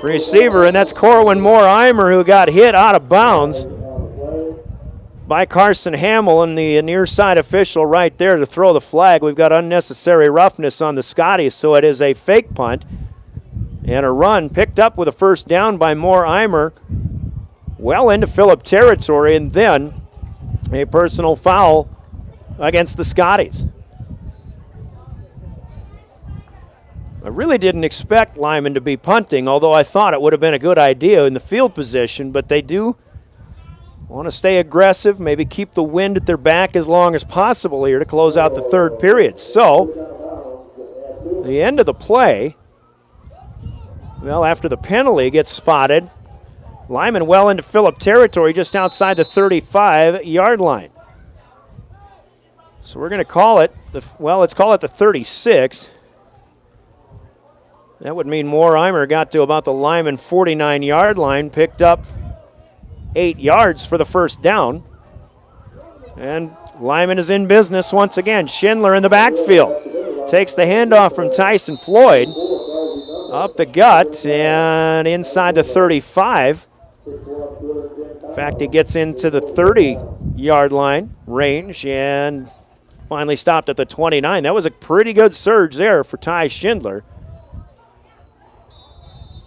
receiver, and that's Corwin Moore Eimer, who got hit out of bounds by Carson Hamill, and the near side official right there to throw the flag. We've got unnecessary roughness on the Scotties, so it is a fake punt. And a run picked up with a first down by Moore Eimer well into Phillip territory, and then a personal foul against the Scotties. I really didn't expect Lyman to be punting, although I thought it would have been a good idea in the field position, but they do want to stay aggressive, maybe keep the wind at their back as long as possible here to close out the third period. So, the end of the play, well, after the penalty gets spotted, Lyman well into Phillip territory just outside the 35-yard line. So we're going to call it, let's call it the 36. That would mean Moore Eimer got to about the Lyman 49-yard line, picked up 8 yards for the first down. And Lyman is in business once again. Schindler in the backfield. Takes the handoff from Tyson Floyd. Up the gut and inside the 35. In fact, he gets into the 30-yard line range and finally stopped at the 29. That was a pretty good surge there for Ty Schindler.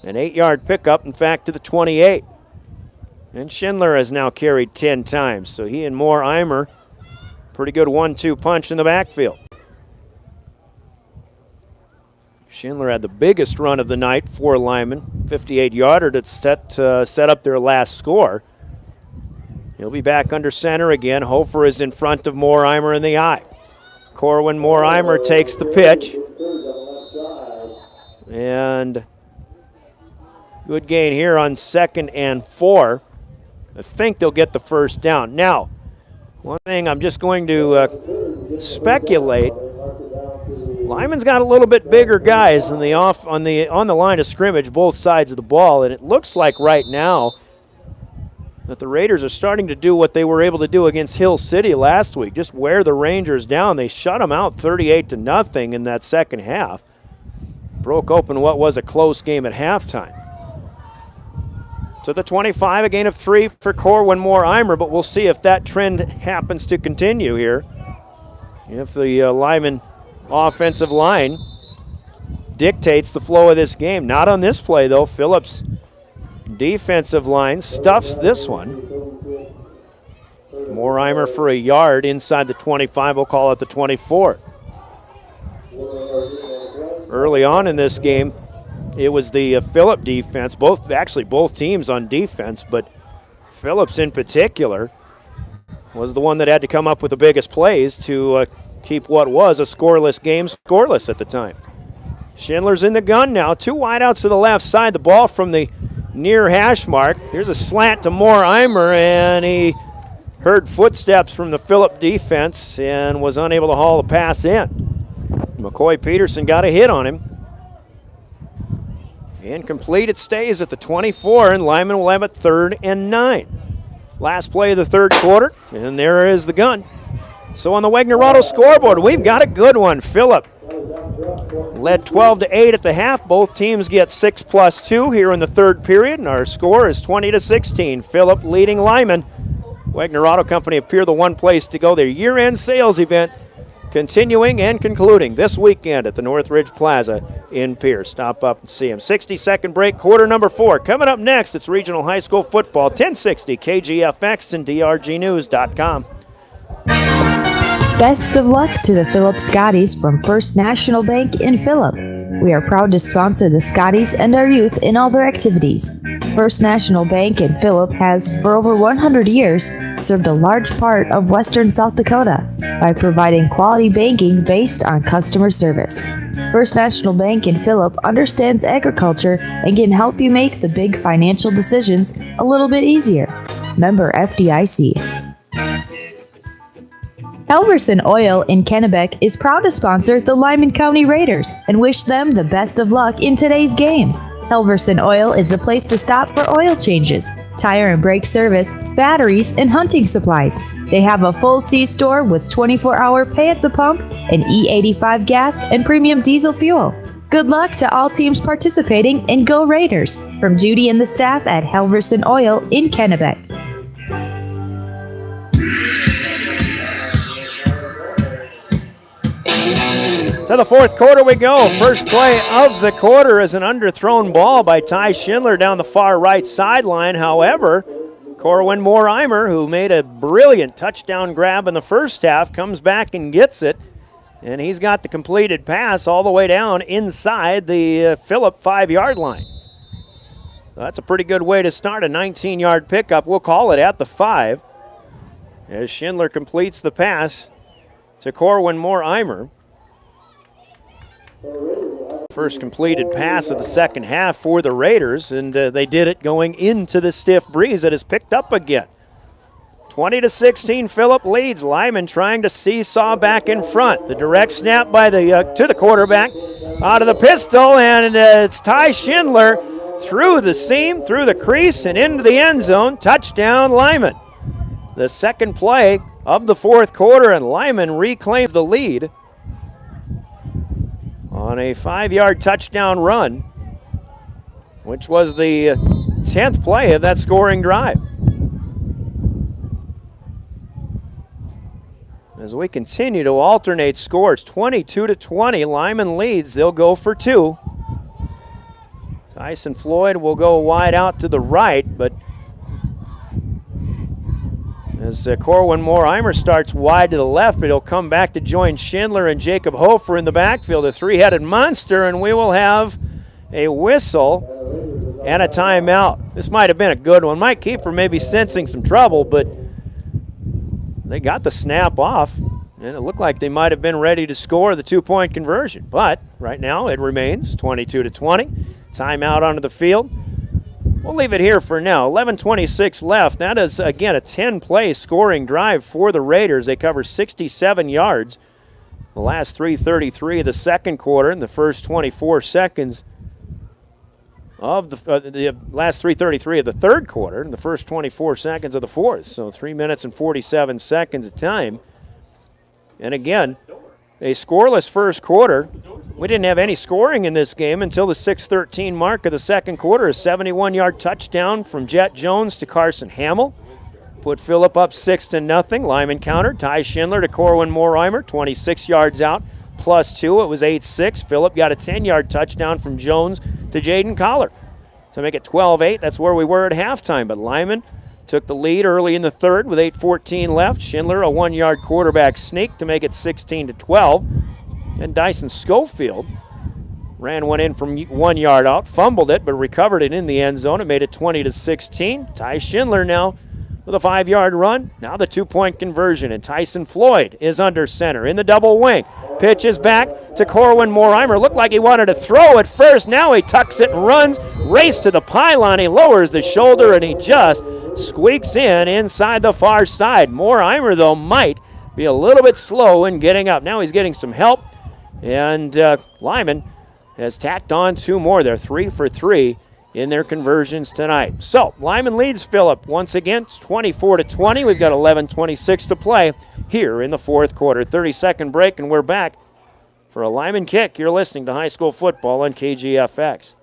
An 8-yard pickup, in fact, to the 28. And Schindler has now carried 10 times, so he and Moore Eimer, pretty good 1-2 punch in the backfield. Schindler had the biggest run of the night for Lyman, 58-yarder to set up their last score. He'll be back under center again. Hofer is in front of Moore Eimer in the eye. Corwin Moore Eimer takes the pitch. And good gain here on 2nd and 4. I think they'll get the first down. Now, one thing I'm just going to speculate. Lyman's got a little bit bigger guys on the line of scrimmage, both sides of the ball, and it looks like right now that the Raiders are starting to do what they were able to do against Hill City last week, just wear the Rangers down. They shut them out 38-0 in that second half. Broke open what was a close game at halftime. To the 25, a gain of 3 for Corwin Moore Eimer, but we'll see if that trend happens to continue here. If the Lyman offensive line dictates the flow of this game. Not on this play, though. Phillips' defensive line stuffs this one. Moore Eimer for a yard inside the 25. We'll call it the 24. Early on in this game, it was the Phillip defense, both teams on defense, but Phillips in particular was the one that had to come up with the biggest plays to keep what was a scoreless game scoreless at the time. Schindler's in the gun now. 2 wideouts to the left side. The ball from the near hash mark. Here's a slant to Moore Eimer, and he heard footsteps from the Phillip defense and was unable to haul the pass in. McCoy Peterson got a hit on him. Incomplete, it stays at the 24, and Lyman will have it 3rd and 9. Last play of the third quarter, and there is the gun. So on the Wagner-Auto scoreboard, we've got a good one. Phillip led 12-8 at the half. Both teams get 6+2 here in the third period, and our score is 20-16. Phillip leading Lyman. Wagner Auto Company appear the one place to go. Their year-end sales event continuing and concluding this weekend at the Northridge Plaza in Pierce. Stop up and see them. 60-second break, quarter number 4. Coming up next, it's regional high school football, 1060 KGFX and drgnews.com. Best of luck to the Phillip Scotties from First National Bank in Phillip. We are proud to sponsor the Scotties and our youth in all their activities. First National Bank in Phillip has, for over 100 years, served a large part of western South Dakota by providing quality banking based on customer service. First National Bank in Phillip understands agriculture and can help you make the big financial decisions a little bit easier. Member FDIC. Helverson Oil in Kennebec is proud to sponsor the Lyman County Raiders and wish them the best of luck in today's game. Helverson Oil is the place to stop for oil changes, tire and brake service, batteries, and hunting supplies. They have a full C-store with 24-hour pay at the pump and E85 gas and premium diesel fuel. Good luck to all teams participating, and go Raiders! From Judy and the staff at Helverson Oil in Kennebec. To the fourth quarter we go. First play of the quarter is an underthrown ball by Ty Schindler down the far right sideline. However, Corwin Moore-Eimer, who made a brilliant touchdown grab in the first half, comes back and gets it. And he's got the completed pass all the way down inside the Phillip 5-yard line. So that's a pretty good way to start a 19-yard pickup. We'll call it at the 5 as Schindler completes the pass to Corwin Moore-Eimer. First completed pass of the second half for the Raiders, and they did it going into the stiff breeze that has picked up again. 20-16, Phillip leads. Lyman trying to seesaw back in front. The direct snap by to the quarterback, out of the pistol, and it's Ty Schindler through the seam, through the crease, and into the end zone. Touchdown, Lyman. The second play of the fourth quarter, and Lyman reclaims the lead on a 5-yard touchdown run, which was the 10th play of that scoring drive. As we continue to alternate scores, 22-20, Lyman leads. They'll go for 2. Tyson Floyd will go wide out to the right, but as Corwin Moore-Eimer starts wide to the left, but he'll come back to join Schindler and Jacob Hofer in the backfield, a three-headed monster, and we will have a whistle and a timeout. This might have been a good one. Mike Keeper may be sensing some trouble, but they got the snap off, and it looked like they might have been ready to score the 2-point conversion. But right now it remains 22-20. Timeout onto the field. We'll leave it here for now. 11:26 left. That is, again, a 10-play scoring drive for the Raiders. They cover 67 yards. The last 3:33 of the second quarter and the first 24 seconds of the last 3:33 of the third quarter and the first 24 seconds of the fourth. So 3 minutes and 47 seconds of time. And again, a scoreless first quarter. We didn't have any scoring in this game until the 6:13 mark of the second quarter. A 71-yard touchdown from Jet Jones to Carson Hamill put Phillip up 6-0. Lyman countered. Ty Schindler to Corwin Moore-Eimer, 26 yards out, +2. It was 8-6. Phillip got a 10-yard touchdown from Jones to Jaden Collar to make it 12-8. That's where we were at halftime. But Lyman took the lead early in the third with 8:14 left. Schindler a 1-yard quarterback sneak to make it 16-12. And Dyson Schofield ran one in from 1 yard out, fumbled it, but recovered it in the end zone. It made it 20-16. Ty Schindler now with a 5-yard run. Now the 2-point conversion, and Tyson Floyd is under center in the double wing. Pitches back to Corwin Moore-Eimer. Looked like he wanted to throw it first. Now he tucks it and runs. Race to the pylon. He lowers the shoulder, and he just squeaks in inside the far side. Moore-Eimer, though, might be a little bit slow in getting up. Now he's getting some help. And Lyman has tacked on 2 more. They're 3 for 3 in their conversions tonight. So Lyman leads Phillip once again. It's 24-20. We've got 11:26 to play here in the fourth quarter. 30-second break, and we're back for a Lyman kick. You're listening to high school football on KGFX.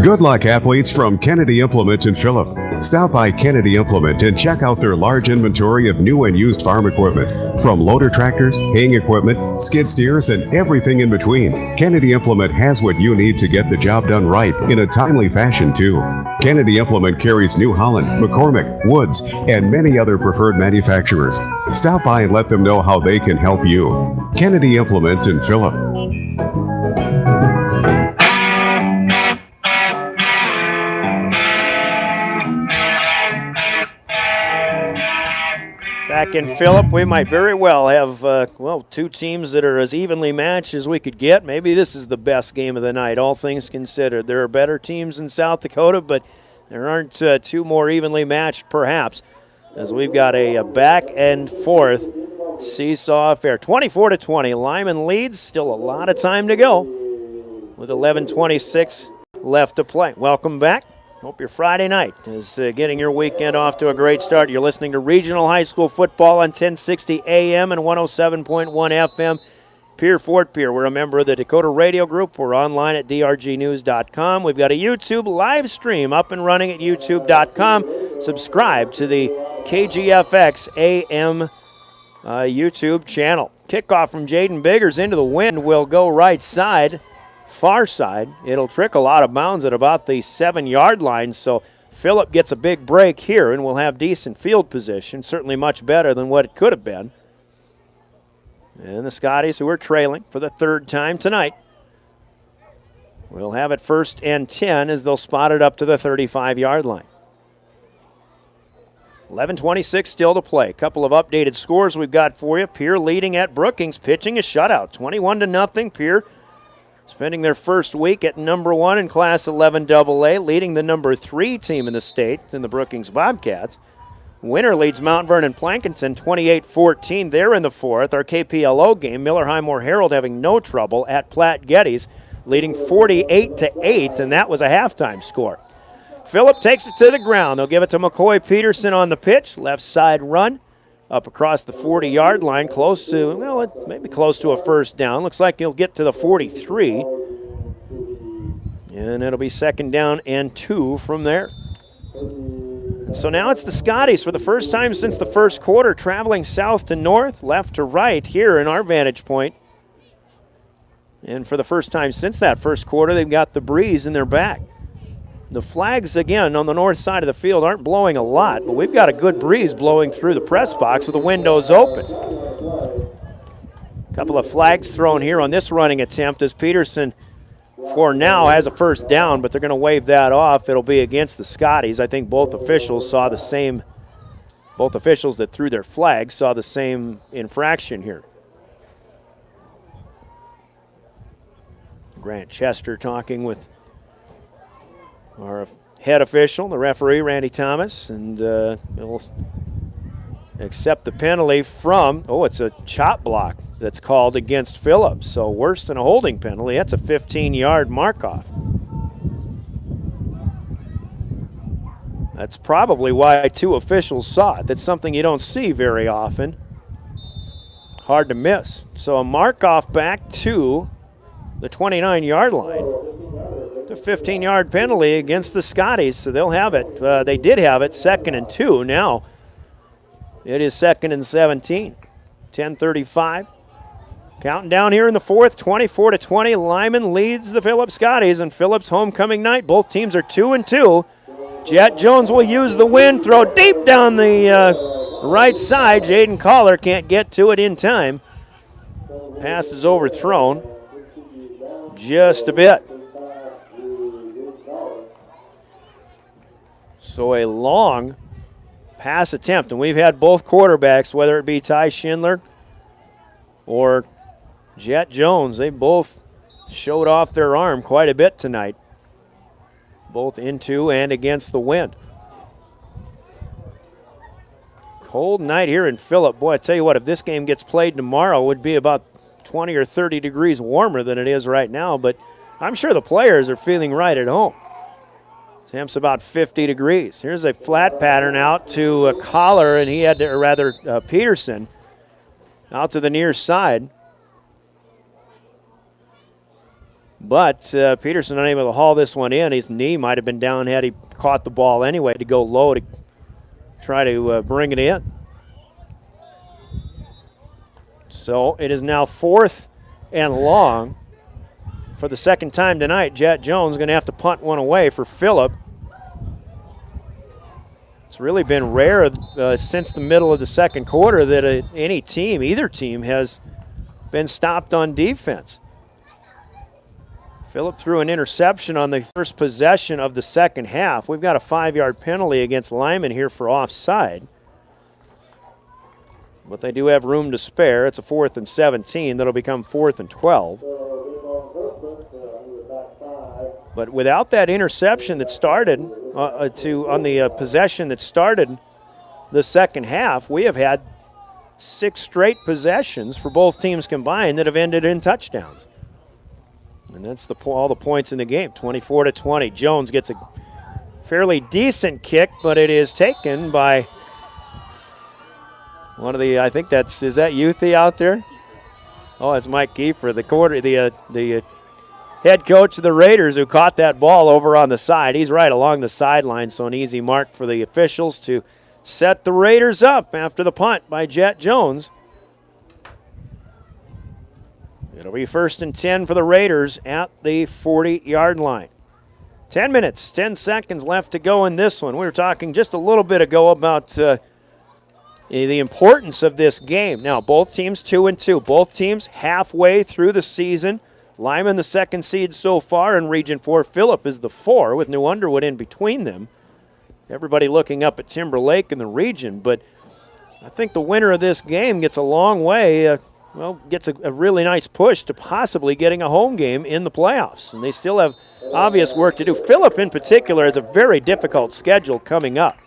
Good luck, athletes, from Kennedy Implement in Phillip. Stop by Kennedy Implement and check out their large inventory of new and used farm equipment. From loader tractors, haying equipment, skid steers, and everything in between, Kennedy Implement has what you need to get the job done right in a timely fashion, too. Kennedy Implement carries New Holland, McCormick, Woods, and many other preferred manufacturers. Stop by and let them know how they can help you. Kennedy Implement in Phillip. Back in Phillip, we might very well have, two teams that are as evenly matched as we could get. Maybe this is the best game of the night, all things considered. There are better teams in South Dakota, but there aren't two more evenly matched, perhaps, as we've got a back and forth seesaw affair. 24-20, Lyman leads. Still a lot of time to go with 11:26 left to play. Welcome back. Hope your Friday night is getting your weekend off to a great start. You're listening to Regional High School Football on 1060 AM and 107.1 FM. Pier Fort Pier. We're a member of the Dakota Radio Group. We're online at drgnews.com. We've got a YouTube live stream up and running at youtube.com. Subscribe to the KGFX AM YouTube channel. Kickoff from Jaden Biggers into the wind will go right side. Far side. It'll trickle out of bounds at about the 7-yard line, so Phillip gets a big break here and will have decent field position, certainly much better than what it could have been. And the Scotties, who are trailing for the third time tonight, will have it 1st and 10 as they'll spot it up to the 35-yard line. 11:26 still to play. A couple of updated scores we've got for you. Pier leading at Brookings, pitching a shutout, 21-0. Pier spending their first week at number 1 in Class 11 AA, leading the number 3 team in the state in the Brookings Bobcats. Winner leads Mount Vernon Plankinson 28-14. They're in the fourth. Our KPLO game, Miller Highmore Herald having no trouble at Platte Geddes, leading 48-8, and that was a halftime score. Phillip takes it to the ground. They'll give it to McCoy Peterson on the pitch. Left side run up across the 40-yard line, close to, maybe close to a first down. Looks like he'll get to the 43. And it'll be 2nd down and 2 from there. And so now it's the Scotties for the first time since the first quarter, traveling south to north, left to right here in our vantage point. And for the first time since that first quarter, they've got the breeze in their back. The flags, again, on the north side of the field aren't blowing a lot, but we've got a good breeze blowing through the press box with the windows open. A couple of flags thrown here on this running attempt as Peterson, for now, has a first down, but they're going to wave that off. It'll be against the Scotties. I think both officials saw the same, both officials that threw their flags saw the same infraction here. Grant Chester talking with our head official, the referee, Randy Thomas, and we'll accept the penalty from, it's a chop block that's called against Phillip. So worse than a holding penalty. That's a 15-yard mark-off. That's probably why 2 officials saw it. That's something you don't see very often. Hard to miss. So a mark-off back to the 29-yard line. The 15-yard penalty against the Scotties, so they'll have it. They did have it 2nd and 2. Now it is 2nd and 17. 10:35. Counting down here in the fourth, 24-20. Lyman leads the Phillip Scotties, and Phillip's homecoming night. Both teams are 2-2. Jet Jones will use the wind, throw deep down the right side. Jaden Collar can't get to it in time. Pass is overthrown just a bit. So a long pass attempt, and we've had both quarterbacks, whether it be Ty Schindler or Jet Jones, they both showed off their arm quite a bit tonight, both into and against the wind. Cold night here in Phillip. Boy, I tell you what, if this game gets played tomorrow, it would be about 20 or 30 degrees warmer than it is right now, but I'm sure the players are feeling right at home. Temp's about 50 degrees. Here's a flat pattern out to Collar, and he had to, or rather Peterson, out to the near side. But Peterson unable to haul this one in. His knee might have been down had he caught the ball anyway to go low to try to bring it in. So it is now 4th and long. For the second time tonight, Jet Jones going to have to punt one away for Phillip. It's really been rare since the middle of the second quarter that any team, either team, has been stopped on defense. Phillip threw an interception on the first possession of the second half. We've got a 5-yard penalty against Lyman here for offside. But they do have room to spare. It's a 4th and 17. That'll become 4th and 12. But without that interception that started on the possession that started the second half, we have had 6 straight possessions for both teams combined that have ended in touchdowns. And that's all the points in the game, 24-20. Jones gets a fairly decent kick, but it is taken by one of the, I think is that Youthy out there? Oh, it's Mike Kiefer, the head coach of the Raiders, who caught that ball over on the side. He's right along the sideline, so an easy mark for the officials to set the Raiders up after the punt by Jet Jones. It'll be 1st and 10 for the Raiders at the 40-yard line. 10 minutes, 10 seconds left to go in this one. We were talking just a little bit ago about the importance of this game. Now, both teams 2-2. Both teams halfway through the season. Lyman the 2nd seed so far in Region 4. Phillip is the 4 with New Underwood in between them. Everybody looking up at Timberlake in the region, but I think the winner of this game gets a long way, gets a really nice push to possibly getting a home game in the playoffs. And they still have obvious work to do. Phillip in particular has a very difficult schedule coming up.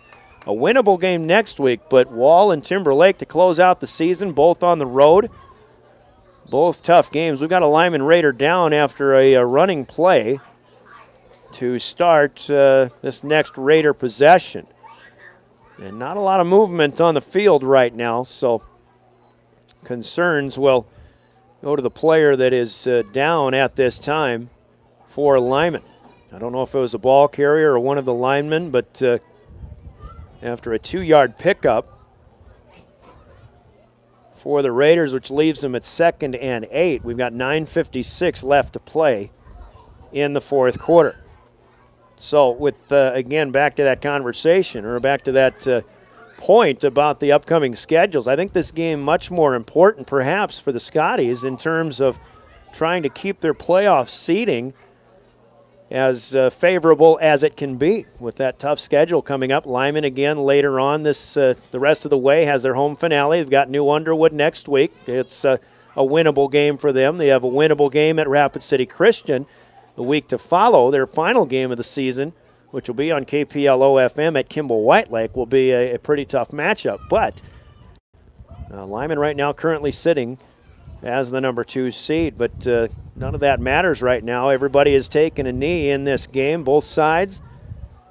A winnable game next week, but Wall and Timberlake to close out the season, both on the road. Both tough games. We've got a Lyman Raider down after a running play to start this next Raider possession. And not a lot of movement on the field right now, so concerns will go to the player that is down at this time for Lyman. I don't know if it was a ball carrier or one of the linemen, but after a 2-yard pickup for the Raiders, which leaves them at 2nd and 8. We've got 9:56 left to play in the 4th quarter. So with, again, back to that conversation, or back to that point about the upcoming schedules, I think this game much more important perhaps for the Scotties in terms of trying to keep their playoff seeding as favorable as it can be with that tough schedule coming up. Lyman again later on the rest of the way has their home finale. They've got New Underwood next week. It's a winnable game for them. They have a winnable game at Rapid City Christian the week to follow. Their final game of the season, which will be on KPLO-FM at Kimball White Lake, will be a pretty tough matchup. But Lyman right now currently sitting as the number 2 seed, but none of that matters right now. Everybody has taken a knee in this game, both sides,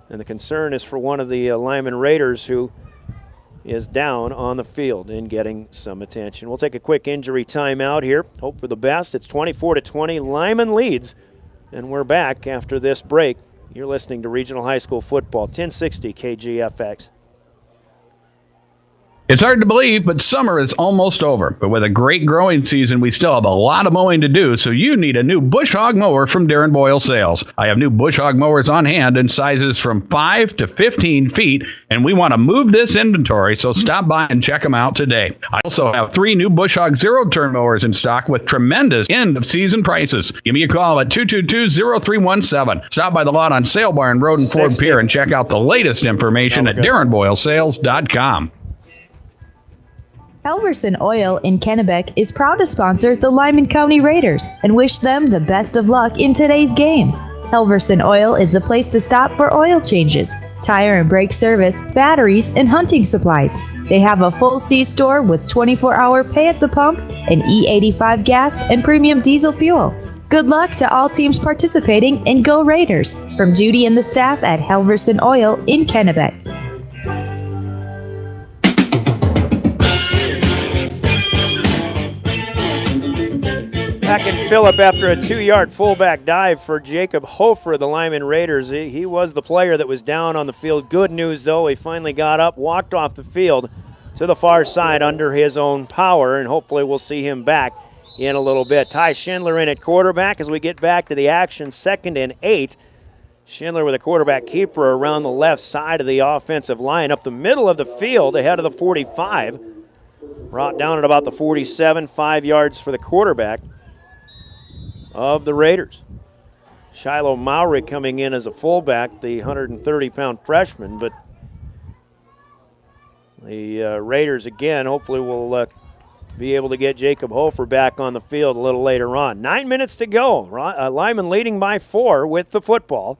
and the concern is for one of the Lyman Raiders who is down on the field and getting some attention. We'll take a quick injury timeout here. Hope for the best. It's 24-20. Lyman leads, and we're back after this break. You're listening to Regional High School Football, 1060 KGFX. It's hard to believe, but summer is almost over. But with a great growing season, we still have a lot of mowing to do, so you need a new bush hog mower from Darren Boyle Sales. I have new bush hog mowers on hand in sizes from 5 to 15 feet, and we want to move this inventory, so stop by and check them out today. I also have 3 new bush hog zero-turn mowers in stock with tremendous end-of-season prices. Give me a call at 222-0317. Stop by the lot on Sale Barn Road and Ford Pier and check out the latest information at DarrenBoyleSales.com. Helverson Oil in Kennebec is proud to sponsor the Lyman County Raiders and wish them the best of luck in today's game. Helverson Oil is the place to stop for oil changes, tire and brake service, batteries, and hunting supplies. They have a full C-store with 24-hour pay at the pump and E85 gas and premium diesel fuel. Good luck to all teams participating in Go Raiders from Judy and the staff at Halverson Oil in Kennebec. Back in Phillip after a 2-yard fullback dive for Jacob Hofer of the Lyman Raiders. He was the player that was down on the field. Good news, though, he finally got up, walked off the field to the far side under his own power, and hopefully we'll see him back in a little bit. Ty Schindler in at quarterback as we get back to the action. 2nd and 8. Schindler with a quarterback keeper around the left side of the offensive line, up the middle of the field ahead of the 45. Brought down at about the 47, 5 yards for the quarterback of the Raiders. Shiloh Mowry coming in as a fullback, the 130-pound freshman, but the Raiders again hopefully will be able to get Jacob Hofer back on the field a little later on. 9 minutes to go. Lyman leading by 4 with the football.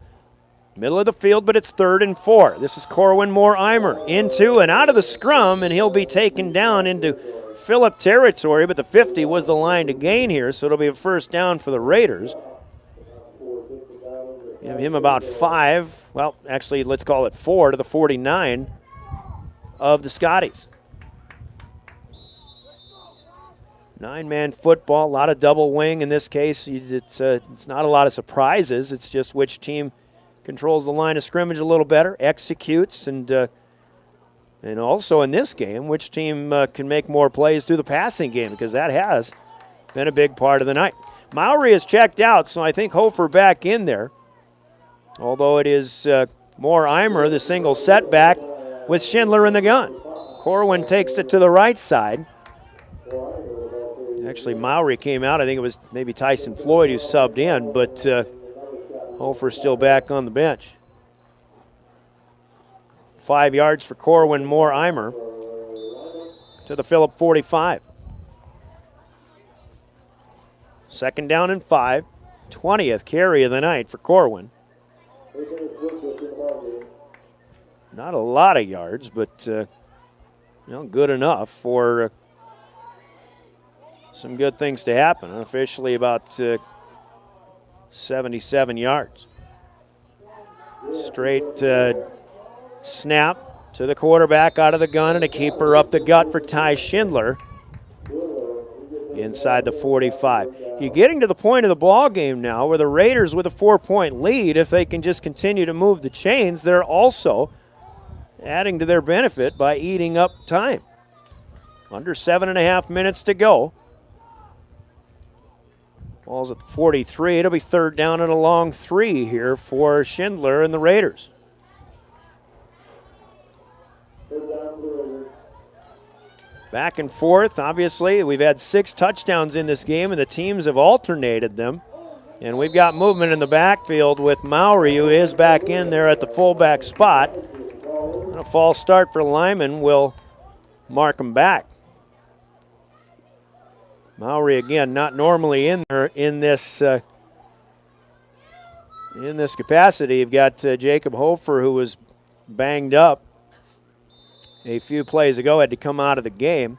Middle of the field, but it's 3rd and 4. This is Corwin Moore-Eimer into and out of the scrum, and he'll be taken down into Phillip territory, but the 50 was the line to gain here, so it'll be a first down for the Raiders. Give him about 5, well, actually, let's call it 4 to the 49 of the Scotties. 9-man football, a lot of double wing in this case. It's not a lot of surprises. It's just which team controls the line of scrimmage a little better, executes, and also in this game, which team can make more plays through the passing game, because that has been a big part of the night. Mowry is checked out, so I think Hofer back in there. Although it is Moore-Eimer, the single setback with Schindler in the gun. Corwin takes it to the right side. Actually, Mowry came out. I think it was maybe Tyson Floyd who subbed in, but Hofer still back on the bench. 5 yards for Corwin Moore-Eimer to the Phillip 45. 2nd down and 5. 20th carry of the night for Corwin. Not a lot of yards, but good enough for some good things to happen. Unofficially about 77 yards. Straight snap to the quarterback out of the gun, and a keeper up the gut for Ty Schindler inside the 45. You're getting to the point of the ball game now where the Raiders with a 4-point lead, if they can just continue to move the chains, they're also adding to their benefit by eating up time. Under 7.5 minutes to go. Ball's at 43. It'll be 3rd down and a long 3 here for Schindler and the Raiders. Back and forth, obviously. We've had 6 touchdowns in this game, and the teams have alternated them. And we've got movement in the backfield with Mowry, who is back in there at the fullback spot. And a false start for Lyman will mark him back. Mowry, again, not normally in there in this capacity. You've got Jacob Hofer, who was banged up a few plays ago, had to come out of the game.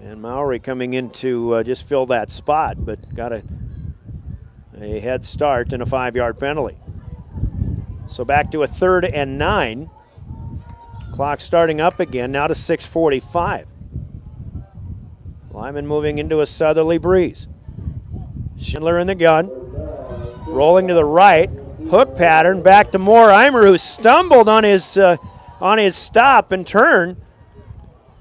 And Mowry coming in to just fill that spot, but got a head start and a 5-yard penalty. So back to a 3rd and 9. Clock starting up again, now to 6:45. Lyman moving into a southerly breeze. Schindler in the gun, rolling to the right, hook pattern, back to Moore-Eimer, who stumbled on his stop and turn,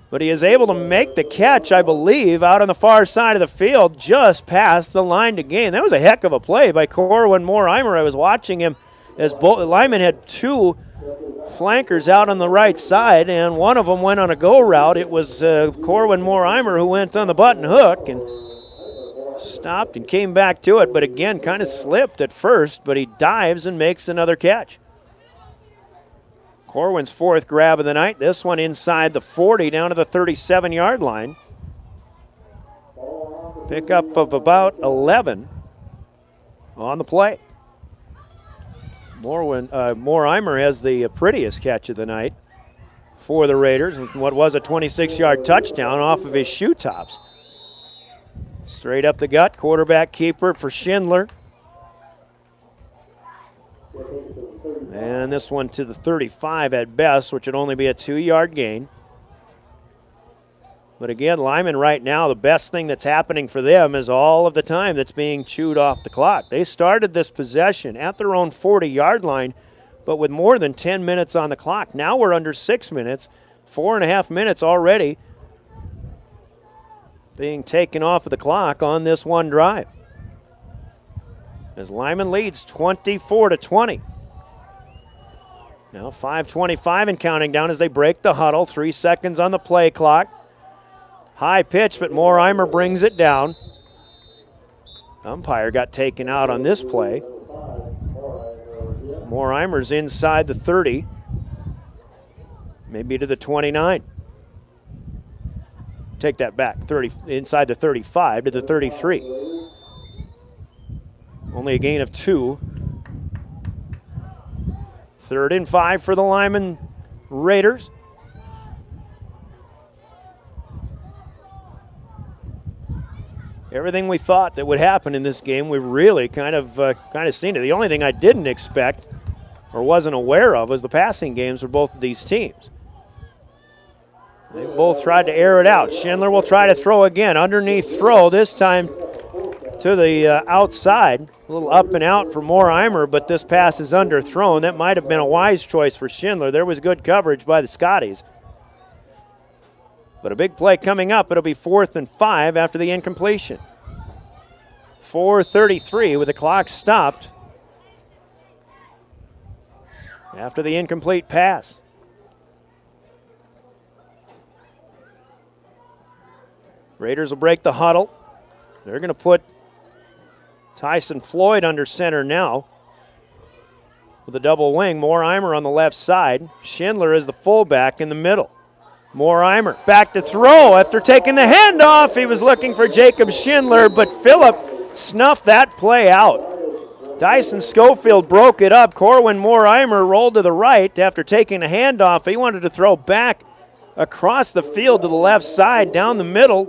but he is able to make the catch, I believe, out on the far side of the field, just past the line to gain. That was a heck of a play by Corwin Moore-Eimer. I was watching him as Lyman had 2 flankers out on the right side, and one of them went on a go route. It was Corwin Moore-Eimer who went on the button hook and stopped and came back to it, but again kind of slipped at first, but he dives and makes another catch. Corwin's 4th grab of the night. This one inside the 40 down to the 37-yard line. Pickup of about 11 on the play. Moore-Eimer has the prettiest catch of the night for the Raiders, and what was a 26-yard touchdown off of his shoe tops. Straight up the gut, quarterback keeper for Schindler. And this one to the 35 at best, which would only be a 2-yard gain. But again, Lyman right now, the best thing that's happening for them is all of the time that's being chewed off the clock. They started this possession at their own 40-yard line, but with more than 10 minutes on the clock. Now we're under 6 minutes, 4.5 minutes already being taken off of the clock on this one drive. As Lyman leads 24-20. Now 5:25 and counting down as they break the huddle. 3 seconds on the play clock. High pitch, but Morheimer brings it down. Umpire got taken out on this play. Morheimer's inside the 30, maybe to the 29. Take that back, 30 inside the 35 to the 33. Only a gain of 2. 3rd and 5 for the Lyman Raiders. Everything we thought that would happen in this game, we've really kind of seen it. The only thing I didn't expect or wasn't aware of was the passing games for both of these teams. They both tried to air it out. Schindler will try to throw again. Underneath throw, this time to the outside. A little up and out for Morheimer, but this pass is underthrown. That might have been a wise choice for Schindler. There was good coverage by the Scotties. But a big play coming up. It'll be 4th and 5 after the incompletion. 4:33 with the clock stopped after the incomplete pass. Raiders will break the huddle. They're going to put Tyson Floyd under center now with a double wing. Morheimer on the left side. Schindler is the fullback in the middle. Morheimer back to throw after taking the handoff. He was looking for Jacob Schindler, but Phillip snuffed that play out. Dyson Schofield broke it up. Corwin Morheimer rolled to the right after taking a handoff. He wanted to throw back across the field to the left side, down the middle,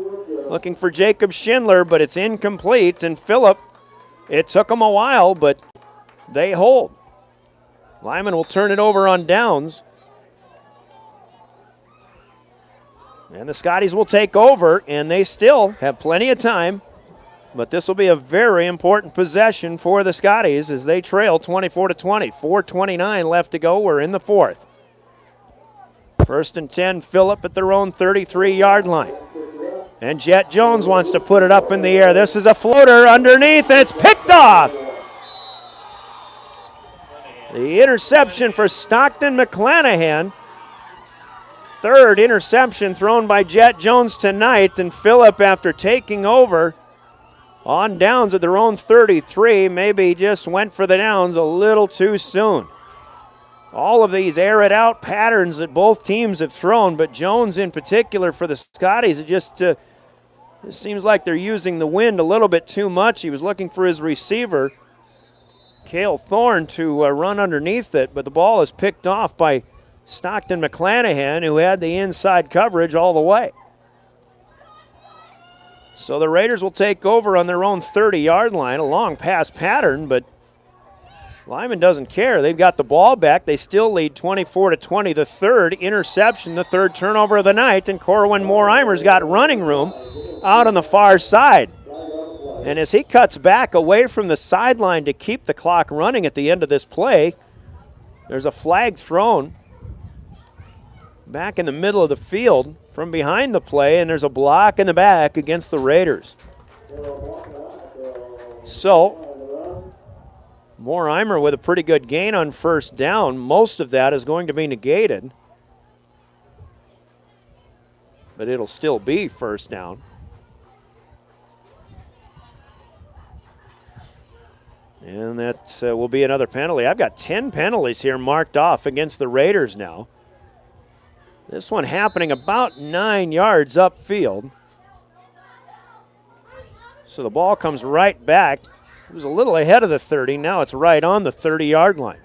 looking for Jacob Schindler, but it's incomplete. And Phillip, it took him a while, but they hold. Lyman will turn it over on downs. And the Scotties will take over, and they still have plenty of time. But this will be a very important possession for the Scotties as they trail 24-20. 4:29 left to go. We're in the 4th. 1st and 10, Phillip at their own 33-yard line. And Jet Jones wants to put it up in the air. This is a floater underneath, and it's picked off. The interception for Stockton McClanahan. 3rd interception thrown by Jet Jones tonight, and Phillip, after taking over on downs at their own 33, maybe just went for the downs a little too soon. All of these air it out patterns that both teams have thrown, but Jones in particular for the Scotties, it seems like they're using the wind a little bit too much. He was looking for his receiver, Cale Thorne, to run underneath it, but the ball is picked off by Stockton McClanahan, who had the inside coverage all the way. So the Raiders will take over on their own 30-yard line, a long pass pattern, but Lyman doesn't care. They've got the ball back. They still lead 24-20. The 3rd interception, the 3rd turnover of the night, and Corwin Morheimer's got running room out on the far side. And as he cuts back away from the sideline to keep the clock running at the end of this play, there's a flag thrown back in the middle of the field from behind the play, and there's a block in the back against the Raiders. So, Morheimer with a pretty good gain on 1st down. Most of that is going to be negated, but it'll still be 1st down. And that will be another penalty. I've got 10 penalties here marked off against the Raiders now. This one happening about 9 yards upfield. So the ball comes right back. It was a little ahead of the 30. Now it's right on the 30-yard line.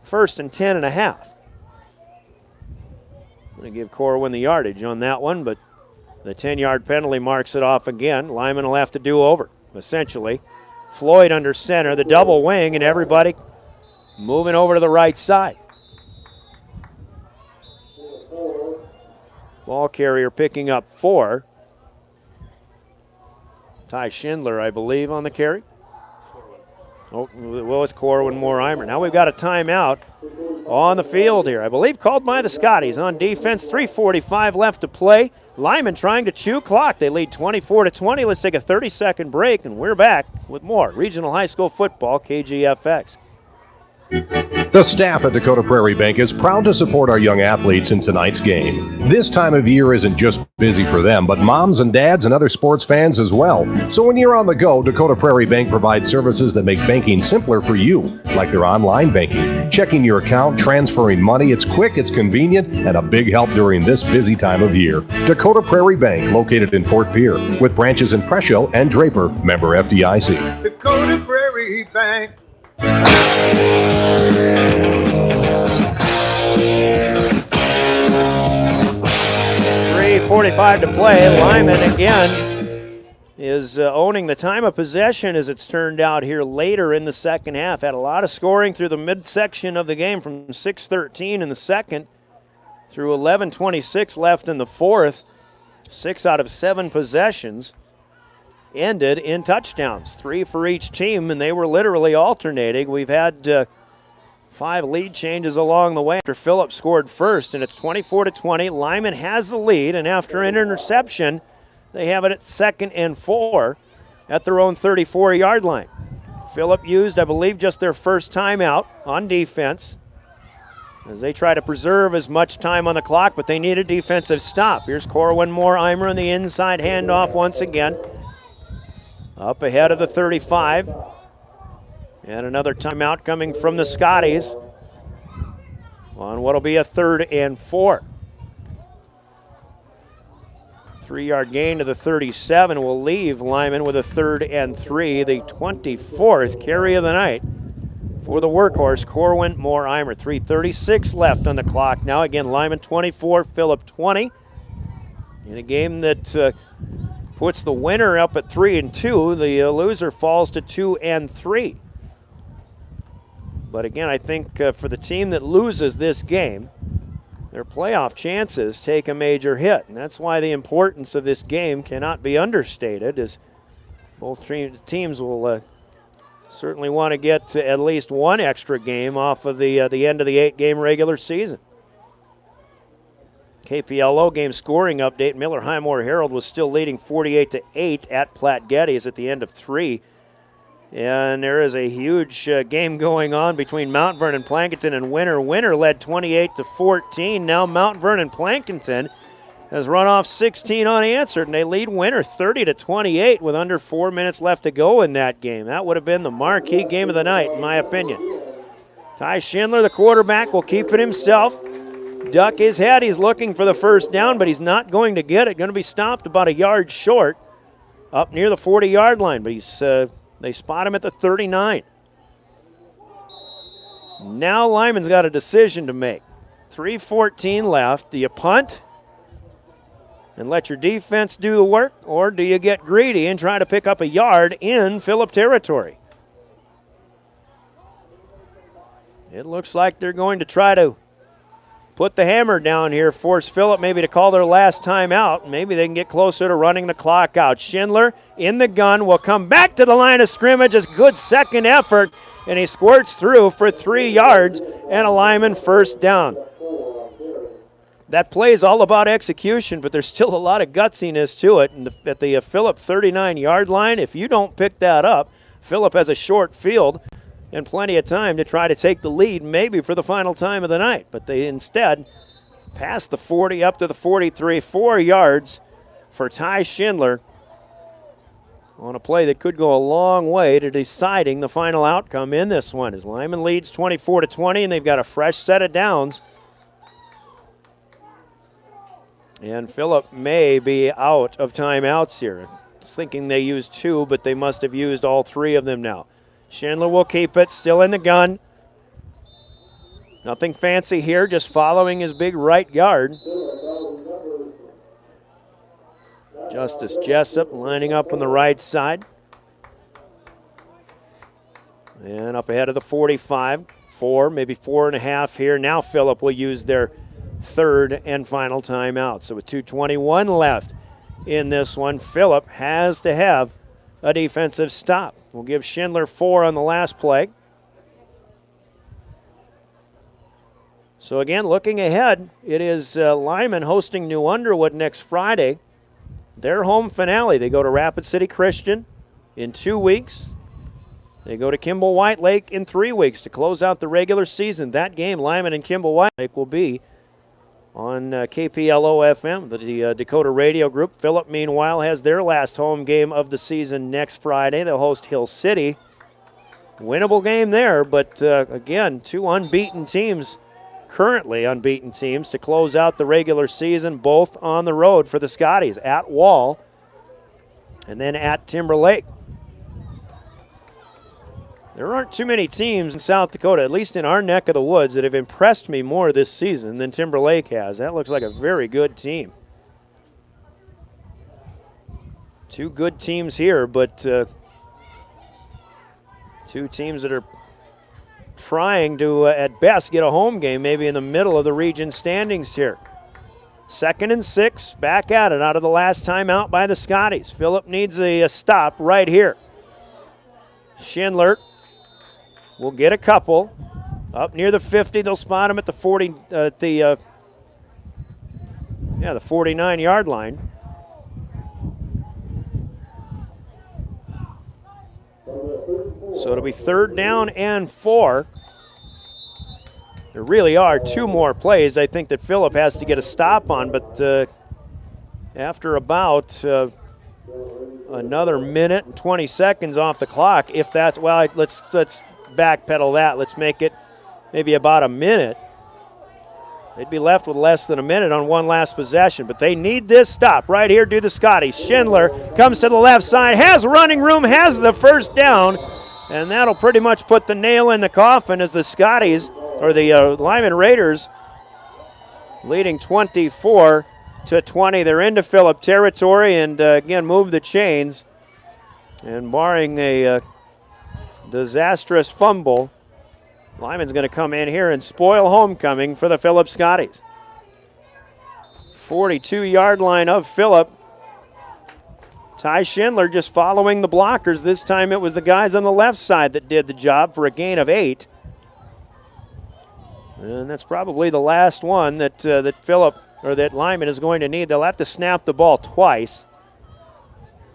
1st and 10 and a half. I'm going to give Corwin the yardage on that one, but The 10-yard penalty marks it off again. Lyman will have to do over, essentially. Floyd under center, the double wing, and everybody moving over to the right side. Ball carrier picking up 4. Ty Schindler, I believe, on the carry. Oh, well, it's Corwin Moore-Eimer. Now we've got a timeout on the field here. I believe called by the Scotties on defense. 3:45 left to play. Lyman trying to chew clock. They lead 24-20. Let's take a 30-second break, and we're back with more Regional High School football, KGFX. The staff at Dakota Prairie Bank is proud to support our young athletes in tonight's game. This time of year isn't just busy for them, but moms and dads and other sports fans as well. So when you're on the go, Dakota Prairie Bank provides services that make banking simpler for you, like their online banking, checking your account, transferring money. It's quick, it's convenient, and a big help during this busy time of year. Dakota Prairie Bank, located in Fort Pierre, with branches in Presho and Draper, member FDIC. Dakota Prairie Bank. 3:45 to play. Lyman again is owning the time of possession as it's turned out here later in the second half. Had a lot of scoring through the midsection of the game from 6:13 in the second through 11:26 left in the fourth. 6 out of 7 possessions ended in touchdowns, 3 for each team, and they were literally alternating. We've had 5 lead changes along the way after Phillip scored first, and it's 24-20. Lyman has the lead, and after an interception, they have it at 2nd and 4 at their own 34-yard line. Phillip used, I believe, just their first timeout on defense as they try to preserve as much time on the clock, but they need a defensive stop. Here's Corwin Moore-Eimer on the inside handoff once again. Up ahead of the 35. And another timeout coming from the Scotties on what'll be a 3rd and 4. 3-yard gain to the 37 will leave Lyman with a 3rd and 3, the 24th carry of the night for the workhorse, Corwin Moore-Eimer. 3:36 left on the clock. Now again, Lyman 24, Phillip 20. In a game that puts the winner up at 3 and 2. The loser falls to 2 and 3. But again, I think for the team that loses this game, their playoff chances take a major hit. And that's why the importance of this game cannot be understated, as both teams will certainly want to get to at least one extra game off of the end of the 8-game regular season. KPLO game scoring update. Miller Highmore Herald was still leading 48-8 at Platte Geddes at the end of 3. And there is a huge game going on between Mount Vernon, Plankinton, and Winter. Winter led 28-14. Now Mount Vernon Plankinton has run off 16 unanswered, and they lead Winter 30-28 with under 4 minutes left to go in that game. That would have been the marquee game of the night, in my opinion. Ty Schindler, the quarterback, will keep it himself. Duck his head. He's looking for the first down, but he's not going to get it. Going to be stopped about a yard short up near the 40-yard line, but they spot him at the 39. Now Lyman's got a decision to make. 3:14 left. Do you punt and let your defense do the work, or do you get greedy and try to pick up a yard in Phillip territory? It looks like they're going to try to put the hammer down here, force Phillip maybe to call their last time out. Maybe they can get closer to running the clock out. Schindler in the gun will come back to the line of scrimmage. A good second effort, and he squirts through for 3 yards and a Lyman first down. That play is all about execution, but there's still a lot of gutsiness to it. And at the Phillip 39-yard line, if you don't pick that up, Phillip has a short field and plenty of time to try to take the lead, maybe for the final time of the night. But they instead pass the 40 up to the 43, 4 yards for Ty Schindler on a play that could go a long way to deciding the final outcome in this one. As Lyman leads 24-20, and they've got a fresh set of downs. And Phillip may be out of timeouts here. I was thinking they used 2, but they must have used all 3 of them now. Schindler will keep it, still in the gun. Nothing fancy here, just following his big right guard. Justice Jessup lining up on the right side. And up ahead of the 45, 4, maybe 4.5 here. Now Phillip will use their third and final timeout. So with 2:21 left in this one, Phillip has to have a defensive stop. We'll give Schindler 4 on the last play. So again, looking ahead, it is Lyman hosting New Underwood next Friday. Their home finale. They go to Rapid City Christian in 2 weeks. They go to Kimball White Lake in 3 weeks to close out the regular season. That game, Lyman and Kimball White Lake, will be on KPLO-FM, the Dakota Radio Group. Phillip, meanwhile, has their last home game of the season next Friday. They'll host Hill City. Winnable game there, but again, 2 unbeaten teams, currently unbeaten teams, to close out the regular season, both on the road for the Scotties, at Wall and then at Timber Lake. There aren't too many teams in South Dakota, at least in our neck of the woods, that have impressed me more this season than Timber Lake has. That looks like a very good team. 2 good teams here, but 2 teams that are trying to, at best, get a home game maybe in the middle of the region standings here. 2nd and 6, back at it out of the last timeout by the Scotties. Phillip needs a stop right here. Schindler will get a couple. Up near the 50, they'll spot him at the 40, the 49-yard line. So it'll be 3rd down and 4. There really are 2 more plays I think that Phillip has to get a stop on, but after about another minute and 20 seconds off the clock, if that's, well, let's backpedal that. Let's make it maybe about a minute. They'd be left with less than a minute on one last possession, but they need this stop right here. Do the Scotties. Schindler comes to the left side, has running room, has the first down, and that'll pretty much put the nail in the coffin as the Scotties, or the Lyman Raiders, leading 24-20. They're into Phillip territory and again move the chains. And barring a disastrous fumble, Lyman's going to come in here and spoil homecoming for the Phillip Scotties. 42-yard line of Phillip. Ty Schindler just following the blockers. This time it was the guys on the left side that did the job for a gain of 8. And that's probably the last one that Phillip, or that Lyman, is going to need. They'll have to snap the ball twice.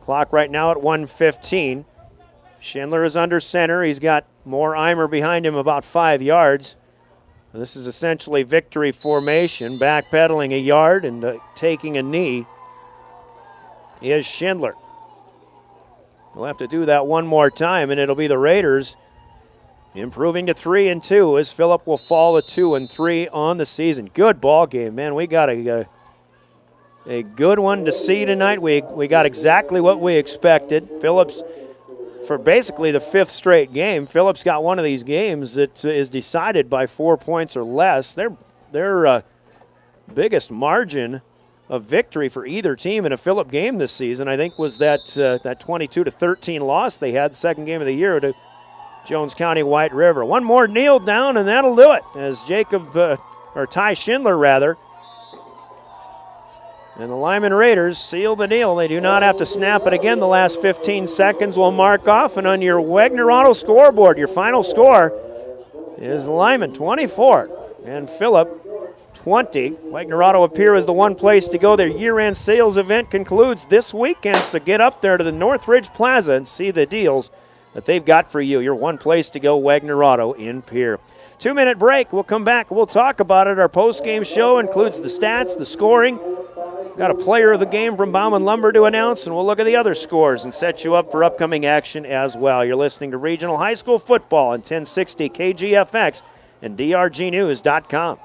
Clock right now at 1:15. Schindler is under center. He's got more Eimer behind him about 5 yards. This is essentially victory formation, backpedaling a yard and taking a knee is Schindler. They'll have to do that one more time, and it'll be the Raiders improving to 3-2 as Phillip will fall to 2-3 on the season. Good ball game, man. We got a good one to see tonight. We got exactly what we expected. Phillip's, for basically the 5th straight game, Phillip's got one of these games that is decided by 4 points or less. Their biggest margin of victory for either team in a Phillip game this season, I think, was that 22-13 loss they had, the second game of the year, to Jones County White River. One more kneel down, and that'll do it, as Ty Schindler, rather, and the Lyman Raiders seal the deal. They do not have to snap it again. The last 15 seconds will mark off, and on your Wagner Auto scoreboard, your final score is Lyman 24 and Phillip 20. Wagner Auto appear as the one place to go. Their year-end sales event concludes this weekend, so get up there to the Northridge Plaza and see the deals that they've got for you. Your one place to go, Wagner Auto in Pierre. 2-minute break. We'll come back. We'll talk about it. Our post-game show includes the stats, the scoring. Got a player of the game from Bauman Lumber to announce, and we'll look at the other scores and set you up for upcoming action as well. You're listening to Regional High School Football on 1060 KGFX and drgnews.com.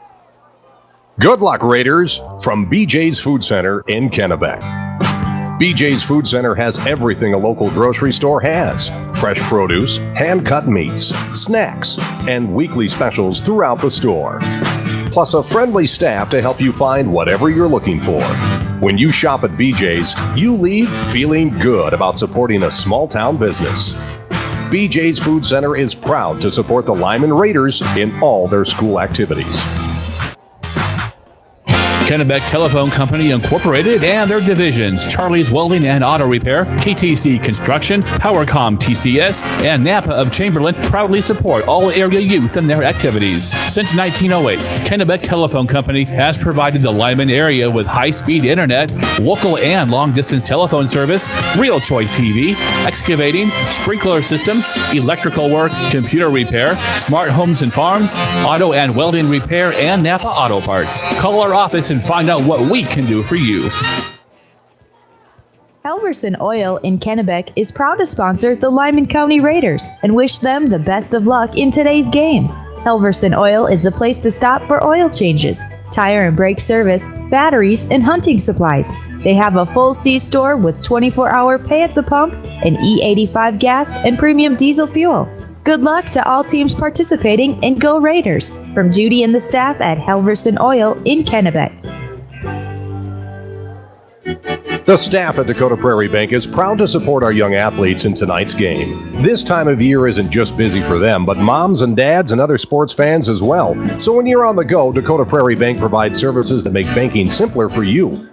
Good luck, Raiders, from BJ's Food Center in Kennebec. BJ's Food Center has everything a local grocery store has. Fresh produce, hand-cut meats, snacks, and weekly specials throughout the store. Plus a friendly staff to help you find whatever you're looking for. When you shop at BJ's, you leave feeling good about supporting a small town business. BJ's Food Center is proud to support the Lyman Raiders in all their school activities. Kennebec Telephone Company Incorporated and their divisions, Charlie's Welding and Auto Repair, KTC Construction, PowerCom TCS, and Napa of Chamberlain proudly support all area youth in their activities. Since 1908, Kennebec Telephone Company has provided the Lyman area with high-speed internet, local and long-distance telephone service, Real Choice TV, excavating, sprinkler systems, electrical work, computer repair, smart homes and farms, auto and welding repair, and Napa Auto Parts. Call our office and find out what we can do for you. Helverson Oil in Kennebec is proud to sponsor the Lyman County Raiders and wish them the best of luck in today's game. Helverson Oil is the place to stop for oil changes, tire and brake service, batteries, and hunting supplies. They have a full C-store with 24-hour pay at the pump and E85 gas and premium diesel fuel. Good luck to all teams participating, and go Raiders! From Judy and the staff at Helverson Oil in Kennebec. The staff at Dakota Prairie Bank is proud to support our young athletes in tonight's game. This time of year isn't just busy for them, but moms and dads and other sports fans as well. So when you're on the go, Dakota Prairie Bank provides services that make banking simpler for you.